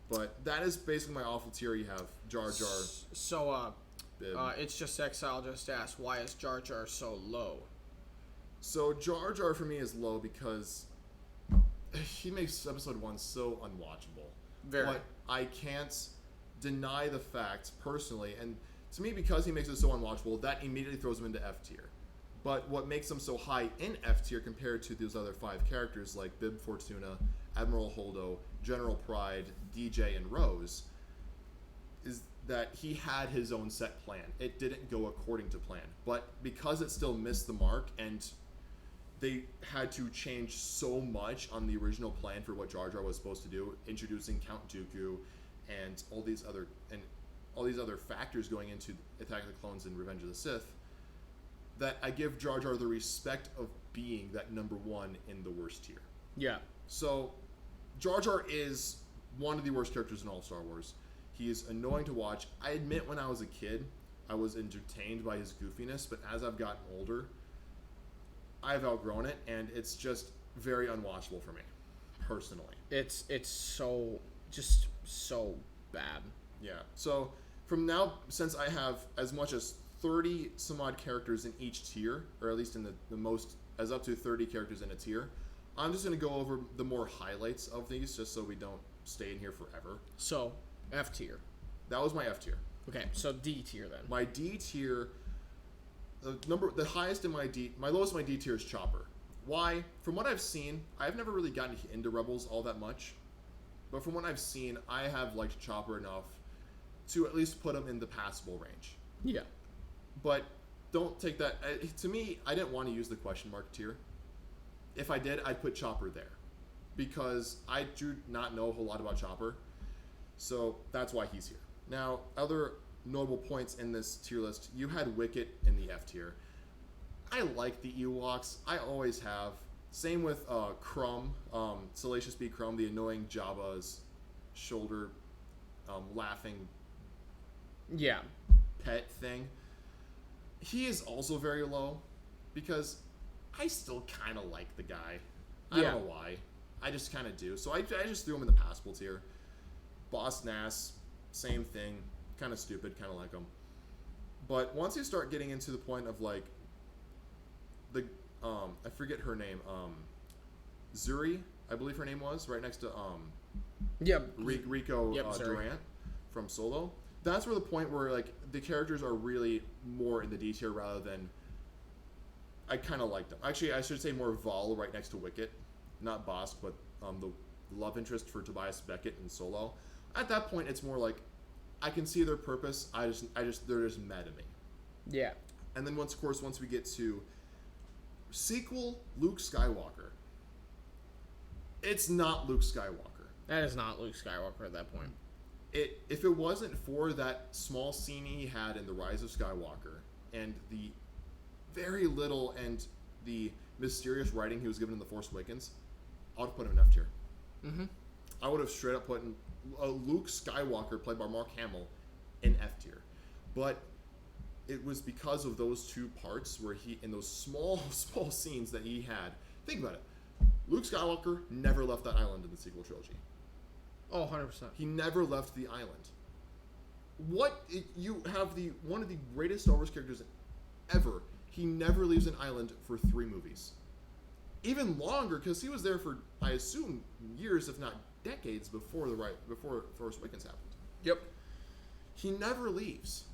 [SPEAKER 1] But that is basically my awful tier. You have Jar Jar.
[SPEAKER 2] So, it's just Exile just asked, why is Jar Jar so low?
[SPEAKER 1] So Jar Jar for me is low because he makes episode 1 so unwatchable.
[SPEAKER 2] Very.
[SPEAKER 1] But I can't deny the fact, personally, and to me, because he makes it so unwatchable, that immediately throws him into F tier. But what makes him so high in F tier compared to those other 5 characters like Bib Fortuna, Admiral Holdo, General Pride, DJ, and Rose is that he had his own set plan. It didn't go according to plan. But because it still missed the mark and they had to change so much on the original plan for what Jar Jar was supposed to do, introducing Count Dooku and all these other factors going into Attack of the Clones and Revenge of the Sith, that I give Jar Jar the respect of being that number one in the worst tier.
[SPEAKER 2] Yeah.
[SPEAKER 1] So, Jar Jar is one of the worst characters in all Star Wars. He is annoying to watch. I admit when I was a kid, I was entertained by his goofiness, but as I've gotten older, I've outgrown it, and it's just very unwatchable for me, personally.
[SPEAKER 2] It's so bad.
[SPEAKER 1] Yeah. So, from now, since I have as much as 30 some odd characters in each tier, or at least in the most, as up to 30 characters in a tier, I'm just going to go over the more highlights of these, just so we don't stay in here forever.
[SPEAKER 2] So, F tier.
[SPEAKER 1] That was my F tier.
[SPEAKER 2] Okay, so D tier then.
[SPEAKER 1] My D tier, the highest in my lowest in my D tier is Chopper. Why? From what I've seen, I've never really gotten into Rebels all that much, but from what I've seen, I have liked Chopper enough to at least put him in the passable range.
[SPEAKER 2] Yeah.
[SPEAKER 1] But don't take that. To me, I didn't want to use the question mark tier. If I did, I'd put Chopper there, because I do not know a whole lot about Chopper, so that's why he's here. Now, other notable points in this tier list, you had Wicket in the F tier. I like the Ewoks. I always have. Same with Crumb, Salacious B. Crumb, the annoying Jabba's shoulder laughing
[SPEAKER 2] Yeah.
[SPEAKER 1] pet thing. He is also very low, because I still kind of like the guy. I don't know why. I just kind of do. So I just threw him in the passable tier. Boss Nass, same thing. Kind of stupid, kind of like him. But once you start getting into the point of like the I forget her name, Zuri, I believe her name was, right next to Rico Durant from Solo. That's where the point where like the characters are really more in the D tier rather than, I kind of like them. Actually, I should say more Val right next to Wicket, not Bosk, but the love interest for Tobias Beckett in Solo. At that point, it's more like I can see their purpose. I just they're just mad at me.
[SPEAKER 2] Yeah.
[SPEAKER 1] And then once we get to sequel Luke Skywalker, it's not Luke Skywalker.
[SPEAKER 2] That is not Luke Skywalker at that point.
[SPEAKER 1] If it wasn't for that small scene he had in The Rise of Skywalker and the very little and the mysterious writing he was given in The Force Awakens, I would have put him in F tier.
[SPEAKER 2] Mm-hmm.
[SPEAKER 1] I would have straight up put Luke Skywalker, played by Mark Hamill, in F tier. But it was because of those two parts where he, in those small scenes that he had. Think about it. Luke Skywalker never left that island in the sequel trilogy.
[SPEAKER 2] Oh, 100%.
[SPEAKER 1] He never left the island. You have one of the greatest Star Wars characters ever. He never leaves an island for 3 movies. Even longer, because he was there for, I assume, years, if not decades, before Force Awakens happened.
[SPEAKER 2] Yep.
[SPEAKER 1] He never leaves.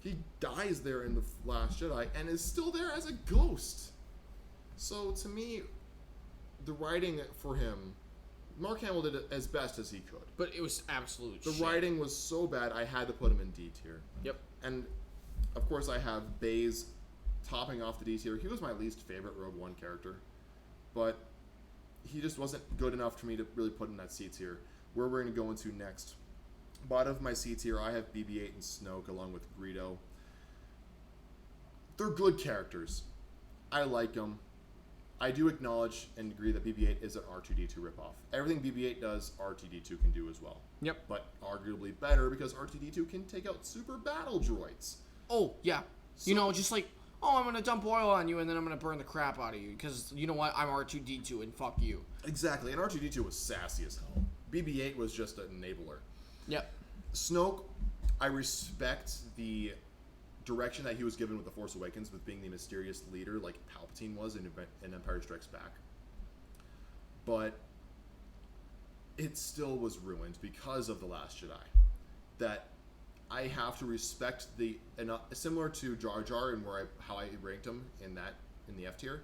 [SPEAKER 1] He dies there in The Last Jedi and is still there as a ghost. So, to me, the writing for him, Mark Hamill did it as best as he could.
[SPEAKER 2] But it was absolute
[SPEAKER 1] The
[SPEAKER 2] shit.
[SPEAKER 1] writing was so bad, I had to put him in D tier.
[SPEAKER 2] Yep.
[SPEAKER 1] And, of course, I have Baze topping off the D tier. He was my least favorite Rogue One character. But he just wasn't good enough for me to really put in that C tier. Where we're going to go into next. Bottom of my C tier, I have BB-8 and Snoke along with Greedo. They're good characters. I like them. I do acknowledge and agree that BB-8 is an R2-D2 ripoff. Everything BB-8 does, R2-D2 can do as well.
[SPEAKER 2] Yep.
[SPEAKER 1] But arguably better because R2-D2 can take out super battle droids.
[SPEAKER 2] Oh, yeah. So, just like, oh, I'm going to dump oil on you and then I'm going to burn the crap out of you because, you know what, I'm R2-D2 and fuck you.
[SPEAKER 1] Exactly, and R2-D2 was sassy as hell. BB-8 was just an enabler. Yep. Snoke, I respect the direction that he was given with The Force Awakens with being the mysterious leader like Palpatine was in Empire Strikes Back. But it still was ruined because of The Last Jedi. That I have to respect similar to Jar Jar and how I ranked him in the F tier.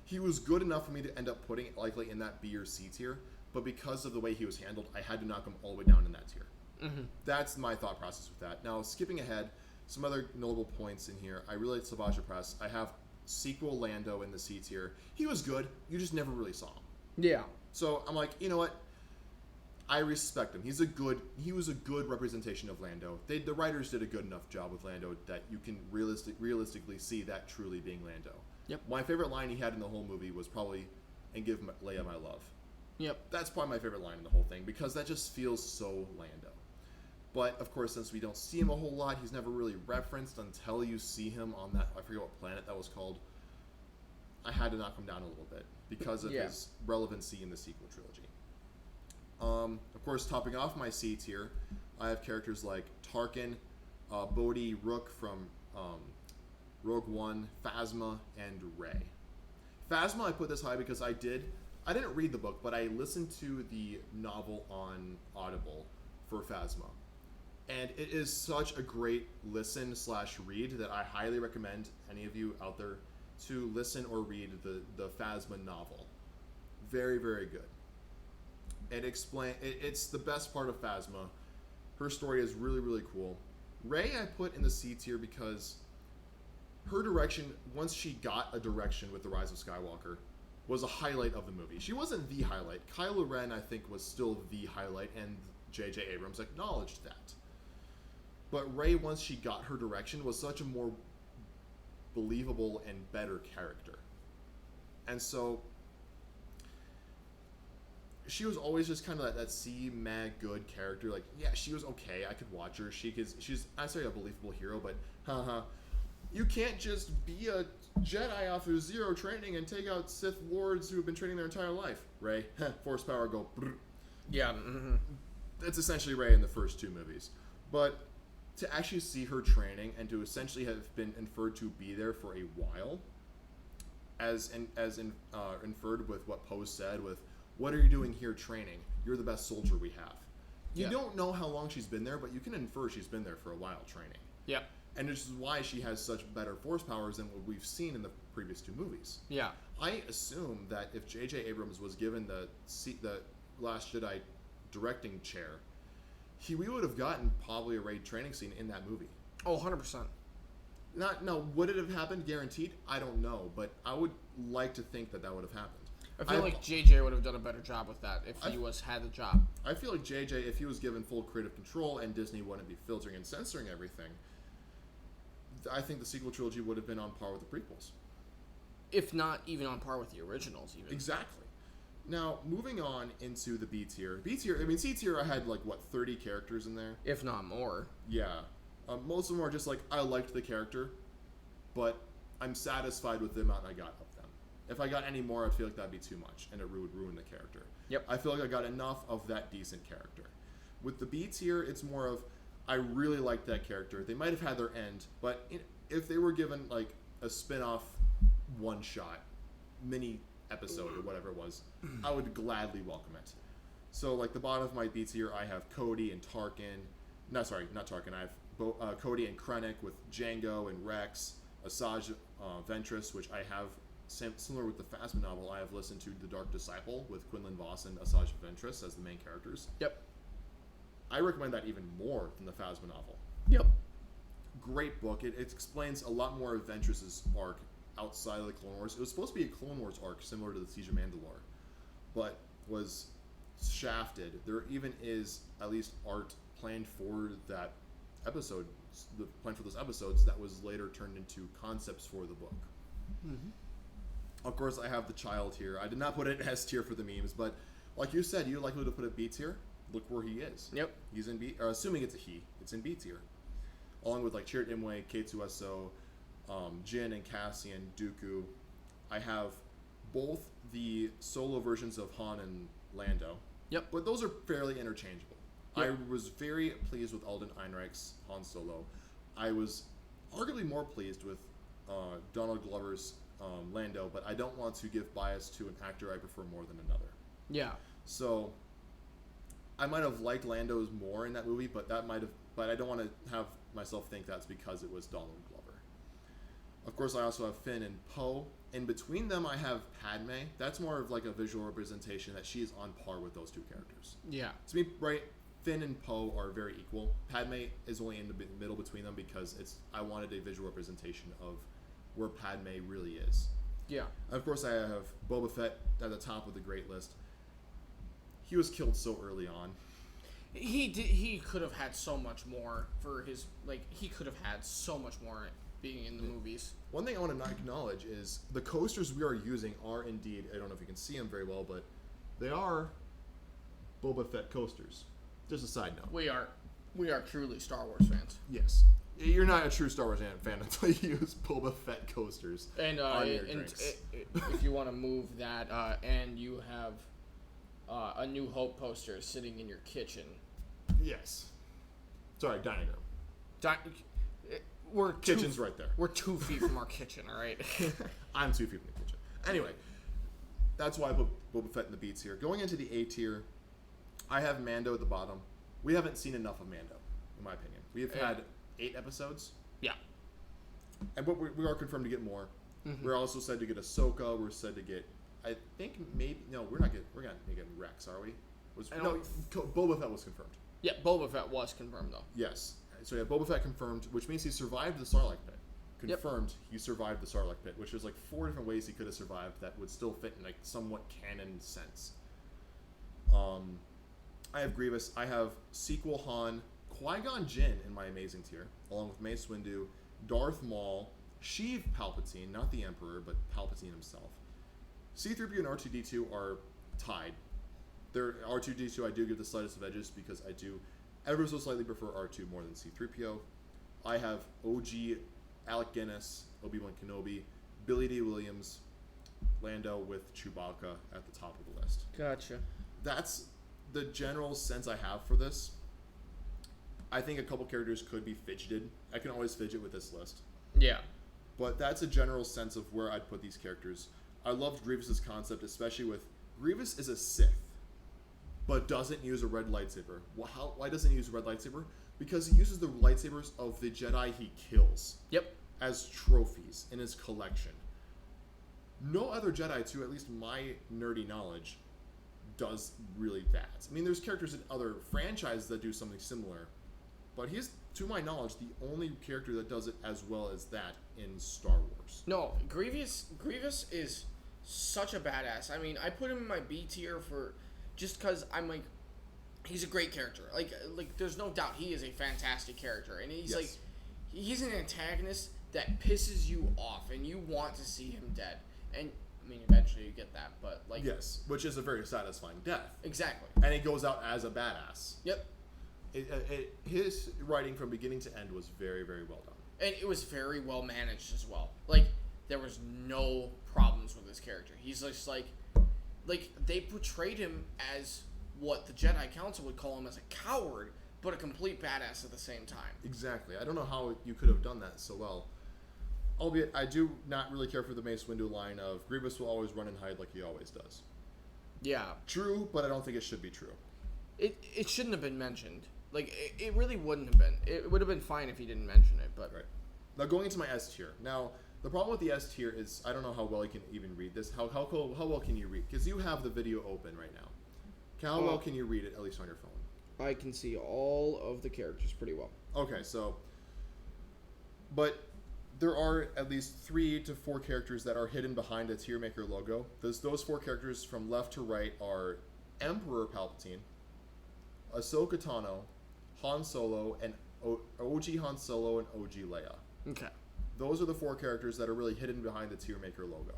[SPEAKER 1] He was good enough for me to end up putting it likely in that B or C tier, but because of the way he was handled, I had to knock him all the way down in that tier. Mm-hmm. That's my thought process with that. Now, skipping ahead, some other notable points in here. I really like Savage Press. I have sequel Lando in the C tier. He was good. You just never really saw him.
[SPEAKER 2] Yeah.
[SPEAKER 1] So I'm like, you know what? I respect him. He was a good representation of Lando. The writers did a good enough job with Lando that you can realistically see that truly being Lando.
[SPEAKER 2] Yep.
[SPEAKER 1] My favorite line he had in the whole movie was probably, "And give Leia my love."
[SPEAKER 2] Yep.
[SPEAKER 1] That's probably my favorite line in the whole thing because that just feels so Lando. But of course, since we don't see him a whole lot, he's never really referenced until you see him on that, I forget what planet that was called. I had to knock him down a little bit because of his relevancy in the sequel trilogy. Of course, topping off my C tier, I have characters like Tarkin, Bodhi, Rook from Rogue One, Phasma, and Rey. Phasma, I put this high because I didn't read the book, but I listened to the novel on Audible for Phasma. And it is such a great listen/read that I highly recommend any of you out there to listen or read the Phasma novel. Very, very good. It's the best part of Phasma. Her story is really, really cool. Rey I put in the C tier because her direction, once she got a direction with The Rise of Skywalker, was a highlight of the movie. She wasn't the highlight. Kylo Ren, I think, was still the highlight, and J.J. Abrams acknowledged that. But Rey, once she got her direction, was such a more believable and better character. And so she was always just kind of that C-mag good character. Like, yeah, she was okay. I could watch her. She's I say a believable hero, but you can't just be a Jedi off of zero training and take out Sith Lords who have been training their entire life. Rey, force power, go. Brr.
[SPEAKER 2] Yeah. Mm-hmm.
[SPEAKER 1] That's essentially Rey in the first two movies. But to actually see her training and to essentially have been inferred to be there for a while, as inferred with what Poe said with, "What are you doing here training? You're the best soldier we have." You don't know how long she's been there, but you can infer she's been there for a while training.
[SPEAKER 2] Yeah. And
[SPEAKER 1] this is why she has such better force powers than what we've seen in the previous two movies.
[SPEAKER 2] Yeah.
[SPEAKER 1] I assume that if J.J. Abrams was given the Last Jedi directing chair, we would have gotten probably a Rey training scene in that movie.
[SPEAKER 2] Oh, 100%.
[SPEAKER 1] Would it have happened guaranteed? I don't know, but I would like to think that would have happened.
[SPEAKER 2] I feel like JJ would have done a better job with that if he had the job.
[SPEAKER 1] I feel like JJ, if he was given full creative control and Disney wouldn't be filtering and censoring everything, I think the sequel trilogy would have been on par with the prequels.
[SPEAKER 2] If not even on par with the originals, even.
[SPEAKER 1] Exactly. Now, moving on into the B tier. C tier, I had 30 characters in there?
[SPEAKER 2] If not more.
[SPEAKER 1] Yeah. Most of them are just I liked the character, but I'm satisfied with the amount I got of them. If I got any more, I feel like that'd be too much, and it would ruin the character.
[SPEAKER 2] Yep.
[SPEAKER 1] I feel like I got enough of that decent character. With the B tier, it's more of, I really liked that character. They might have had their end, but if they were given a spin-off one-shot mini episode or whatever it was, I would gladly welcome it. So the bottom of my B tier, I have Cody and Tarkin. No, sorry, not Tarkin. I have Cody and Krennic with Jango and Rex, Asajj Ventress, which I have similar with the Phasma novel. I have listened to The Dark Disciple with Quinlan Vos and Asajj Ventress as the main characters.
[SPEAKER 2] Yep.
[SPEAKER 1] I recommend that even more than the Phasma novel.
[SPEAKER 2] Yep.
[SPEAKER 1] Great book. It explains a lot more of Ventress's arc outside of the Clone Wars. It was supposed to be a Clone Wars arc similar to the Siege of Mandalore, but was shafted. There even is at least art planned for that episode, planned for those episodes that was later turned into concepts for the book.
[SPEAKER 2] Mm-hmm.
[SPEAKER 1] Of course, I have the child here. I did not put it in S tier for the memes, but like you said, you likely to put it B tier. Look where he is.
[SPEAKER 2] Yep.
[SPEAKER 1] He's in B, or assuming it's a he. It's in B tier, along with Chirrut Imwe, K2SO, Jin and Cassian, Dooku. I have both the solo versions of Han and Lando.
[SPEAKER 2] Yep.
[SPEAKER 1] But those are fairly interchangeable. Yep. I was very pleased with Alden Ehrenreich's Han Solo. I was arguably more pleased with Donald Glover's Lando, but I don't want to give bias to an actor I prefer more than another.
[SPEAKER 2] Yeah.
[SPEAKER 1] So I might have liked Lando's more in that movie, but I don't want to have myself think that's because it was Donald Glover. Of course, I also have Finn and Poe. In between them, I have Padme. That's more of a visual representation that she is on par with those two characters.
[SPEAKER 2] Yeah.
[SPEAKER 1] To me, right, Finn and Poe are very equal. Padme is only in the middle between them because I wanted a visual representation of where Padme really is.
[SPEAKER 2] Yeah.
[SPEAKER 1] Of course, I have Boba Fett at the top of the great list. he was killed so early on.
[SPEAKER 2] He could have had so much more for his he could have had so much more being in the movies.
[SPEAKER 1] One thing I want to acknowledge is the coasters we are using are indeed, I don't know if you can see them very well, but they are Boba Fett coasters. Just a side note.
[SPEAKER 2] We are truly Star Wars fans.
[SPEAKER 1] Yes. You're not a true Star Wars fan until you use Boba Fett coasters
[SPEAKER 2] and
[SPEAKER 1] on your drinks.
[SPEAKER 2] If you want to move that, and you have a New Hope poster sitting in your kitchen.
[SPEAKER 1] Yes. Sorry, dining room. Kitchen's right there.
[SPEAKER 2] We're 2 feet from our kitchen, all right?
[SPEAKER 1] I'm 2 feet from the kitchen. Anyway, that's why I put Boba Fett in the beats here. Going into the A tier, I have Mando at the bottom. We haven't seen enough of Mando, in my opinion. We have had 8 episodes.
[SPEAKER 2] Yeah.
[SPEAKER 1] And but we are confirmed to get more. Mm-hmm. We're also said to get Ahsoka. We're said to get, I think maybe, no, we're not getting Rex, are we? Boba Fett was confirmed.
[SPEAKER 2] Yeah, Boba Fett was confirmed, though.
[SPEAKER 1] Yes. So yeah, Boba Fett confirmed, which means he survived the Sarlacc pit. Confirmed he survived the Sarlacc pit, which is like 4 different ways he could have survived that would still fit in like somewhat canon sense. I have Grievous. I have sequel Han, Qui-Gon Jinn in my amazing tier, along with Mace Windu, Darth Maul, Sheev Palpatine, not the Emperor, but Palpatine himself. C-3PO and R2-D2 are tied. They're R2-D2. I do give the slightest of edges because I do ever so slightly prefer R2 more than C-3PO. I have OG Alec Guinness, Obi-Wan Kenobi, Billy D. Williams, Lando with Chewbacca at the top of the list.
[SPEAKER 2] Gotcha.
[SPEAKER 1] That's the general sense I have for this. I think a couple characters could be fidgeted. I can always fidget with this list.
[SPEAKER 2] Yeah.
[SPEAKER 1] But that's a general sense of where I'd put these characters. I loved Grievous's concept, especially with Grievous is a Sith, but doesn't use a red lightsaber. Why doesn't he use a red lightsaber? Because he uses the lightsabers of the Jedi he kills.
[SPEAKER 2] Yep.
[SPEAKER 1] As trophies in his collection. No other Jedi, to at least my nerdy knowledge, does really that. I mean, there's characters in other franchises that do something similar, but he's, to my knowledge, the only character that does it as well as that in Star Wars.
[SPEAKER 2] No, Grievous is such a badass. I mean, I put him in my B tier for just because I'm like, he's a great character. Like there's no doubt he is a fantastic character, and he's like, he's an antagonist that pisses you off, and you want to see him dead. And I mean, eventually you get that, but like,
[SPEAKER 1] yes, which is a very satisfying death.
[SPEAKER 2] Exactly.
[SPEAKER 1] And he goes out as a badass.
[SPEAKER 2] Yep.
[SPEAKER 1] His writing from beginning to end was very, very well done.
[SPEAKER 2] And it was very well managed as well. Like, there was no problems with his character. He's just like they portrayed him as what the Jedi Council would call him, as a coward, but a complete badass at the same time.
[SPEAKER 1] Exactly. I don't know how you could have done that so well. Albeit, I do not really care for the Mace Windu line of Grievous will always run and hide like he always does.
[SPEAKER 2] Yeah.
[SPEAKER 1] True, but I don't think it should be true.
[SPEAKER 2] It shouldn't have been mentioned. Like, it really wouldn't have been. It would have been fine if he didn't mention it, but...
[SPEAKER 1] Right. Now, going into my S tier. Now, the problem with the S tier is I don't know how well you can even read this. How well can you read? Because you have the video open right now. How well can you read it, at least on your phone?
[SPEAKER 2] I can see all of the characters pretty well.
[SPEAKER 1] Okay, so... But there are at least 3 to 4 characters that are hidden behind a tier maker logo. Those 4 characters from left to right are Emperor Palpatine, Ahsoka Tano, Han Solo, and OG Han Solo and OG Leia.
[SPEAKER 2] Okay.
[SPEAKER 1] Those are the 4 characters that are really hidden behind the tier maker logo.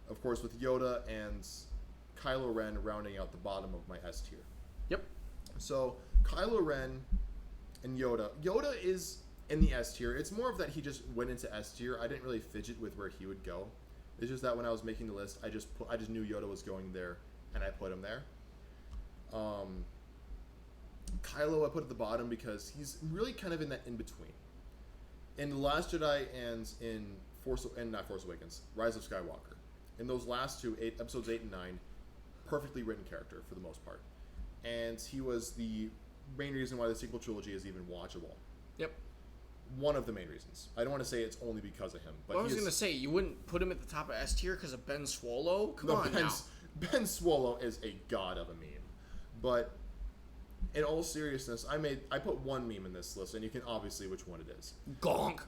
[SPEAKER 1] Of course, with Yoda and Kylo Ren rounding out the bottom of my S tier.
[SPEAKER 2] Yep.
[SPEAKER 1] So, Kylo Ren and Yoda. Yoda is in the S tier. It's more of that he just went into S tier. I didn't really fidget with where he would go. It's just that when I was making the list, I just knew Yoda was going there, and I put him there. Kylo I put at the bottom because he's really kind of in that in-between. In The Last Jedi and in not Force Awakens, Rise of Skywalker. In those last 2, episodes 8 and 9, perfectly written character for the most part. And he was the main reason why the sequel trilogy is even watchable.
[SPEAKER 2] Yep.
[SPEAKER 1] One of the main reasons. I don't want to say it's only because of him. But
[SPEAKER 2] I was going to say, you wouldn't put him at the top of S tier because of Ben Swallow? Come on now.
[SPEAKER 1] Ben Swallow is a god of a meme. But in all seriousness, I put one meme in this list, and you can obviously which one it is.
[SPEAKER 2] Gonk.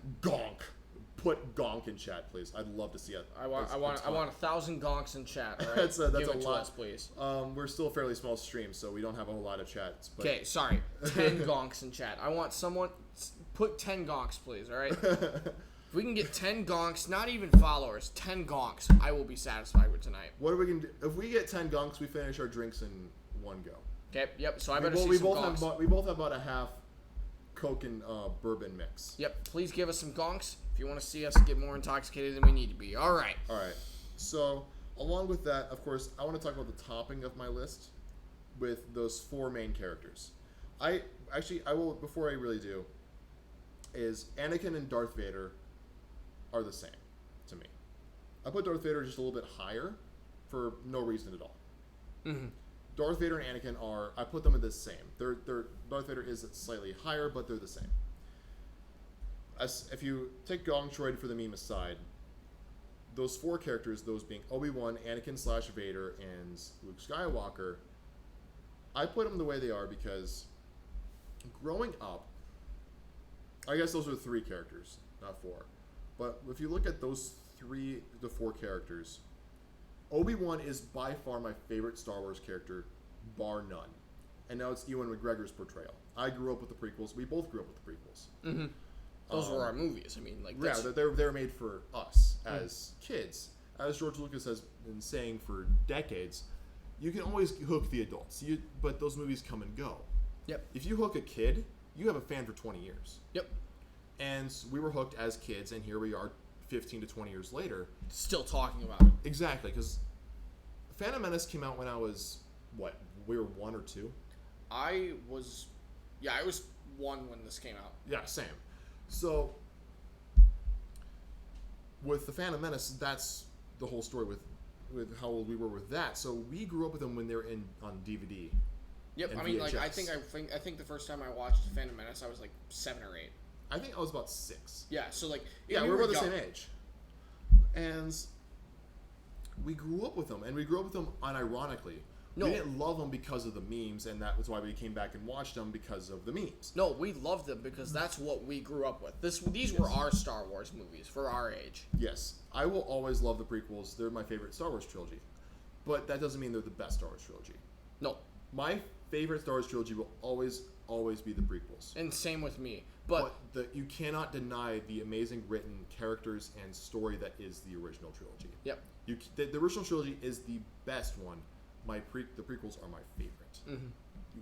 [SPEAKER 1] put gonk in chat, please. I'd love to see it.
[SPEAKER 2] I want 1,000 gonks in chat. All right?
[SPEAKER 1] that's
[SPEAKER 2] Give
[SPEAKER 1] a
[SPEAKER 2] it to
[SPEAKER 1] lot,
[SPEAKER 2] us, please.
[SPEAKER 1] We're still a fairly small stream, so we don't have a whole lot of chats.
[SPEAKER 2] Okay, sorry. 10 gonks in chat. I want someone put 10 gonks, please. All right. If we can get 10 gonks, not even followers, 10 gonks, I will be satisfied with tonight.
[SPEAKER 1] What are we gonna do? If we get 10 gonks, we finish our drinks in one go.
[SPEAKER 2] Okay. Yep. So I better see some gonks.
[SPEAKER 1] We both have about a half Coke and bourbon mix.
[SPEAKER 2] Yep. Please give us some gonks if you want to see us get more intoxicated than we need to be. All right.
[SPEAKER 1] All right. So along with that, of course, I want to talk about the topping of my list with those 4 main characters. I will, before I really do, is Anakin and Darth Vader are the same to me. I put Darth Vader just a little bit higher for no reason at all.
[SPEAKER 2] Mm-hmm.
[SPEAKER 1] Darth Vader and Anakin I put them at the same. Darth Vader is slightly higher, but they're the same. If you take Gong Droid for the meme aside, those 4 characters, those being Obi-Wan, Anakin/Vader, and Luke Skywalker, I put them the way they are because growing up, I guess those are 3 characters, not 4. But if you look at those 3 to 4 characters, Obi-Wan is by far my favorite Star Wars character, bar none. And now it's Ewan McGregor's portrayal. I grew up with the prequels. We both grew up with the prequels.
[SPEAKER 2] Mm-hmm. Those were our movies. I mean, like,
[SPEAKER 1] yeah, they're made for us as kids. As George Lucas has been saying for decades, you can always hook the adults, but those movies come and go.
[SPEAKER 2] Yep.
[SPEAKER 1] If you hook a kid, you have a fan for 20 years.
[SPEAKER 2] Yep.
[SPEAKER 1] And we were hooked as kids, and here we are 15 to 20 years later.
[SPEAKER 2] Still talking about it.
[SPEAKER 1] Exactly, because Phantom Menace came out when I was, we were 1 or 2?
[SPEAKER 2] I was 1 when this came out.
[SPEAKER 1] Yeah, same. So, with the Phantom Menace, that's the whole story with how old we were with that. So we grew up with them when they were on DVD.
[SPEAKER 2] Yep, I mean, VHS. Like I think the first time I watched Phantom Menace, I was like 7 or 8.
[SPEAKER 1] I think I was about 6.
[SPEAKER 2] Yeah, so like
[SPEAKER 1] we were about the same age, and we grew up with them, and we grew up with them unironically. No. We didn't love them because of the memes, and that was why we came back and watched them because of the memes.
[SPEAKER 2] No, we loved them because that's what we grew up with. These were our Star Wars movies for our age.
[SPEAKER 1] Yes, I will always love the prequels. They're my favorite Star Wars trilogy, but that doesn't mean they're the best Star Wars trilogy.
[SPEAKER 2] No,
[SPEAKER 1] my favorite Star Wars trilogy will always be the prequels.
[SPEAKER 2] And same with me. But
[SPEAKER 1] you cannot deny the amazing written characters and story that is the original trilogy.
[SPEAKER 2] Yep.
[SPEAKER 1] The original trilogy is the best one. The prequels are my favorite.
[SPEAKER 2] Mm-hmm.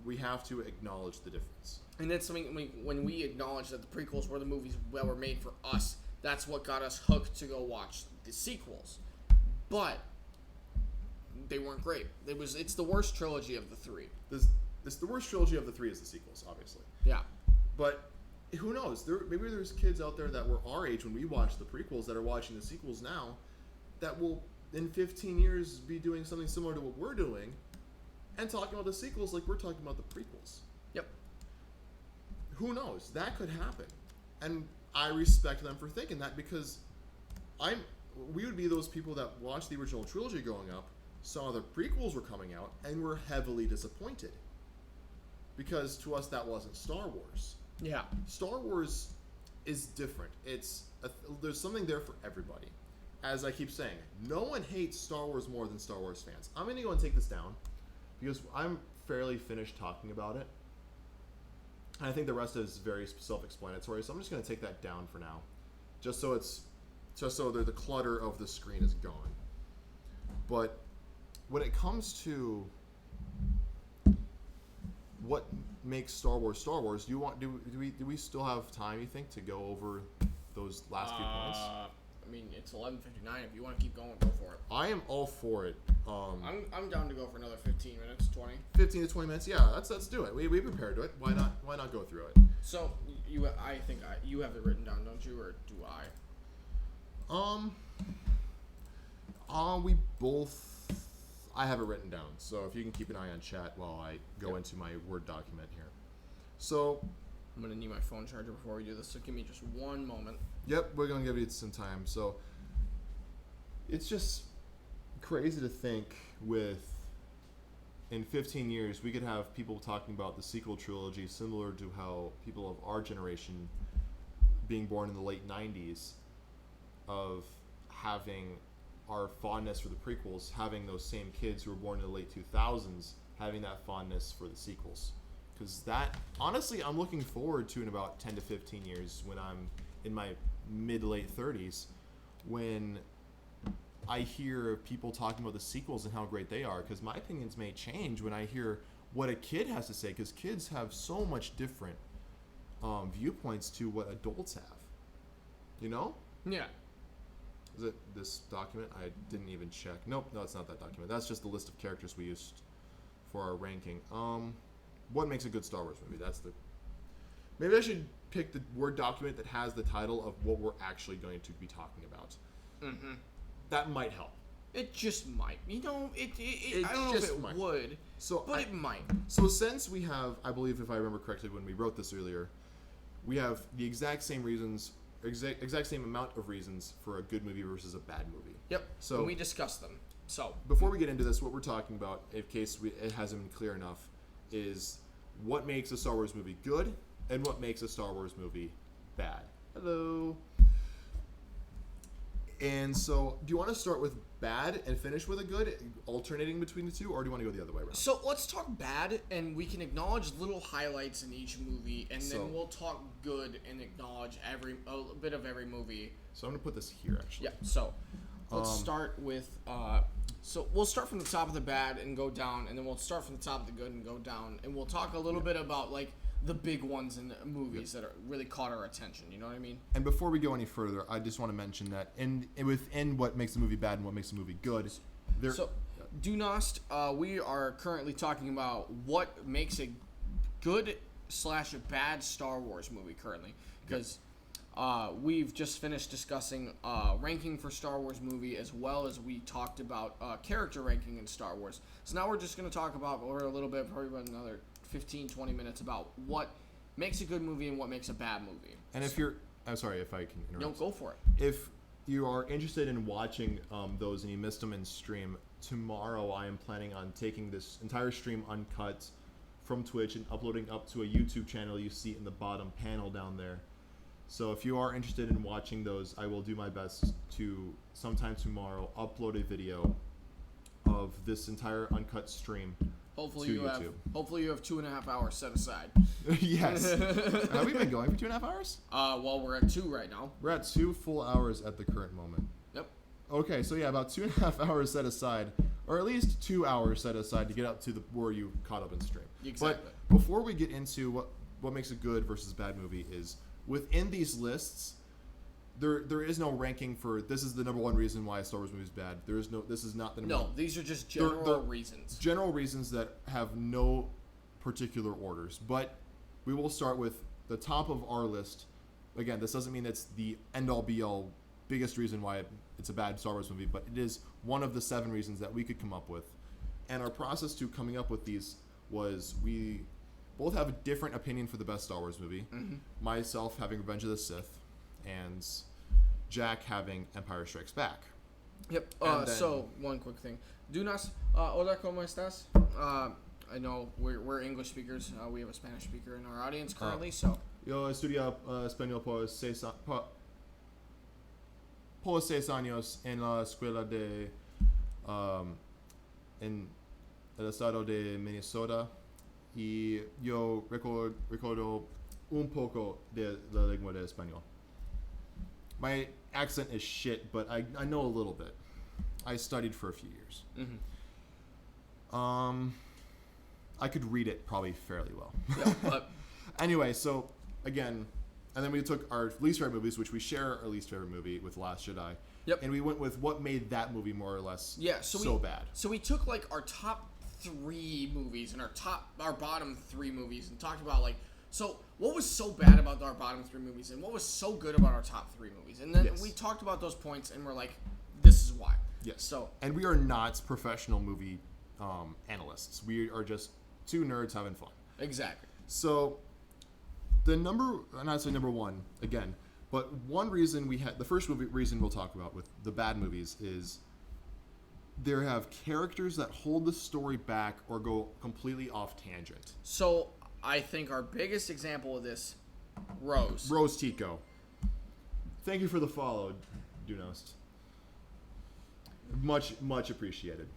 [SPEAKER 1] We have to acknowledge the difference.
[SPEAKER 2] And that's something when we acknowledge that the prequels were the movies that were made for us, that's what got us hooked to go watch the sequels. But they weren't great. It's the worst trilogy of the 3.
[SPEAKER 1] It's the worst trilogy of the 3 is the sequels, obviously.
[SPEAKER 2] Yeah.
[SPEAKER 1] But who knows? Maybe there's kids out there that were our age when we watched the prequels that are watching the sequels now that will, in 15 years, be doing something similar to what we're doing and talking about the sequels like we're talking about the prequels.
[SPEAKER 2] Yep.
[SPEAKER 1] Who knows? That could happen. And I respect them for thinking that because we would be those people that watched the original trilogy growing up, saw the prequels were coming out, and were heavily disappointed. Because to us, that wasn't Star Wars.
[SPEAKER 2] Yeah.
[SPEAKER 1] Star Wars is different. There's something there for everybody. As I keep saying, no one hates Star Wars more than Star Wars fans. I'm going to go and take this down because I'm fairly finished talking about it. And I think the rest is very self-explanatory, so I'm just going to take that down for now. Just so the clutter of the screen is gone. But when it comes to what makes Star Wars Star Wars, do we still have time, you think, to go over those last few points?
[SPEAKER 2] I mean, it's 11:59. If you want to keep going, go for it.
[SPEAKER 1] I am all for it.
[SPEAKER 2] I'm down to go for another 15 minutes, 20.
[SPEAKER 1] 15 to 20 minutes. Yeah, let's do it. We prepared to it. Why not go through it?
[SPEAKER 2] So I think you have it written down, don't you, or do I?
[SPEAKER 1] We both. I have it written down. So if you can keep an eye on chat while I go into my Word document here. So
[SPEAKER 2] I'm gonna need my phone charger before we do this. So give me just one moment.
[SPEAKER 1] Yep, we're gonna give you some time. So it's just crazy to think in 15 years we could have people talking about the sequel trilogy similar to how people of our generation being born in the late 90s of having our fondness for the prequels, having those same kids who were born in the late 2000s, having that fondness for the sequels. Because that, honestly, I'm looking forward to in about 10 to 15 years when I'm in my mid-late 30s, when I hear people talking about the sequels and how great they are, because my opinions may change when I hear what a kid has to say, because kids have so much different viewpoints to what adults have. You know?
[SPEAKER 2] Yeah.
[SPEAKER 1] Is it this document? I didn't even check. Nope, no, it's not that document. That's just the list of characters we used for our ranking. What makes a good Star Wars movie? That's the... Maybe I should pick the Word document that has the title of what we're actually going to be talking about. Mm-hmm. That might help.
[SPEAKER 2] It just might. You know, I don't know if it might. Would, but it might.
[SPEAKER 1] So since we have, I believe if I remember correctly when we wrote this earlier, we have the exact same reasons, exact same amount of reasons for a good movie versus a bad movie.
[SPEAKER 2] Yep.
[SPEAKER 1] So
[SPEAKER 2] and we discussed them. So
[SPEAKER 1] before we get into this, what we're talking about, in case it hasn't been clear enough, is what makes a Star Wars movie good and what makes a Star Wars movie bad. Hello. And so, do you want to start with bad and finish with a good, alternating between the two, or do you want to go the other way around?
[SPEAKER 2] So let's talk bad, and we can acknowledge little highlights in each movie, and then we'll talk good and acknowledge a bit of every movie.
[SPEAKER 1] So I'm going to put this here, actually.
[SPEAKER 2] Yeah, so let's start with... so we'll start from the top of the bad and go down, and then we'll start from the top of the good and go down, and we'll talk a little bit about, like, the big ones in the movies that are really caught our attention. You know what I mean?
[SPEAKER 1] And before we go any further, I just want to mention that within what makes a movie bad and what makes a movie good,
[SPEAKER 2] Dunost, we are currently talking about what makes a good / a bad Star Wars movie currently, because we've just finished discussing ranking for Star Wars movie, as well as we talked about character ranking in Star Wars. So now we're just going to talk about a little bit, probably about another 15-20 minutes, about what makes a good movie and what makes a bad movie.
[SPEAKER 1] And if you're... I'm sorry if I can interrupt.
[SPEAKER 2] No, go for it.
[SPEAKER 1] If you are interested in watching those and you missed them in stream, tomorrow I am planning on taking this entire stream uncut from Twitch and uploading up to a YouTube channel you see in the bottom panel down there. So if you are interested in watching those, I will do my best to, sometime tomorrow, upload a video of this entire uncut stream.
[SPEAKER 2] Hopefully you have 2.5 hours set aside.
[SPEAKER 1] Yes. Have we been going for 2.5 hours?
[SPEAKER 2] Well, we're at 2 right now.
[SPEAKER 1] We're at 2 full hours at the current moment.
[SPEAKER 2] Yep.
[SPEAKER 1] Okay, so yeah, about 2.5 hours set aside, or at least 2 hours set aside to get up to where you caught up in stream.
[SPEAKER 2] Exactly.
[SPEAKER 1] But before we get into what makes a good versus bad movie is, within these lists, there is no ranking for this is the number one reason why a Star Wars movie is bad. This is not the number one.
[SPEAKER 2] No, these are just general reasons.
[SPEAKER 1] General reasons that have no particular orders. But we will start with the top of our list. Again, this doesn't mean it's the end-all be-all biggest reason why it's a bad Star Wars movie, but it is one of the 7 reasons that we could come up with. And our process to coming up with these was we both have a different opinion for the best Star Wars movie. Mm-hmm. Myself having Revenge of the Sith, and Jack having Empire Strikes Back.
[SPEAKER 2] Yep. So one quick thing. Dunas, hola, ¿cómo estás? I know we're English speakers. We have a Spanish speaker in our audience currently. So
[SPEAKER 1] yo estudié español por 6 años en la escuela de en el estado de Minnesota, y yo recuerdo un poco de la lengua de español. My accent is shit, but I know a little bit. I studied for a few years. Mm-hmm. I could read it probably fairly well.
[SPEAKER 2] Yeah, but
[SPEAKER 1] anyway, so again, and then we took our least favorite movies, which we share our least favorite movie with Last Jedi.
[SPEAKER 2] Yep.
[SPEAKER 1] And we went with what made that movie more or less
[SPEAKER 2] so
[SPEAKER 1] bad.
[SPEAKER 2] So we took like our top 3 movies and our bottom 3 movies and talked about like, so what was so bad about our bottom 3 movies and what was so good about our top 3 movies? And then we talked about those points and we're like, this is why.
[SPEAKER 1] Yes.
[SPEAKER 2] So,
[SPEAKER 1] and we are not professional movie analysts. We are just 2 nerds having fun.
[SPEAKER 2] Exactly.
[SPEAKER 1] So not say number 1 again, but one reason the first reason we'll talk about with the bad movies is they have characters that hold the story back or go completely off tangent.
[SPEAKER 2] So I think our biggest example of this, Rose
[SPEAKER 1] Tico. Thank you for the follow. Dunost. Much appreciated.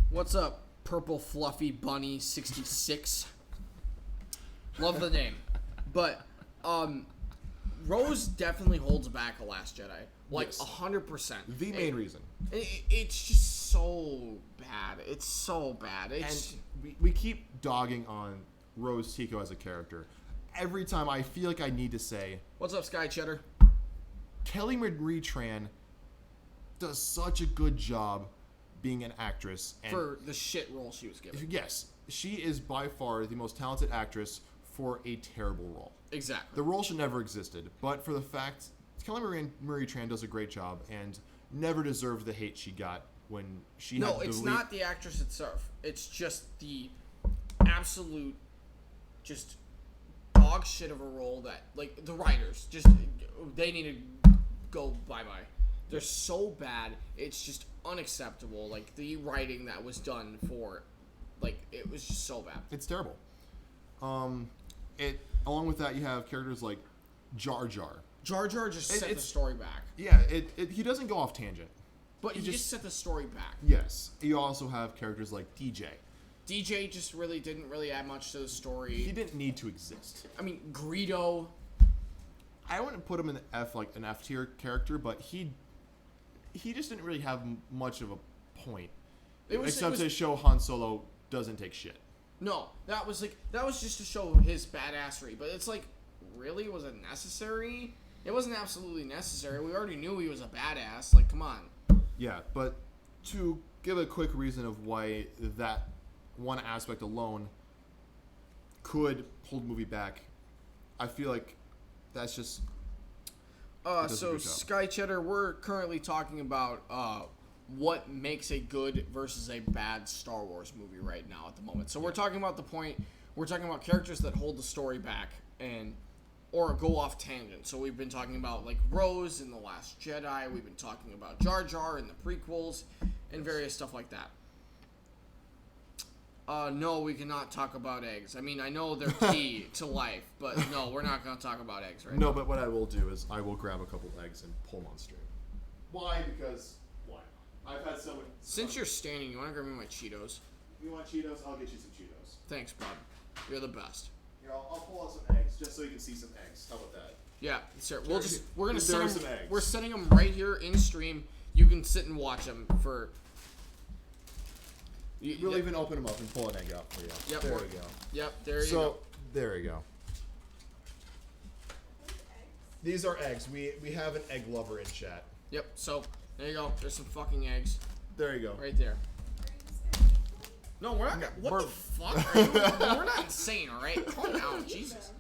[SPEAKER 2] What's up, Purple Fluffy Bunny 66? Love the name. But, Rose definitely holds back A Last Jedi. Like,
[SPEAKER 1] Yes.
[SPEAKER 2] 100%.
[SPEAKER 1] The main reason.
[SPEAKER 2] It's just so bad. It's so bad. It's...
[SPEAKER 1] And we keep dogging on Rose Tico as a character. Every time I feel like I need to say,
[SPEAKER 2] What's up, Sky Cheddar?
[SPEAKER 1] Kelly Marie Tran does such a good job being an actress. And
[SPEAKER 2] For the shit role she was given.
[SPEAKER 1] yes, she is by far the most talented actress for a terrible role.
[SPEAKER 2] Exactly.
[SPEAKER 1] The role should never existed, but for the fact Kelly Marie Tran does a great job and never deserved the hate she got when she had to
[SPEAKER 2] it's
[SPEAKER 1] leave.
[SPEAKER 2] not the actress itself. It's just the absolute, just dog shit of a role that, like, the writers, just, they need to go bye-bye. They're so bad, it's just unacceptable. Like, the writing that was done for, like, it was just so bad.
[SPEAKER 1] It's terrible. Along with that, you have characters like Jar Jar.
[SPEAKER 2] Jar Jar just set the story back.
[SPEAKER 1] Yeah, he doesn't go off tangent.
[SPEAKER 2] But he just set the story back.
[SPEAKER 1] Yes. You also have characters like DJ.
[SPEAKER 2] DJ just didn't really add much to the story.
[SPEAKER 1] He didn't need to exist.
[SPEAKER 2] I mean, Greedo.
[SPEAKER 1] I wouldn't put him in the an F tier character, but he just didn't really have much of a point. Except to show Han Solo doesn't take shit.
[SPEAKER 2] No, that was just to show his badassery. But it's like, really? Was it necessary? It wasn't absolutely necessary. We already knew he was a badass. Like, come on.
[SPEAKER 1] Yeah, but to give a quick reason of why that one aspect alone could hold the movie back, I feel like that's just...
[SPEAKER 2] So, Sky Cheddar, we're currently talking about what makes a good versus a bad Star Wars movie right now at the moment. So we're talking about we're talking about characters that hold the story back or go off tangent. So we've been talking about, like, Rose in The Last Jedi. We've been talking about Jar Jar in the prequels and various stuff like that. No, we cannot talk about eggs. I mean, I know they're key to life, but no, we're not going to talk about eggs right now.
[SPEAKER 1] No, but what I will do is I will grab a couple eggs and pull them on stream. Why? Because why? I've had so many...
[SPEAKER 2] Since you're standing, you want to grab me my Cheetos?
[SPEAKER 1] You want Cheetos? I'll get you some Cheetos.
[SPEAKER 2] Thanks, bud. You're the best.
[SPEAKER 1] Here, I'll pull out some eggs just so you can see some eggs. How about that?
[SPEAKER 2] Yeah, sir. We're gonna
[SPEAKER 1] There are
[SPEAKER 2] set
[SPEAKER 1] some
[SPEAKER 2] them.
[SPEAKER 1] eggs.
[SPEAKER 2] We're setting them right here in stream. You can sit and watch them for.
[SPEAKER 1] We'll even open them up and pull an egg out for you.
[SPEAKER 2] Yep,
[SPEAKER 1] there we go.
[SPEAKER 2] Yep, there you go.
[SPEAKER 1] So there you go. These are eggs. We have an egg lover in chat.
[SPEAKER 2] Yep. So there you go. There's some fucking eggs.
[SPEAKER 1] There you go.
[SPEAKER 2] Right there. No, we're not. What the fuck? Are you, we're not insane, all right? Calm down, Jesus.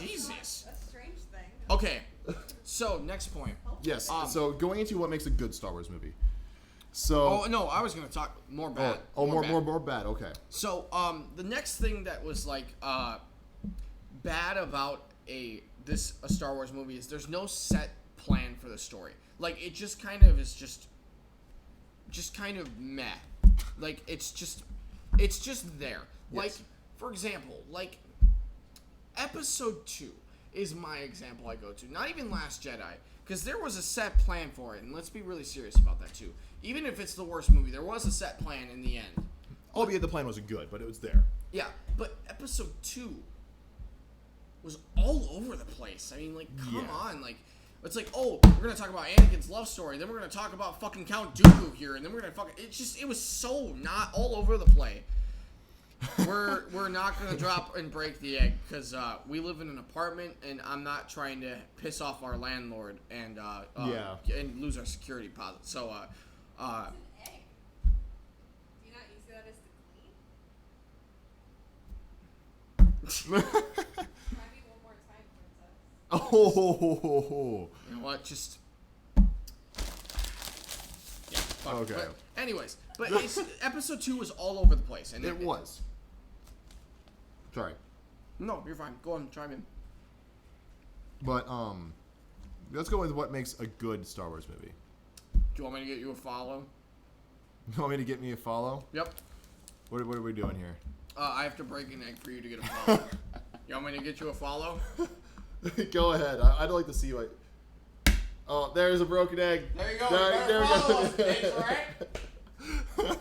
[SPEAKER 2] Jesus.
[SPEAKER 3] That's a strange thing.
[SPEAKER 2] Okay. So next point.
[SPEAKER 1] Yes. So going into what makes a good Star Wars movie. So.
[SPEAKER 2] Oh no, I was gonna talk more bad.
[SPEAKER 1] More bad. Okay.
[SPEAKER 2] So the next thing that was like bad about a Star Wars movie is there's no set plan for the story. Like, it just kind of is just kind of meh. Like, it's just there.
[SPEAKER 1] Yes.
[SPEAKER 2] Like, for example, like Episode 2 is my example I go to. Not even Last Jedi, because there was a set plan for it, and let's be really serious about that too. Even if it's the worst movie, there was a set plan in the end.
[SPEAKER 1] Albeit the plan wasn't good, but it was there.
[SPEAKER 2] Yeah, but Episode 2 was all over the place. I mean, like, come on. Like, it's like, oh, we're going to talk about Anakin's love story, then we're going to talk about fucking Count Dooku here, and then we're going to fucking... It was so not all over the place. We're not going to drop and break the egg, because we live in an apartment, and I'm not trying to piss off our landlord and lose our security deposit. So,
[SPEAKER 3] It's an egg. Do you not use that as the clean? Try me one more time, princess.
[SPEAKER 1] Oh.
[SPEAKER 2] You know what? Just... Yeah, fuck.
[SPEAKER 1] Okay.
[SPEAKER 2] But anyways, Episode 2 was all over the place. And
[SPEAKER 1] It was. Sorry.
[SPEAKER 2] No, you're fine. Go on, chime in.
[SPEAKER 1] But, let's go with what makes a good Star Wars movie.
[SPEAKER 2] Do you want me to get you a follow?
[SPEAKER 1] You want me to get me a follow?
[SPEAKER 2] Yep.
[SPEAKER 1] What are we doing here?
[SPEAKER 2] I have to break an egg for you to get a follow. You want me to get you a follow?
[SPEAKER 1] Go ahead. I'd like to see what... Oh, there's a broken egg.
[SPEAKER 2] There you go.
[SPEAKER 1] There we
[SPEAKER 2] Follow
[SPEAKER 1] go.
[SPEAKER 2] us, bitch, alright?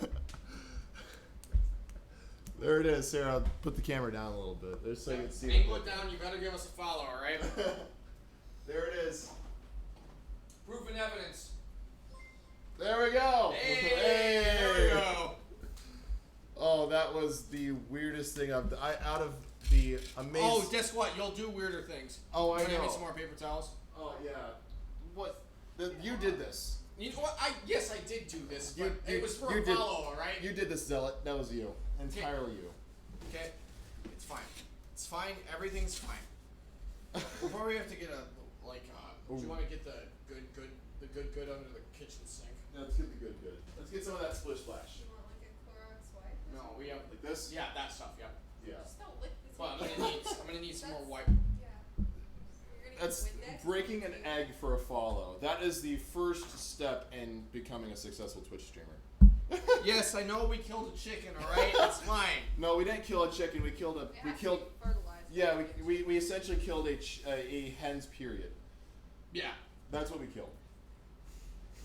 [SPEAKER 1] There it is, Sarah. Put the camera down a little bit. There's so you can see.
[SPEAKER 2] Angle it down. You better give us a follow, alright?
[SPEAKER 1] There it is.
[SPEAKER 2] Proof and evidence.
[SPEAKER 1] There we go.
[SPEAKER 2] Hey, there we go.
[SPEAKER 1] Oh, that was the weirdest thing out of the amazing.
[SPEAKER 2] Oh, guess what? You'll do weirder things.
[SPEAKER 1] Oh, I
[SPEAKER 2] You wanna
[SPEAKER 1] know.
[SPEAKER 2] give me some more paper towels?
[SPEAKER 1] Oh yeah. What? You did this.
[SPEAKER 2] You know what? Yes, I did do this, but it was for
[SPEAKER 1] you
[SPEAKER 2] a
[SPEAKER 1] did-
[SPEAKER 2] follow, alright?
[SPEAKER 1] You did this, Zealot. That was you. Entirely you.
[SPEAKER 2] Okay? It's fine. It's fine. Everything's fine. Before we have to get do you want to get the good under the kitchen sink?
[SPEAKER 1] Yeah, let's get the good. Let's get some of that splish splash.
[SPEAKER 3] You want like a Clorox wipe?
[SPEAKER 2] No, we have
[SPEAKER 1] Like this?
[SPEAKER 2] Yeah, that stuff. Yeah.
[SPEAKER 1] Yeah.
[SPEAKER 3] Just don't lick the
[SPEAKER 2] Well, I'm gonna need some more wipe.
[SPEAKER 3] Yeah. You're gonna
[SPEAKER 1] That's
[SPEAKER 3] use Windex?
[SPEAKER 1] breaking an egg for a follow. That is the first step in becoming a successful Twitch streamer.
[SPEAKER 2] Yes, I know we killed a chicken. All right, it's fine.
[SPEAKER 1] No, we didn't kill a chicken. We killed a.
[SPEAKER 3] It
[SPEAKER 1] We
[SPEAKER 3] has to
[SPEAKER 1] killed.
[SPEAKER 3] be fertilized.
[SPEAKER 1] Yeah, we essentially killed a hen's period.
[SPEAKER 2] Yeah.
[SPEAKER 1] That's what we killed.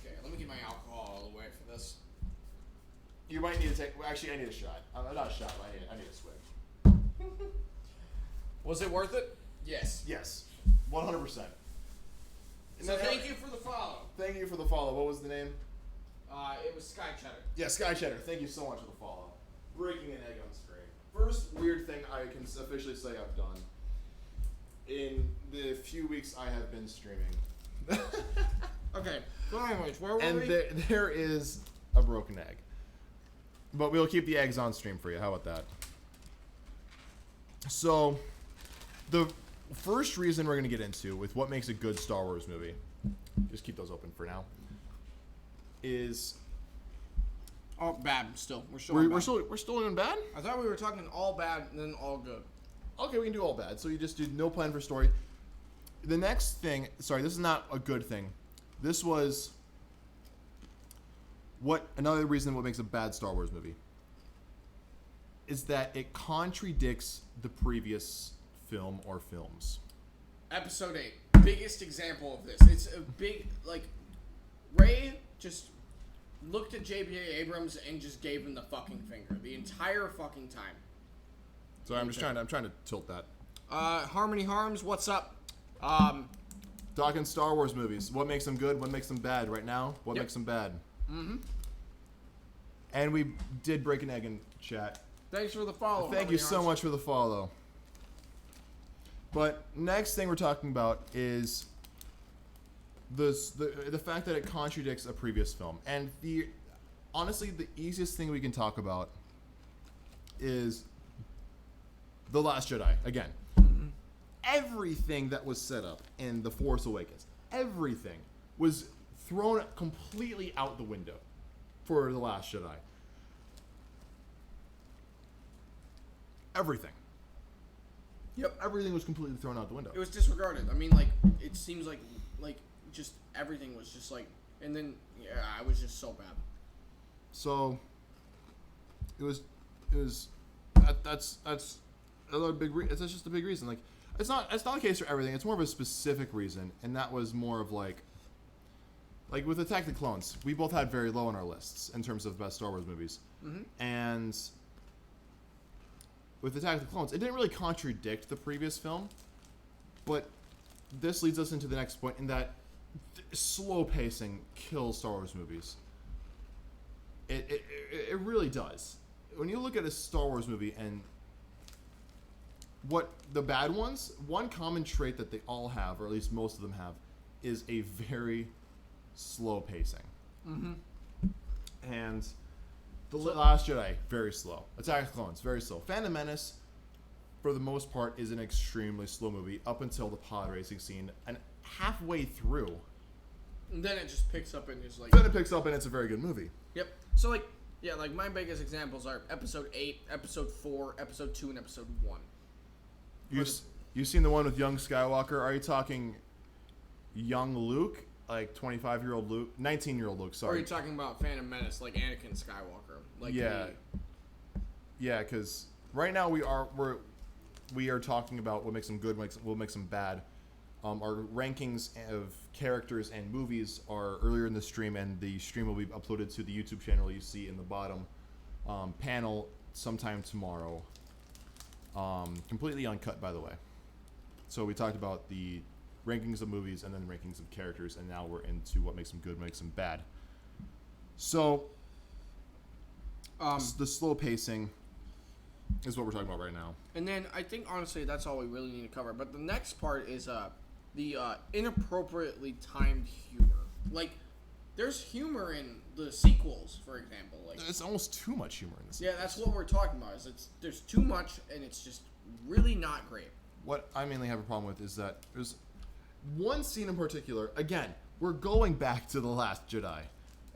[SPEAKER 2] Okay, let me get my alcohol all the way for this.
[SPEAKER 1] You might need to take. Well, actually, I need a shot. Not a shot. But I need a swig.
[SPEAKER 2] Was it worth it? Yes.
[SPEAKER 1] Yes, 100%.
[SPEAKER 2] So thank you for the follow.
[SPEAKER 1] Thank you for the follow. What was the name?
[SPEAKER 2] It was Sky Cheddar.
[SPEAKER 1] Yeah, Sky Cheddar. Thank you so much for the follow. Breaking an egg on screen. First weird thing I can officially say I've done in the few weeks I have been streaming.
[SPEAKER 2] Okay. So anyways, where were
[SPEAKER 1] And
[SPEAKER 2] we?
[SPEAKER 1] there is a broken egg. But we'll keep the eggs on stream for you. How about that? So, the first reason we're going to get into with what makes a good Star Wars movie, just keep those open for now, is
[SPEAKER 2] Oh, bad. Still, we're still.
[SPEAKER 1] we're still doing bad?
[SPEAKER 2] I thought we were talking all bad and then all good.
[SPEAKER 1] Okay, we can do all bad. So you just do no plan for story. The next thing, sorry, this is not a good thing. This was another reason what makes a bad Star Wars movie is that it contradicts the previous film or films.
[SPEAKER 2] Episode 8, biggest example of this. It's a big Ray just looked at J.B.A. Abrams and just gave him the fucking finger the entire fucking time.
[SPEAKER 1] So I'm trying to tilt that.
[SPEAKER 2] Harmony Harms, what's up?
[SPEAKER 1] Talking Star Wars movies. What makes them good? What makes them bad? Right now, what
[SPEAKER 2] Yep.
[SPEAKER 1] makes them bad?
[SPEAKER 2] Mm-hmm.
[SPEAKER 1] And we did break an egg in chat.
[SPEAKER 2] Thanks for the follow.
[SPEAKER 1] Thank you so much for the follow. But next thing we're talking about is the fact that it contradicts a previous film. And honestly, the easiest thing we can talk about is The Last Jedi. Again, everything that was set up in The Force Awakens, everything was thrown completely out the window for The Last Jedi. Everything.
[SPEAKER 2] Yep.
[SPEAKER 1] Everything was completely thrown out the window.
[SPEAKER 2] It was disregarded. I mean, it seems like just everything was just and then I was just so bad.
[SPEAKER 1] So that's another big it's just a big reason. Like it's not the case for everything. It's more of a specific reason, and that was more of like with Attack of the Clones, we both had very low on our lists in terms of best Star Wars movies.
[SPEAKER 2] Mm-hmm.
[SPEAKER 1] And with Attack of the Clones, it didn't really contradict the previous film, but this leads us into the next point in that slow pacing kills Star Wars movies. It really does. When you look at a Star Wars movie and what the bad ones, one common trait that they all have, or at least most of them have, is a very slow pacing.
[SPEAKER 2] Mm-hmm.
[SPEAKER 1] And The Last Jedi, very slow. Attack of the Clones, very slow. Phantom Menace, for the most part, is an extremely slow movie up until the pod racing scene, and halfway through,
[SPEAKER 2] And then it just picks up and is
[SPEAKER 1] then it picks up and it's a very good movie.
[SPEAKER 2] Yep. So my biggest examples are Episode 8, Episode 4, Episode 2, and Episode 1.
[SPEAKER 1] You seen the one with young Skywalker? Are you talking young Luke, like 25-year-old Luke, 19-year-old Luke?
[SPEAKER 2] Or
[SPEAKER 1] Sorry.
[SPEAKER 2] are you talking about Phantom Menace, like Anakin Skywalker?
[SPEAKER 1] Yeah, because right now we are talking about what makes them good, what makes them bad. Our rankings of characters and movies are earlier in the stream, and the stream will be uploaded to the YouTube channel you see in the bottom panel sometime tomorrow. Completely uncut, by the way. So we talked about the rankings of movies and then rankings of characters, and now we're into what makes them good, makes them bad. So the slow pacing is what we're talking about right now.
[SPEAKER 2] And then I think, honestly, that's all we really need to cover. But the next part is the inappropriately timed humor. Like, there's humor in the sequels, for example. Like,
[SPEAKER 1] It's almost too much humor in this.
[SPEAKER 2] yeah, that's what we're talking about. There's too much, and it's just really not great.
[SPEAKER 1] What I mainly have a problem with is that there's one scene in particular. Again, we're going back to The Last Jedi.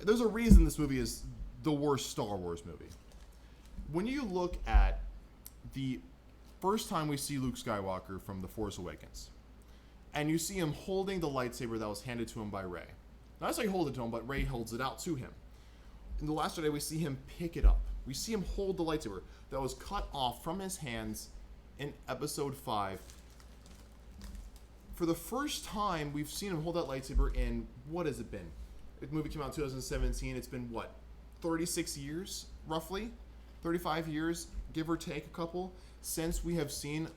[SPEAKER 1] There's a reason this movie is the worst Star Wars movie. When you look at the first time we see Luke Skywalker from The Force Awakens, and you see him holding the lightsaber that was handed to him by Rey. Not necessarily hold it to him, but Rey holds it out to him. In The Last Jedi, we see him pick it up. We see him hold the lightsaber that was cut off from his hands in Episode 5. For the first time, we've seen him hold that lightsaber in, what has it been? The movie came out in 2017. It's been, 36 years, roughly? 35 years, give or take a couple, since we have seen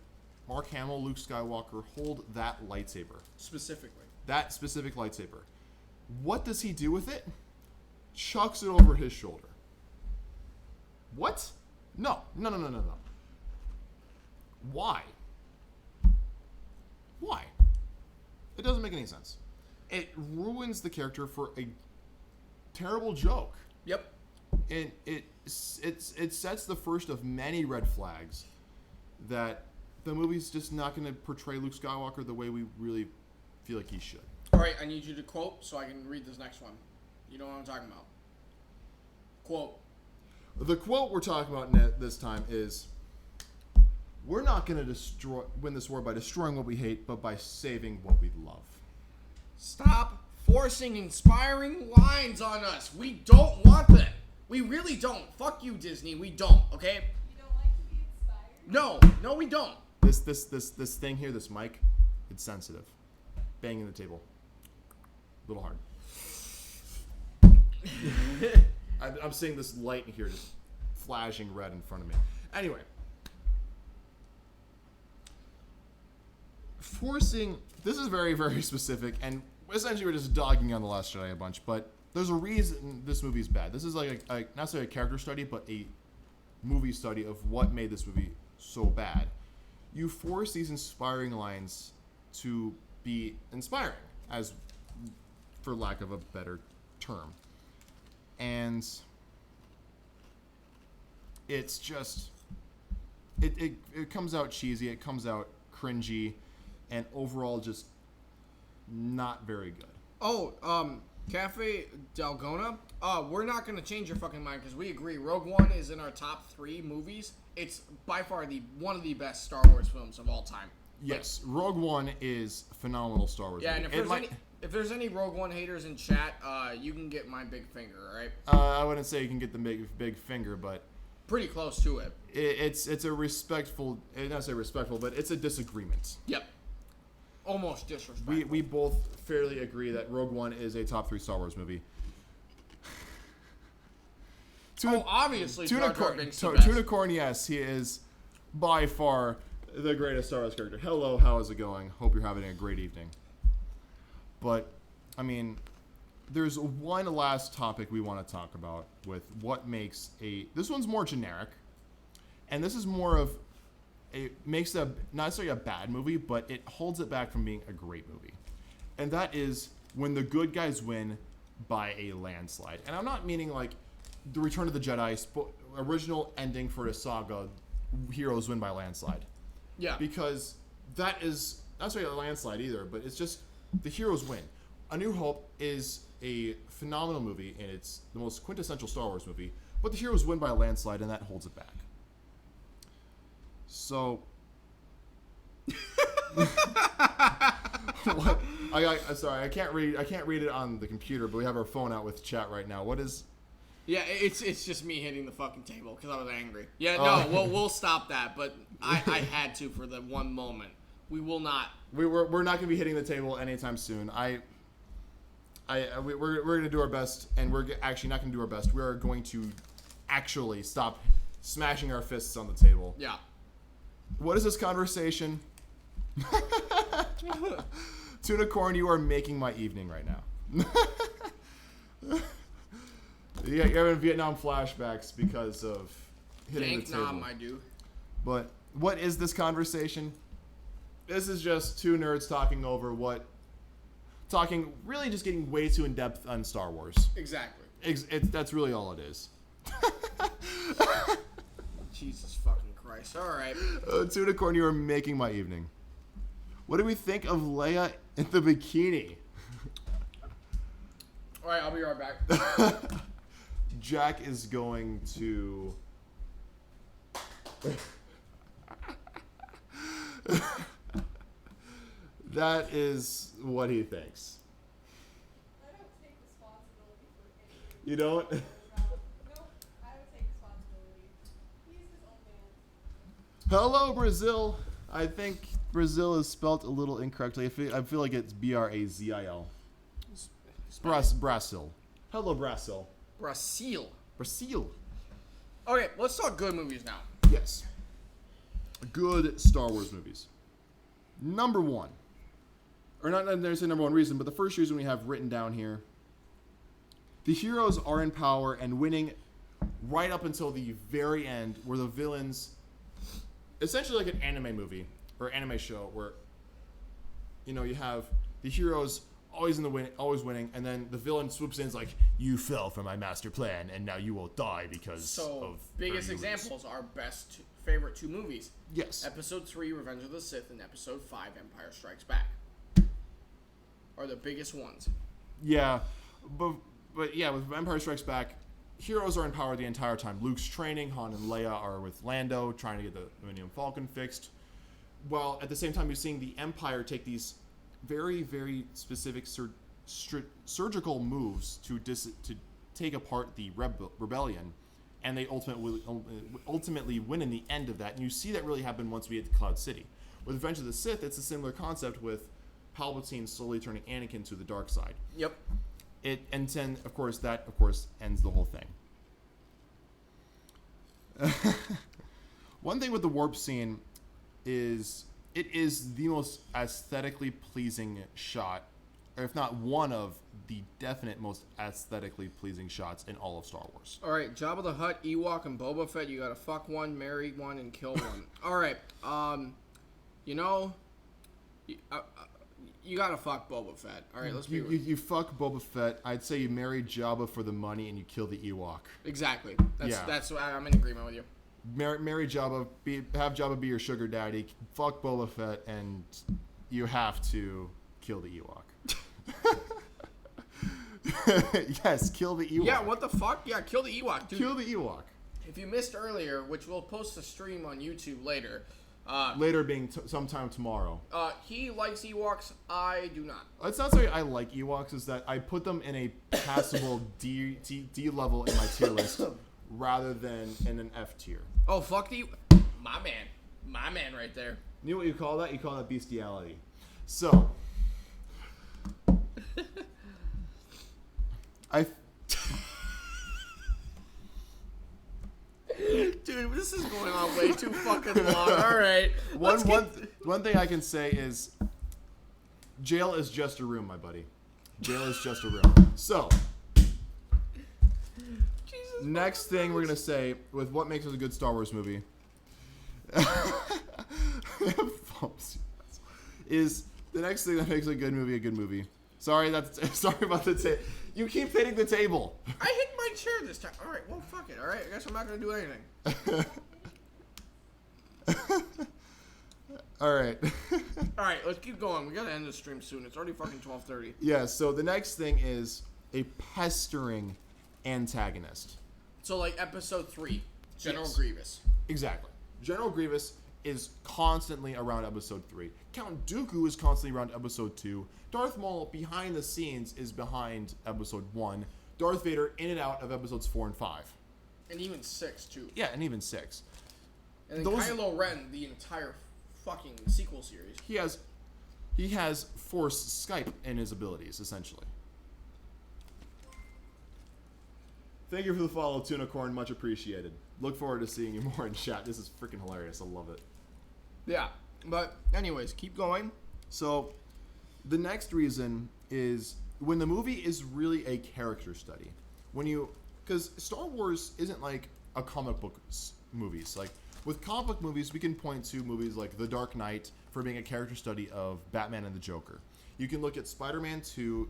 [SPEAKER 1] Mark Hamill, Luke Skywalker, hold that lightsaber.
[SPEAKER 2] Specifically.
[SPEAKER 1] That specific lightsaber. What does he do with it? Chucks it over his shoulder. What? No. Why? Why? It doesn't make any sense. It ruins the character for a terrible joke.
[SPEAKER 2] Yep.
[SPEAKER 1] And it sets the first of many red flags that the movie's just not going to portray Luke Skywalker the way we really feel like he should.
[SPEAKER 2] All right, I need you to quote so I can read this next one. You know what I'm talking about. Quote.
[SPEAKER 1] The quote we're talking about this time is, "We're not going to win this war by destroying what we hate, but by saving what we love."
[SPEAKER 2] Stop forcing inspiring lines on us. We don't want them. We really don't. Fuck you, Disney. We don't, okay?
[SPEAKER 3] You don't like to be inspired?
[SPEAKER 2] No, we don't.
[SPEAKER 1] This thing here, this mic, it's sensitive. Banging the table. A little hard. I'm seeing this light in here just flashing red in front of me. Anyway. This is very, very specific, and essentially we're just dogging on The Last Jedi a bunch, but there's a reason this movie's bad. This is like not necessarily a character study, but a movie study of what made this movie so bad. You force these inspiring lines to be inspiring, as for lack of a better term. And it's just it comes out cheesy, it comes out cringy, and overall just not very good.
[SPEAKER 2] Oh, Cafe Dalgona, we're not going to change your fucking mind because we agree. Rogue One is in our top 3 movies. It's by far one of the best Star Wars films of all time.
[SPEAKER 1] Yes, Rogue One is a phenomenal Star Wars movie.
[SPEAKER 2] And if there's any Rogue One haters in chat, you can get my big finger, all right?
[SPEAKER 1] I wouldn't say you can get the big finger, but
[SPEAKER 2] pretty close to it.
[SPEAKER 1] It's a respectful, not say respectful, but it's a disagreement.
[SPEAKER 2] Yep. Almost disrespectful.
[SPEAKER 1] We both fairly agree that Rogue One is a top 3 Star Wars movie.
[SPEAKER 2] Obviously,
[SPEAKER 1] Tunicorn, yes, he is by far the greatest Star Wars character. Hello, how is it going? Hope you're having a great evening. But, I mean, there's one last topic we want to talk about with what makes this one's more generic, and this is more of makes it not necessarily a bad movie, but it holds it back from being a great movie. And that is when the good guys win by a landslide. And I'm not meaning like the Return of the Jedi original ending for a saga, heroes win by a landslide.
[SPEAKER 2] Yeah.
[SPEAKER 1] Because that is not necessarily a landslide either, but it's just the heroes win. A New Hope is a phenomenal movie, and it's the most quintessential Star Wars movie, but the heroes win by a landslide, and that holds it back. So, what? Sorry, I can't read it on the computer, but we have our phone out with chat right now. What is?
[SPEAKER 2] Yeah, it's just me hitting the fucking table because I was angry. Yeah, no, we'll stop that, but I had to for the one moment. We will not.
[SPEAKER 1] We're not gonna be hitting the table anytime soon. We're gonna do our best, and we're actually not gonna do our best. We are going to actually stop smashing our fists on the table.
[SPEAKER 2] Yeah. What
[SPEAKER 1] is this conversation? Tunicorn, you are making my evening right now. You're having Vietnam flashbacks because of hitting the table.
[SPEAKER 2] I do.
[SPEAKER 1] But what is this conversation? This is just two nerds really just getting way too in depth on Star Wars.
[SPEAKER 2] Exactly.
[SPEAKER 1] That's really all it is.
[SPEAKER 2] Jesus fucking Christ. All right.
[SPEAKER 1] Tunicorn, you are making my evening. What do we think of Leia in the bikini?
[SPEAKER 2] All right, I'll be right back.
[SPEAKER 1] Jack is going to... That is what he thinks.
[SPEAKER 3] I don't take responsibility for anything.
[SPEAKER 1] You don't?
[SPEAKER 3] No, I don't take responsibility. He's his own man.
[SPEAKER 1] Hello, Brazil. I think Brazil is spelt a little incorrectly. I feel like it's Brazil. Brasil. Hello, Brasil.
[SPEAKER 2] Brazil. Okay, let's talk good movies now.
[SPEAKER 1] Yes. Good Star Wars movies. Number one. Or not necessarily number one reason, but the first reason we have written down here. The heroes are in power and winning right up until the very end, where the villains... Essentially like an anime movie or anime show where, you have the heroes always winning, and then the villain swoops in and is like, you fell for my master plan, and now you will die because of...
[SPEAKER 2] biggest examples are favorite two movies.
[SPEAKER 1] Yes.
[SPEAKER 2] Episode 3, Revenge of the Sith, and Episode 5, Empire Strikes Back. Are the biggest ones.
[SPEAKER 1] Yeah, but yeah, with Empire Strikes Back, heroes are in power the entire time. Luke's training, Han and Leia are with Lando, trying to get the Millennium Falcon fixed. While at the same time, you're seeing the Empire take these very, very specific surgical moves to take apart the rebellion, and they ultimately win in the end of that. And you see that really happen once we get to Cloud City. With Revenge of the Sith, it's a similar concept with Palpatine slowly turning Anakin to the dark side.
[SPEAKER 2] Yep.
[SPEAKER 1] And then, of course, ends the whole thing. One thing with the warp scene is it is the most aesthetically pleasing shot, or if not one of the definite most aesthetically pleasing shots in all of Star Wars.
[SPEAKER 2] All right, Jabba the Hutt, Ewok, and Boba Fett. You gotta fuck one, marry one, and kill one. All right. You gotta fuck Boba Fett. All right, let's be real.
[SPEAKER 1] You fuck Boba Fett. I'd say you marry Jabba for the money and you kill the Ewok.
[SPEAKER 2] Exactly. That's I'm in agreement with you.
[SPEAKER 1] Marry Jabba. Have Jabba be your sugar daddy. Fuck Boba Fett, and you have to kill the Ewok. Yes, kill the Ewok.
[SPEAKER 2] Yeah, what the fuck? Yeah, kill the Ewok, dude.
[SPEAKER 1] Kill the Ewok.
[SPEAKER 2] If you missed earlier, which we'll post a stream on YouTube later.
[SPEAKER 1] Later being sometime tomorrow.
[SPEAKER 2] He likes Ewoks. I do not.
[SPEAKER 1] It's not so I like Ewoks. Is that I put them in a passable D level in my tier list rather than in an F tier.
[SPEAKER 2] Oh, fuck the... My man right there.
[SPEAKER 1] You know what you call that? You call that bestiality. So...
[SPEAKER 2] Dude, this is going on way too fucking long. All right.
[SPEAKER 1] One thing I can say is jail is just a room, my buddy. Jail is just a room. So, next thing we're going to say with what makes us a good Star Wars movie is the next thing that makes a good movie. Sorry about the table. You keep hitting the table.
[SPEAKER 2] I hit my chair this time. All right, well, fuck it. All right, I guess I'm not going to do anything.
[SPEAKER 1] All right.
[SPEAKER 2] All right, let's keep going. We got to end the stream soon. It's already fucking 12:30.
[SPEAKER 1] Yeah, so the next thing is a pestering antagonist.
[SPEAKER 2] So, like Episode 3, General
[SPEAKER 1] Yes.
[SPEAKER 2] Grievous.
[SPEAKER 1] Exactly. General Grievous is constantly around Episode 3. Count Dooku is constantly around Episode 2. Darth Maul, behind the scenes, is behind Episode 1. Darth Vader, in and out of Episodes 4 and 5.
[SPEAKER 2] And even 6, too.
[SPEAKER 1] Yeah, and even 6.
[SPEAKER 2] And then Kylo Ren, the entire fucking sequel series.
[SPEAKER 1] He has Force Skype in his abilities, essentially. Thank you for the follow, Tuna Corn. Much appreciated. Look forward to seeing you more in chat. This is freaking hilarious. I love it.
[SPEAKER 2] Yeah, but anyways, keep going.
[SPEAKER 1] So, the next reason is when the movie is really a character study. Because Star Wars isn't like a comic book movies. Like, with comic book movies, we can point to movies like The Dark Knight for being a character study of Batman and the Joker. You can look at Spider-Man 2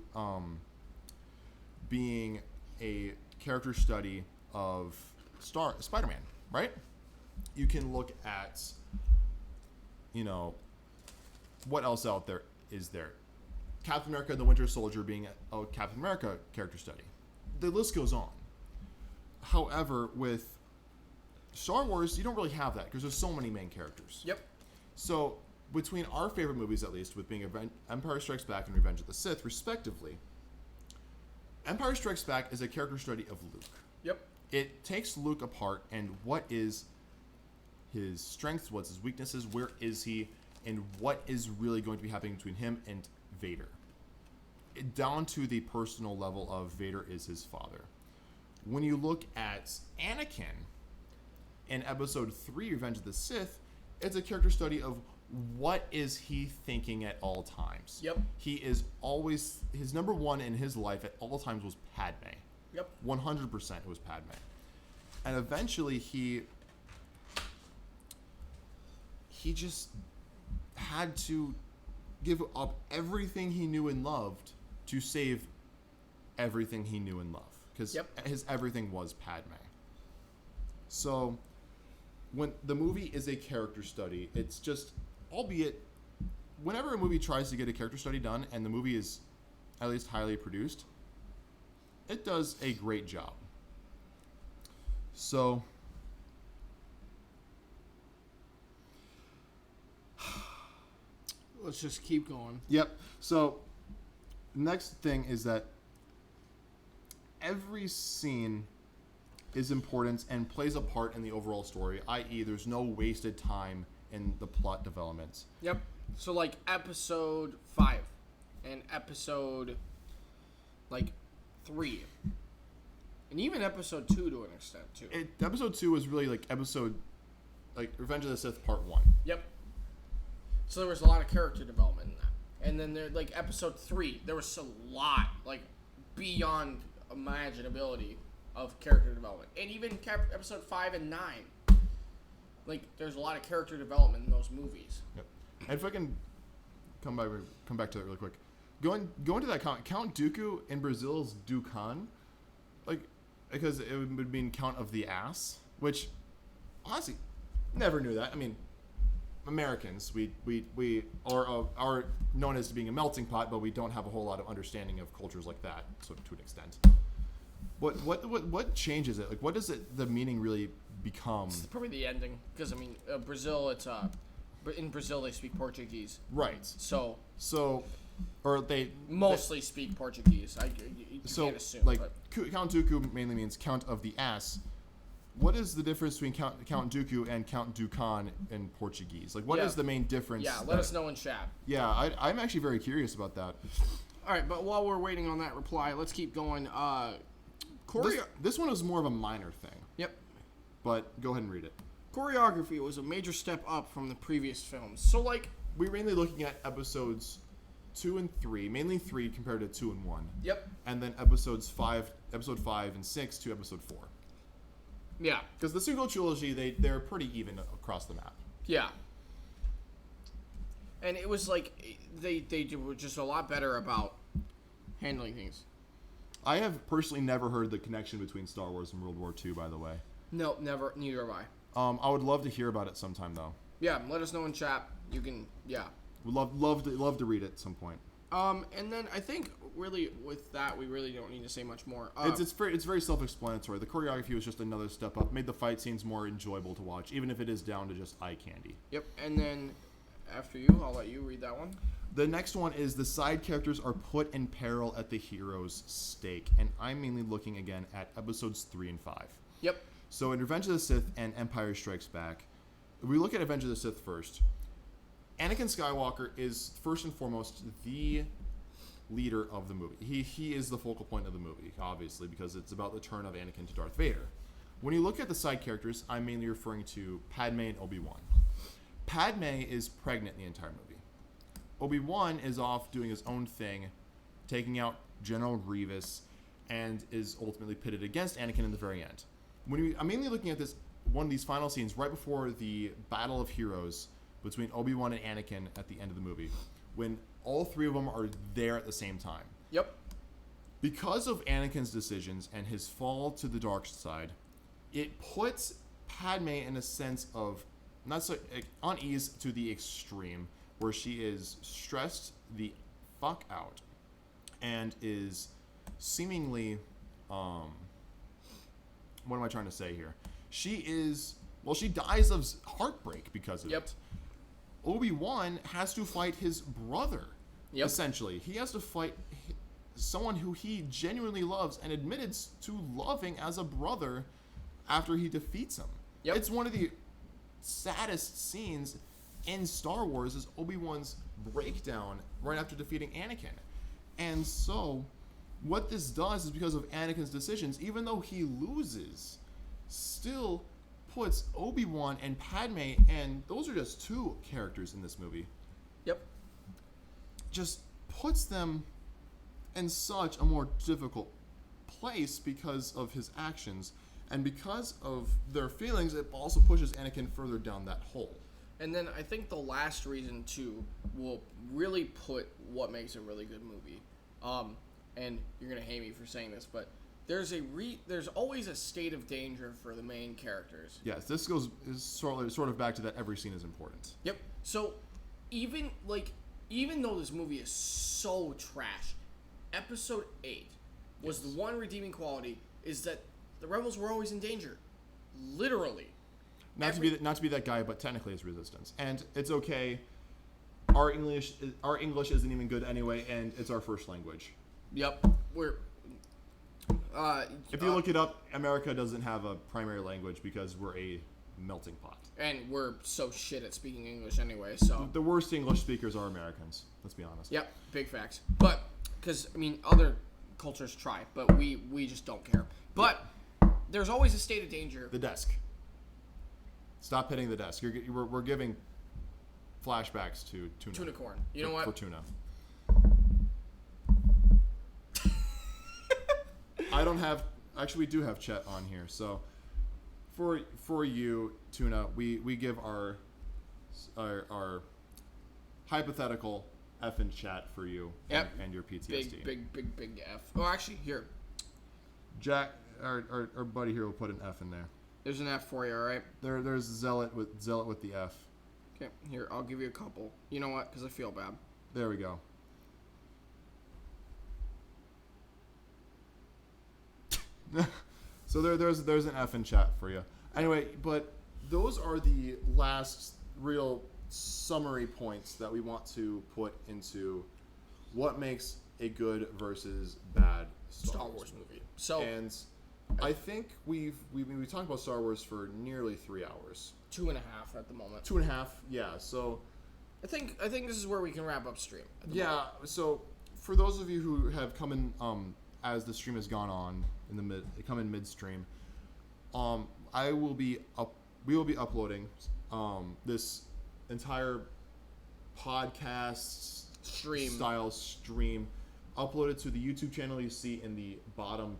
[SPEAKER 1] being a character study of Spider-Man, right? You can look at, what else out there is there? Captain America and the Winter Soldier being a Captain America character study. The list goes on. However, with Star Wars, you don't really have that because there's so many main characters.
[SPEAKER 2] Yep.
[SPEAKER 1] So, between our favorite movies, at least, with being Empire Strikes Back and Revenge of the Sith, respectively, Empire Strikes Back is a character study of Luke.
[SPEAKER 2] Yep.
[SPEAKER 1] It takes Luke apart and what is his strengths, what's his weaknesses, where is he, and what is really going to be happening between him and Vader. Down to the personal level of Vader is his father. When you look at Anakin in Episode 3, Revenge of the Sith, it's a character study of what is he thinking at all times.
[SPEAKER 2] Yep.
[SPEAKER 1] He is always, his number one in his life at all times was Padme.
[SPEAKER 2] Yep.
[SPEAKER 1] 100% it was Padme. And eventually he just had to give up everything he knew and loved to save everything he knew and loved. Because his everything was Padme. So, when the movie is a character study, it's just, albeit, whenever a movie tries to get a character study done, and the movie is at least highly produced, it does a great job. So,
[SPEAKER 2] let's just keep going.
[SPEAKER 1] Yep. So, next thing is that every scene is important and plays a part in the overall story, i.e. there's no wasted time in the plot development.
[SPEAKER 2] Yep. So, like, episode 5 and episode, 3. And even episode 2 to an extent, too.
[SPEAKER 1] Episode 2 was really, Revenge of the Sith Part 1.
[SPEAKER 2] Yep. So there was a lot of character development in that. And then, episode 3, there was a lot, beyond imaginability of character development. And even episode 5 and 9, there's a lot of character development in those movies.
[SPEAKER 1] Yep. And if I can come back to that really quick. Going to that Count Dooku in Brazil's Dukan, because it would mean Count of the Ass, which, honestly, never knew that. I mean, Americans, we are known as being a melting pot, but we don't have a whole lot of understanding of cultures like that, so to an extent. What changes it? What does the meaning really become?
[SPEAKER 2] It's probably the ending, because Brazil, in Brazil they speak Portuguese.
[SPEAKER 1] Right.
[SPEAKER 2] So
[SPEAKER 1] or they
[SPEAKER 2] mostly speak Portuguese. You can't assume.
[SPEAKER 1] Count Dooku mainly means Count of the Ass. What is the difference between Count Dooku and Count Dukan in Portuguese? What is the main difference?
[SPEAKER 2] Yeah, let us know in chat.
[SPEAKER 1] Yeah, I'm actually very curious about that.
[SPEAKER 2] All right, but while we're waiting on that reply, let's keep going.
[SPEAKER 1] This one is more of a minor thing.
[SPEAKER 2] Yep.
[SPEAKER 1] But go ahead and read it.
[SPEAKER 2] Choreography was a major step up from the previous films. So,
[SPEAKER 1] we're mainly looking at episodes 2 and 3, mainly 3 compared to 2 and 1.
[SPEAKER 2] Yep.
[SPEAKER 1] And then episode 5 and 6 to episode 4.
[SPEAKER 2] Yeah.
[SPEAKER 1] Because the sequel trilogy, they're pretty even across the map.
[SPEAKER 2] Yeah. And it was they were just a lot better about handling things.
[SPEAKER 1] I have personally never heard the connection between Star Wars and World War II, by the way.
[SPEAKER 2] No, never. Neither have I.
[SPEAKER 1] I would love to hear about it sometime, though.
[SPEAKER 2] Yeah, let us know in chat. You can, yeah.
[SPEAKER 1] Would love to read it at some point.
[SPEAKER 2] And then I think really with that we really don't need to say much more.
[SPEAKER 1] It's very self-explanatory. The choreography was just another step up, made the fight scenes more enjoyable to watch, even if it is down to just eye candy.
[SPEAKER 2] Yep. And then after you, I'll let you read that one.
[SPEAKER 1] The next one is the side characters are put in peril at the hero's stake, and I'm mainly looking again at episodes 3 and 5.
[SPEAKER 2] Yep.
[SPEAKER 1] So in Revenge of the Sith and Empire Strikes Back, we look at Revenge of the Sith first. Anakin Skywalker is first and foremost the leader of the movie. He is the focal point of the movie, obviously, because it's about the turn of Anakin to Darth Vader. When you look at the side characters, I'm mainly referring to Padme and Obi-Wan. Padme is pregnant the entire movie. Obi-Wan is off doing his own thing, taking out General Grievous, and is ultimately pitted against Anakin in the very end. I'm mainly looking at this one of these final scenes right before the Battle of Heroes between Obi-Wan and Anakin at the end of the movie, when all three of them are there at the same time.
[SPEAKER 2] Yep.
[SPEAKER 1] Because of Anakin's decisions and his fall to the dark side, it puts Padme in a sense of not so unease to the extreme, where she is stressed the fuck out and is seemingly what am I trying to say here? She dies of heartbreak because of it. Obi-Wan has to fight his brother. Essentially, he has to fight someone who he genuinely loves and admitted to loving as a brother after he defeats him. It's one of the saddest scenes in Star Wars is Obi-Wan's breakdown right after defeating Anakin. And so what this does is, because of Anakin's decisions, even though he loses, still puts Obi-Wan and Padme, and those are just two characters in this movie. Just puts them in such a more difficult place because of his actions. And because of their feelings, it also pushes Anakin further down that hole.
[SPEAKER 2] And then I think the last reason, too, will really put what makes a really good movie. And you're going to hate me for saying this, but there's always a state of danger for the main characters.
[SPEAKER 1] Yes, this is sort of back to that every scene is important.
[SPEAKER 2] So even though this movie is so trash, Episode 8 was the one redeeming quality is that the rebels were always in danger, literally.
[SPEAKER 1] Not to be that guy, but technically it's resistance, and it's okay. Our English isn't even good anyway, and it's our first language.
[SPEAKER 2] We're.
[SPEAKER 1] If you look it up, America doesn't have a primary language because we're a melting pot,
[SPEAKER 2] and we're so shit at speaking English anyway. So
[SPEAKER 1] the worst English speakers are Americans. Let's be honest.
[SPEAKER 2] Big facts. But because other cultures try, but we just don't care. But there's always a state of danger.
[SPEAKER 1] The desk. Stop hitting the desk. We're giving flashbacks to tuna.
[SPEAKER 2] Tuna corn. You know what?
[SPEAKER 1] For tuna. I don't have. Actually, we do have Chet on here. So, for you, Tuna, we give our hypothetical F in chat for you and your PTSD.
[SPEAKER 2] Big F. Oh, actually, here.
[SPEAKER 1] Jack, our buddy here will put an F in there.
[SPEAKER 2] There's an F for you, all right?
[SPEAKER 1] There's Zealot with the F.
[SPEAKER 2] Okay, here, I'll give you a couple. You know what? Because I feel bad.
[SPEAKER 1] There we go. So there's an F in chat for you. Anyway, but those are the last real summary points that we want to put into what makes a good versus bad Star Wars movie.
[SPEAKER 2] So,
[SPEAKER 1] and I think we've talked about Star Wars for nearly 3 hours.
[SPEAKER 2] 2.5 at the moment.
[SPEAKER 1] 2.5, yeah. So
[SPEAKER 2] I think this is where we can wrap up stream.
[SPEAKER 1] Yeah. So for those of you who have come in as the stream has gone on in midstream, we will be uploading this entire podcast style stream uploaded to the YouTube channel you see in the bottom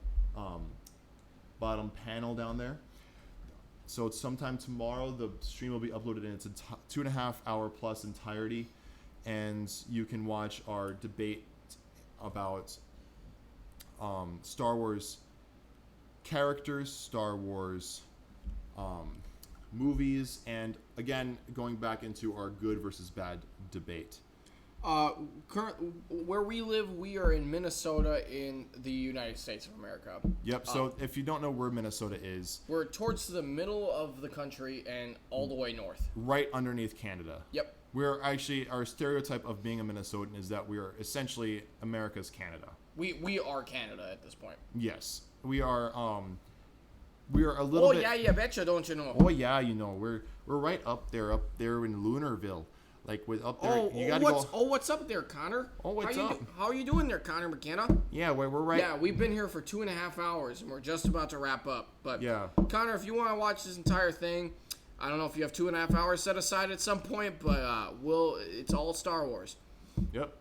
[SPEAKER 1] panel down there. So it's sometime tomorrow. The stream will be uploaded in its 2.5 hour plus entirety, and you can watch our debate about Star Wars characters, Star Wars movies, and again going back into our good versus bad debate.
[SPEAKER 2] Where we live, we are in Minnesota in the United States of America.
[SPEAKER 1] Yep. So if you don't know where Minnesota is,
[SPEAKER 2] we're towards the middle of the country and all the way north.
[SPEAKER 1] Right underneath Canada.
[SPEAKER 2] Yep.
[SPEAKER 1] We're actually, our stereotype of being a Minnesotan is that we are essentially America's Canada.
[SPEAKER 2] We are Canada at this point.
[SPEAKER 1] Yes. We are a little bit...
[SPEAKER 2] Oh, yeah, betcha, don't you know?
[SPEAKER 1] Oh, yeah, we're right up there in Lunarville. Like with up there,
[SPEAKER 2] Oh,
[SPEAKER 1] you gotta go.
[SPEAKER 2] what's up there, Connor?
[SPEAKER 1] Oh, what's
[SPEAKER 2] how
[SPEAKER 1] up?
[SPEAKER 2] How are you doing there, Connor McKenna?
[SPEAKER 1] Yeah, we're right.
[SPEAKER 2] Yeah, we've been here for 2.5 hours, and we're just about to wrap up. But
[SPEAKER 1] Yeah.
[SPEAKER 2] Connor, if you want to watch this entire thing, I don't know if you have 2.5 hours set aside at some point, but it's all Star Wars.
[SPEAKER 1] Yep.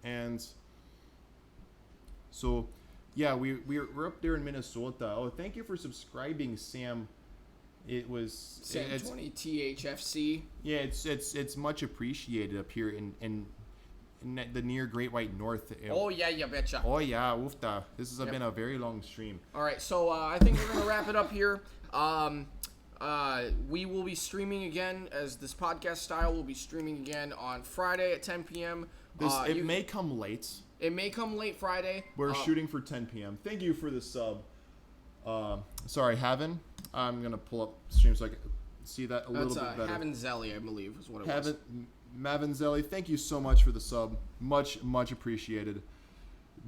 [SPEAKER 1] And so, yeah, we're up there in Minnesota. Oh, thank you for subscribing, Sam. It was
[SPEAKER 2] Sam 20 THFC.
[SPEAKER 1] Yeah, it's much appreciated up here in the near Great White North.
[SPEAKER 2] Oh yeah, you betcha.
[SPEAKER 1] Oh yeah, woofda. This has been a very long stream.
[SPEAKER 2] All right, so I think we're gonna wrap it up here. We will be streaming again, as this podcast style will be streaming again on Friday at 10 p.m.
[SPEAKER 1] It may come late.
[SPEAKER 2] It may come late Friday.
[SPEAKER 1] We're shooting for 10 p.m. Thank you for the sub. Sorry, Havin. I'm gonna pull up stream so I can see that a little bit better.
[SPEAKER 2] Havin Zelly, I believe, is what it was.
[SPEAKER 1] Mavin Zelly, thank you so much for the sub. Much appreciated.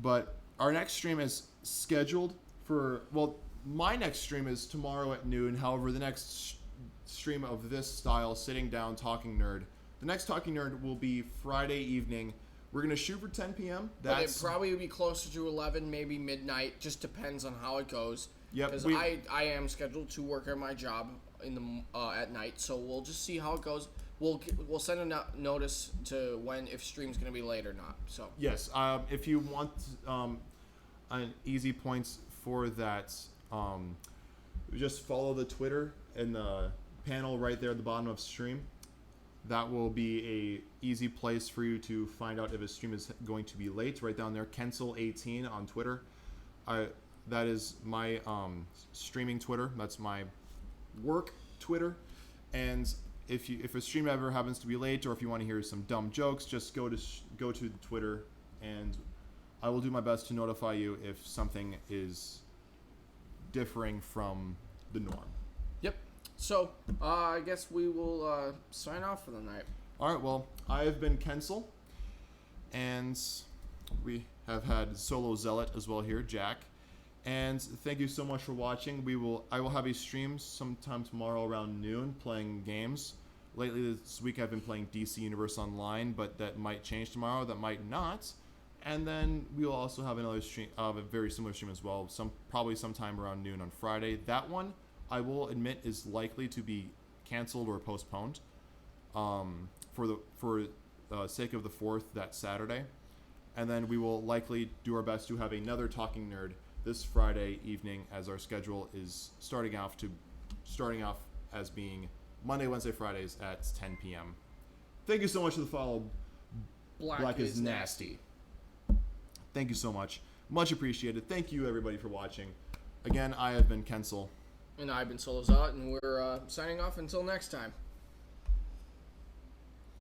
[SPEAKER 1] But our next stream is scheduled for, well, my next stream is tomorrow at noon. However, the next stream of this style, sitting down, talking nerd, the next talking nerd will be Friday evening. We're going to shoot for 10 p.m.
[SPEAKER 2] But it probably will be closer to 11, maybe midnight. Just depends on how it goes.
[SPEAKER 1] Yep.
[SPEAKER 2] Because I am scheduled to work at my job in the at night, so we'll just see how it goes. We'll send a notice to if stream's going to be late or not. So
[SPEAKER 1] yes, if you want an easy points for that, just follow the Twitter and the panel right there at the bottom of stream. That will be a easy place for you to find out if a stream is going to be late. Right down there, Kensil18 on Twitter. That is my streaming Twitter. That's my work Twitter. And if a stream ever happens to be late, or if you want to hear some dumb jokes, just go to Twitter, and I will do my best to notify you if something is differing from the norm.
[SPEAKER 2] Yep. So I guess we will sign off for the night.
[SPEAKER 1] All right. Well, I have been Kensil, and we have had SoloZealot as well here, Jack. And thank you so much for watching. I will have a stream sometime tomorrow around noon playing games. Lately this week I've been playing DC Universe Online, but that might change tomorrow, that might not. And then we will also have another stream, a very similar stream as well, probably sometime around noon on Friday. That one, I will admit, is likely to be canceled or postponed for the sake of the 4th, that Saturday. And then we will likely do our best to have another Talking Nerd this Friday evening, as our schedule is starting off as being Monday, Wednesday, Fridays at 10 p.m. Thank you so much for the follow. Black is nasty. Thank you so much. Much appreciated. Thank you, everybody, for watching. Again, I have been Kensil.
[SPEAKER 2] And I've been SoloZealot, and we're signing off until next time.